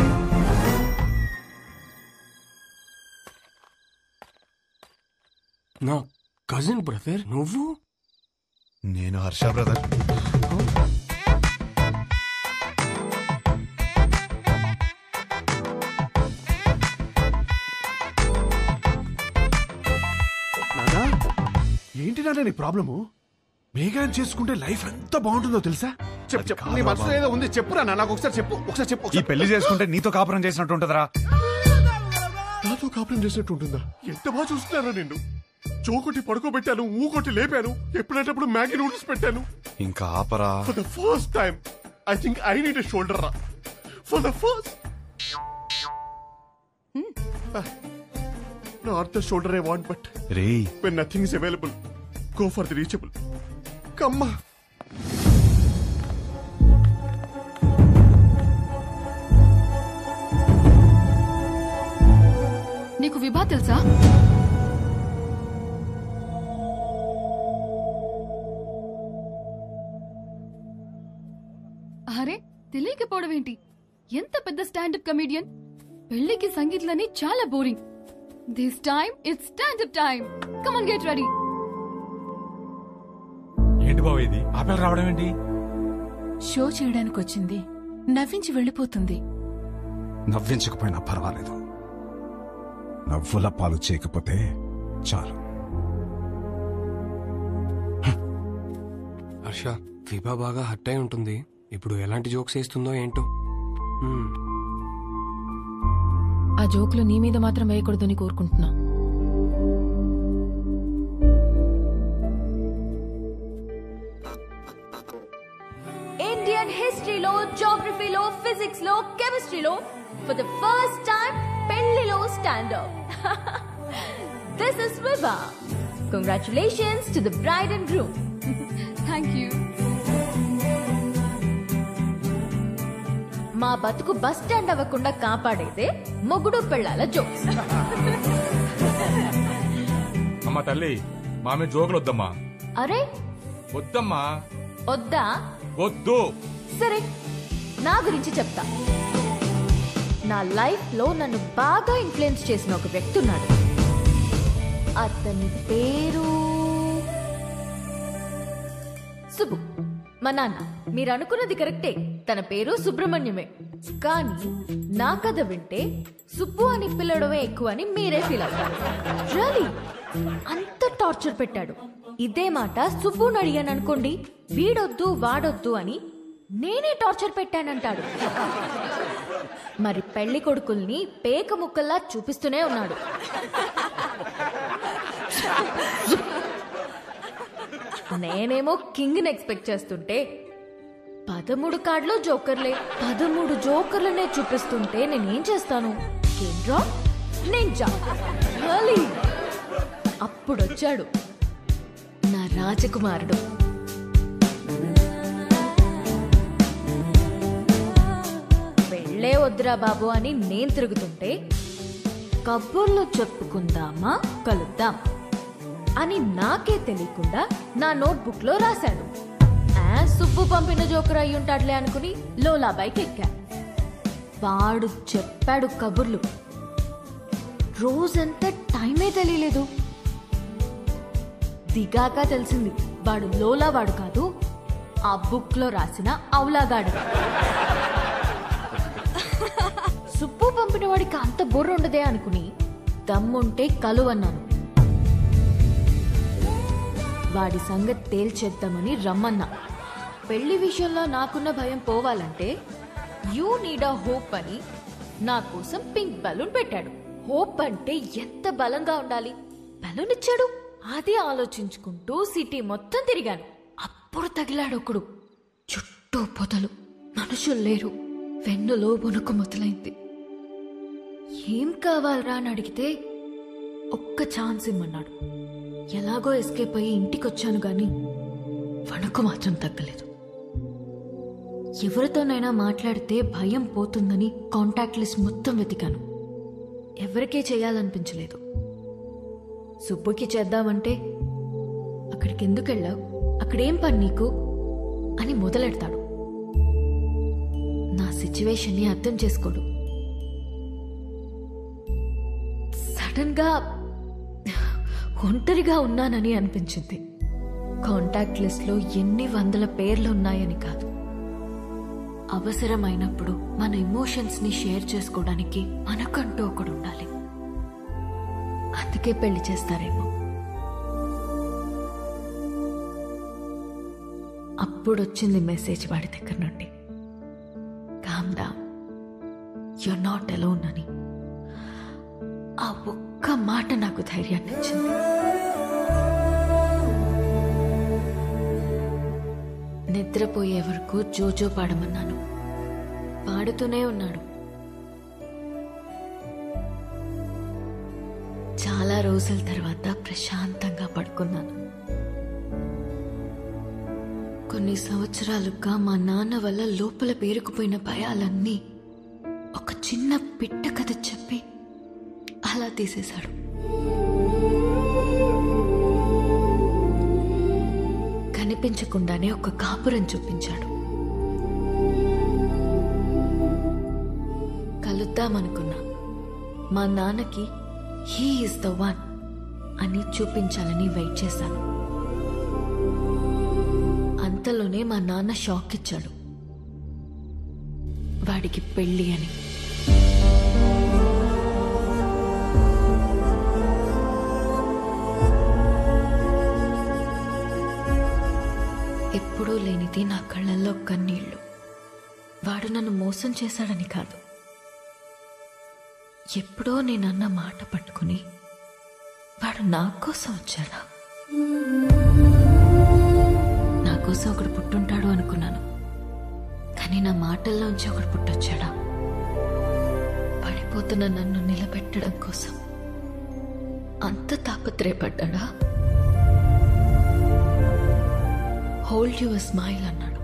నా కజిన్ బ్రదర్. నువ్వు? నేను హర్ష బ్రదర్. నానా, ఏంటి నాన్న నీ ప్రాబ్లము? మేఘాన్ని చేసుకుంటే లైఫ్ ఎంత బాగుంటుందో తెలుసా? చెప్పు చెప్పు, నీ మనసులో ఏదో ఉంది, చెప్పురా నాకు ఒకసారి చెప్పు. ఒకసారి చెప్పు. ఈ పెళ్లి చేసుకుంటే నీతో కాపురం చేసినట్టు ఉంటుందిరా. నాతో కాపురం చేసినట్టు ఉంటుందా? ఎంత బాగా చూస్తున్నారా నిన్ను. చోకొట్టి పడుకోబెట్టాను, ఊకొట్టి లేపాను, ఎప్పుడేటప్పుడు మ్యాగీ నూడిల్స్ పెట్టాను. ఇంకా ఆపరా. For the first time I think I need a shoulder రా. For the first not the shoulder I want, but Ray, when nothing is available, go for the reachable. Come on. నీకు విభా తెలుసా? అరే, తెలియకపోవడం ఏంటి? ఎంత పెద్ద స్టాండప్ కమెడియన్. పెళ్లికి సంగీత్లని చాలా boring. This time it's stand up time. Come on, get ready. ఏంటి బావ ఇది? ఆపేలు రావడం ఏంటి? షో చేయడానికి వచ్చింది, నవ్వించి వెళ్ళిపోతుంది. నవ్వించకపోయినా పర్వాలేదు, నవ్వుల పాలు చేయకపోతే చాలు. హర్ష, విభా బాగా హర్ట్ అయి ఉంటుంది. ఇప్పుడు ఎలాంటి జోక్స్ వేస్తుందో ఏంటో. ఆ జోకులు నీ మీద మాత్రం వేయకూడదని కోరుకుంటున్నా. ఇండియన్ హిస్టరీ ఫిజిక్స్ లో కెమిస్ట్రీలో ఫర్ ద ఫస్ట్ టైం పెళ్లిలో standard. This is Vibha. Congratulations to the bride and groom. Thank you. మా బతుకు బస్ స్టాండ్ అవ్వకుండా కాపాడేదే మొగుడు పెళ్ళాల జోక్స్. అమ్మా తల్లి మామే జోకులు వద్దమ్మా. అరే వద్దమ్మా. వద్దా? వద్దు. సరే, నా గురించి చెప్తా. నా లైఫ్ లో నన్ను బాగా ఇన్ఫ్లుయెన్స్ చేసిన ఒక వ్యక్తి ఉన్నాడు. అతని పేరు సుబ్బు. మా నాన్న. మీరు అనుకున్నది కరెక్టే, తన పేరు సుబ్రహ్మణ్యమే. కానీ నా కథ వింటే సుబ్బు అని పిల్లడమే ఎక్కువ అని మీరే ఫీల్ అవుతారు. రియలీ అంత టార్చర్ పెట్టాడు. ఇదే మాట సుబ్బుని అడిగాను అనుకోండి, వీడొద్దు వాడొద్దు అని నేనే టార్చర్ పెట్టానంటాడు. మరి పెళ్లి కొడుకుల్ని పేక ముక్కల్లా చూపిస్తూనే ఉన్నాడు. నేనేమో కింగ్ ఎక్స్పెక్ట్ చేస్తుంటే 13 కార్డులో జోకర్లే. 13 జోకర్లనే చూపిస్తుంటే నేనేం చేస్తాను? అప్పుడొచ్చాడు నా రాజకుమారుడు. పెళ్ళే వద్దురా బాబు అని నేను తిరుగుతుంటే కబుర్లు చెప్పుకుందామా, కలుద్దాం అని నాకే తెలియకుండా నా నోట్బుక్ లో రాశాడు. సుబ్బు పంపిన జోకర్ అయి ఉంటాడులే అనుకుని లోలా బైక్ ఎక్కా. వాడు చెప్పాడు కబుర్లు. రోజంతా టైమే తెలియలేదు. దిగాక తెలిసింది వాడు లోలా వాడు కాదు, ఆ బుక్ లో రాసిన అవులాగాడు. సుబ్బు పంపిన వాడికి అంత బుర్ర ఉండదే అనుకుని దమ్ముంటే కలువన్నాను. వాడి సంగతి తేల్చేద్దామని రమ్మన్నా. పెళ్లి విషయంలో నాకున్న భయం పోవాలంటే యూ నీడ్ అ హోప్ అని నా కోసం పింక్ బలూన్ పెట్టాడు. హోప్ అంటే ఎంత బలంగా ఉండాలి. బలూన్ ఇచ్చాడు. అది ఆలోచించుకుంటూ సిటీ మొత్తం తిరిగాను. అప్పుడు తగిలాడు ఒకడు. చుట్టూ పొదలు, మనుషులు లేరు. వెన్నులో వణుకు మొదలైంది. ఏం కావాలరా అని అడిగితే ఒక్క ఛాన్స్ ఇమ్మన్నాడు. ఎలాగో ఎస్కేప్ అయ్యి ఇంటికొచ్చాను గాని వణుకు మాత్రం తగ్గలేదు. ఎవరితోనైనా మాట్లాడితే భయం పోతుందని కాంటాక్ట్ లిస్ట్ మొత్తం వెతికాను. ఎవరికే చేయాలనిపించలేదు. సుబ్బుకి చేద్దామంటే అక్కడికి ఎందుకు వెళ్ళావు, అక్కడేం పని నీకు అని మొదలెడతాడు. నా సిచ్యువేషన్ని అర్థం చేసుకోడు. సడన్ గా ఒంటరిగా ఉన్నానని అనిపించింది. కాంటాక్ట్ లిస్ట్ లో ఎన్ని వందల పేర్లు ఉన్నాయని కాదు, అవసరమైనప్పుడు మన ఎమోషన్స్ ని షేర్ చేసుకోవడానికి మనకంటూ ఒకడు ఉండాలి. అందుకే పెళ్లి చేస్తారేమో. అప్పుడొచ్చింది మెసేజ్ వాడి దగ్గర నుండి, calm down, you're not alone అని. ఆ ఒక్క మాట నాకు ధైర్యాన్ని ఇచ్చింది. నిద్రపోయే వరకు జోజో పాడమన్నాను. పాడుతూనే ఉన్నాడు. చాలా రోజుల తర్వాత ప్రశాంతంగా పడుకున్నాను. కొన్ని సంవత్సరాలుగా మా నాన్న వల్ల లోపల పేరుకుపోయిన భయాలన్నీ ఒక చిన్న పిట్ట కథ చెప్పి అలా తీసేశాడు. కనిపించకుండానే ఒక కాపురం చూపించాడు. కలుద్దామనుకున్నా. మా నాన్నకి హీ ఈజ్ ద వన్ అని చూపించాలని వెయిట్ చేశాను. అంతలోనే మా నాన్న షాక్ ఇచ్చాడు. వాడికి పెళ్లి అని. ఎప్పుడూ లేనిది నా కళ్ళల్లో కన్నీళ్లు. వాడు నన్ను మోసం చేశాడని కాదు, ఎప్పుడో నేనన్న మాట పట్టుకుని వాడు నా కోసం వచ్చాడా. నా కోసం ఒకడు పుట్టుంటాడు అనుకున్నాను, కానీ నా మాటల్లోంచి ఒకడు పుట్టొచ్చాడా? పడిపోతున్న నన్ను నిలబెట్టడం కోసం అంత తాపత్రయపడ్డా? హోల్డ్ యువర్ స్మైల్ అన్నాడు.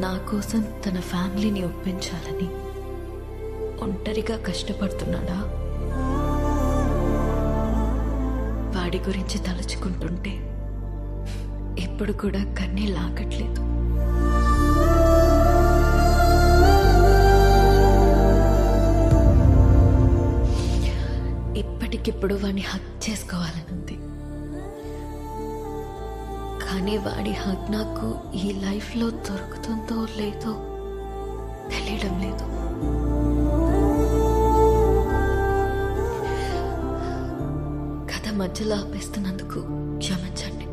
నా కోసం తన ఫ్యామిలీని ఒప్పించాలని ఒంటరిగా కష్టపడుతున్నాడా? వాడి గురించి తలుచుకుంటుంటే ఇప్పుడు కూడా కన్నీళ్ళు ఆగట్లేదు. ఇప్పటికిప్పుడు వాడిని హక్ చేసుకోవాలనుంది. కానీ వాడి హక్ నాకు ఈ లైఫ్లో దొరుకుతుందో లేదో తెలియడం లేదు. కథ మధ్యలో ఆపేస్తున్నందుకు క్షమించండి.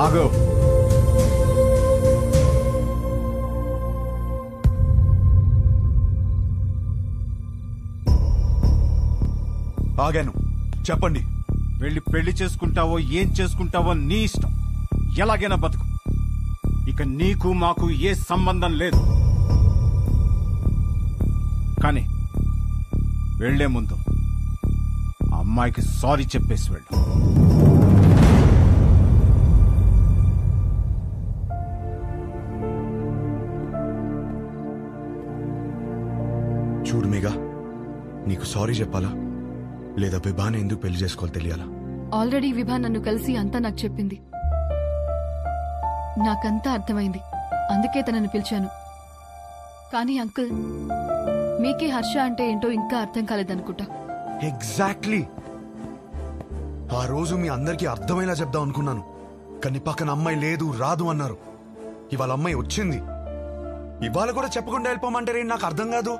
ఆగో. ఆగాను, చెప్పండి. వెళ్ళి పెళ్లి చేసుకుంటావో ఏం చేసుకుంటావో నీ ఇష్టం. ఎలాగైనా బతుకు. ఇక నీకు మాకు ఏ సంబంధం లేదు. కానీ వెళ్లే ముందు అమ్మాయికి సారీ చెప్పేసి వెళ్ళు. చూడు మేఘా, నీకు సారీ చెప్పాలా లేదా విభాని ఎందుకు పెళ్లి చేసుకోవాలి తెలియాలా? ఆల్రెడీ విభా నన్ను కలిసి అంతా నాకు చెప్పింది. నాకంతా అర్థమైంది. అందుకే తనని పిలిచాను. కానీ అంకుల్, మీకే హర్ష అంటే ఏంటో ఇంకా అర్థం కాలేదనుకుంటా. ఎగ్జాక్ట్లీ. ఆ రోజు మీ అందరికీ అర్థమయ్యేలా చెప్దాం అనుకున్నాను, కానీ పక్కన అమ్మాయి లేదు, రాదు అన్నారు. ఇవాళ అమ్మాయి వచ్చింది. ఇవాళ కూడా చెప్పకుండా వెళ్ళిపోమంటారే, నాకు అర్థం కాదు.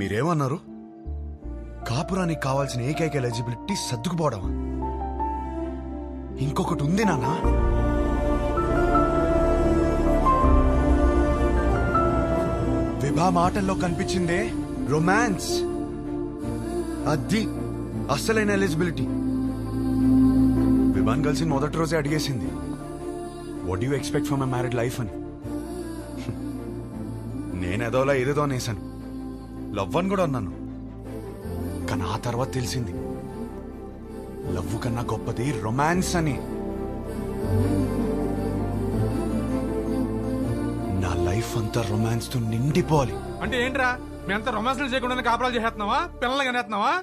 మీరేమన్నారు? కాపురానికి కావాల్సిన ఏకైక ఎలిజిబిలిటీ సర్దుకుపోవడం. ఇంకొకటి ఉంది నాన్న. విభా మాటల్లో కనిపించిందే రొమాన్స్. అది అస్సలైన ఎలిజిబిలిటీ. విభాన్ కలిసి మొదటి రోజే అడిగేసింది, what you expect from my married life అని. నేనేదోలా ఏదేదో అనేసాను. లవ్ అని కూడా అన్నాను. కానీ ఆ తర్వాత తెలిసింది లవ్ కన్నా గొప్పది రొమాన్స్ అని. నా లైఫ్ అంతా రొమాన్స్ తో నిండిపోవాలి. అంటే ఏంట్రా, మీ అంతా రొమాన్స్ చేయకుండా కాపురాలు చేస్తున్నావా, పిల్లలు కనేస్తున్నావా?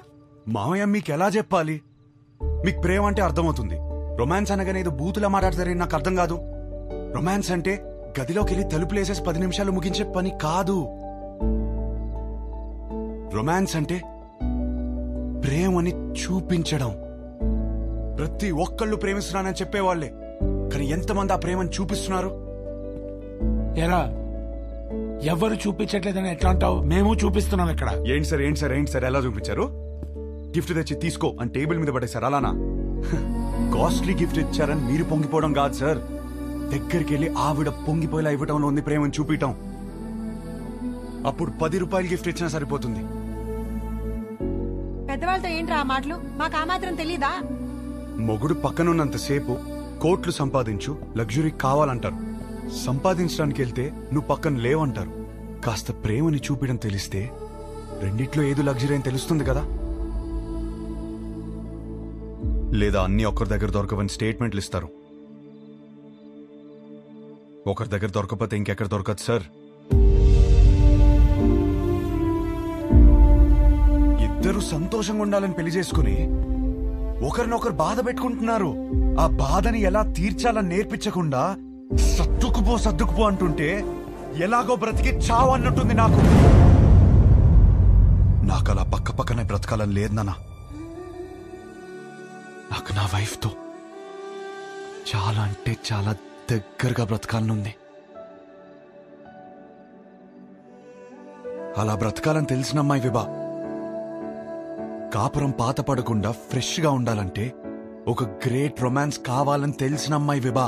మామయ్య, మీకు ఎలా చెప్పాలి? మీకు ప్రేమ అంటే అర్థమవుతుంది. రొమాన్స్ అనగానే ఏదో బూతులా మాట్లాడతారని నాకు అర్థం కాదు. రొమాన్స్ అంటే గదిలోకి వెళ్ళి తలుపులేసేసి 10 నిమిషాలు ముగించే పని కాదు. రొమాన్స్ అంటే ప్రేమని చూపించడం. ప్రతి ఒక్కళ్ళు ప్రేమిస్తున్నానని చెప్పేవాళ్లే, కానీ ఎంతమంది ఆ ప్రేమను చూపిస్తున్నారు? ఎరా, ఎవరు చూపించట్లేదని ఎట్లా అంటావు? మేము చూపిస్తున్నాం ఇక్కడ. ఏంటి సార్ ఎలా చూపించారు? గిఫ్ట్ తెచ్చి తీసుకో అని టేబుల్ మీద పడేశారు, అలానా? కాస్ట్లీ గిఫ్ట్ ఇచ్చారని మీరు పొంగిపోవడం కాదు సార్. దగ్గరికి వెళ్ళి ఆవిడ పొంగిపోయేలా ఇవ్వటంలో ఉంది ప్రేమను చూపించటం. అప్పుడు 10 రూపాయలు గిఫ్ట్ ఇచ్చినా సరిపోతుంది. పెద్దవాళ్ళతో ఏంట్రా ఆ మాటలు? మాకు ఆ మాత్రం తెలీదా? మొగుడు పక్కనున్నంతసేపు కోట్లు సంపాదించు, లగ్జరీ కావాలంటారు. సంపాదించడానికి వెళ్తే నువ్వు పక్కన లేవంటారు. కాస్త ప్రేమని చూపించడం తెలిస్తే రెండిట్లో ఏదో లగ్జరీ అని తెలుస్తుంది కదా. లేదా అన్ని ఒకరి దగ్గర దొరకవని స్టేట్మెంట్లు ఇస్తారు. ఒకరి దగ్గర దొరకపోతే ఇంకెక్కడ దొరకదు సార్. ఇద్దరు సంతోషంగా ఉండాలని పెళ్లి చేసుకుని ఒకరినొకరు బాధ పెట్టుకుంటున్నారు. ఆ బాధని ఎలా తీర్చాలని నేర్పించకుండా సర్దుకుపో అంటుంటే ఎలాగో బ్రతికి చావు అన్నట్టుంది నాకు. నాకు అలా పక్క పక్కనే బ్రతకాలని లేదు నాన్న. నాకు నా వైఫ్తో చాలా అంటే చాలా దగ్గరగా బ్రతకాలనుంది. అలా బ్రతకాలని తెలిసిన అమ్మాయి విభా. కాపురం పాత పడకుండా ఫ్రెష్ గా ఉండాలంటే ఒక గ్రేట్ రొమాన్స్ కావాలని తెలిసిన అమ్మాయి విభా.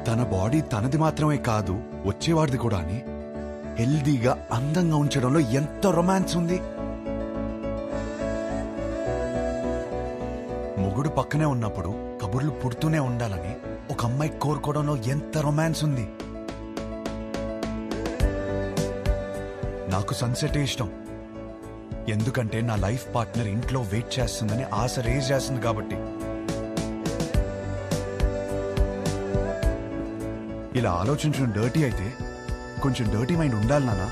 తన బాడీ తనది మాత్రమే కాదు, వచ్చేవాడిది కూడా అని హెల్దీగా అందంగా ఉంచడంలో ఎంత రొమాన్స్ ఉంది. మొగుడు పక్కనే ఉన్నప్పుడు కబుర్లు పుడుతూనే ఉండాలని ఒక అమ్మాయి కోరుకోవడంలో ఎంత రొమాన్స్ ఉంది. నాకు సన్సెటే ఇష్టం. ఎందుకంటే నా లైఫ్ పార్ట్నర్ ఇంట్లో వెయిట్ చేస్తుందని ఆశ రేజ్ చేస్తుంది కాబట్టి. ఇలా ఆలోచించడం డర్టీ అయితే కొంచెం డర్టీ మైండ్ ఉండాలి నాన్న.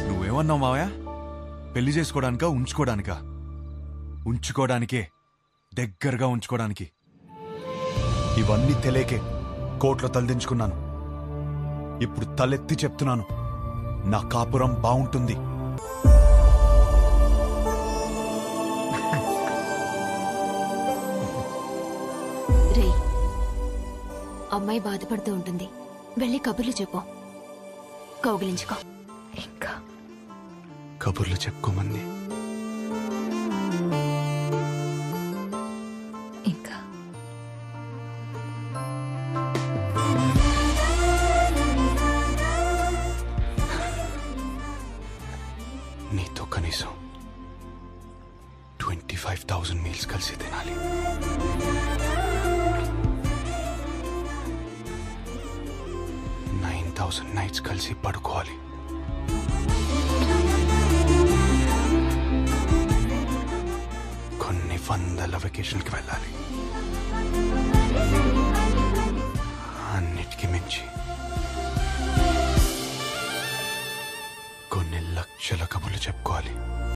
నువ్వేమన్నావు మావయ్య? పెళ్లి చేసుకోవడానికా ఉంచుకోవడానికా? ఉంచుకోవడానికే, దగ్గరగా ఉంచుకోవడానికి. ఇవన్నీ తెలియకే కోర్టులో తలదించుకున్నాను. ఇప్పుడు తలెత్తి చెప్తున్నాను, నా కాపురం బాగుంటుంది. రే, అమ్మాయి బాధపడుతూ ఉంటుంది, వెళ్ళి కబుర్లు చెప్పు, కౌగిలించుకో. ఇంకా కబుర్లు చెప్పుకోమంది. ఇంకా నీతో కనీసం 25,000 మీల్స్ కలిసి తినాలి. 9,000 నైట్స్ కలిసి పడుకోవాలి. కొన్ని వందల వెకేషన్కి వెళ్ళాలి.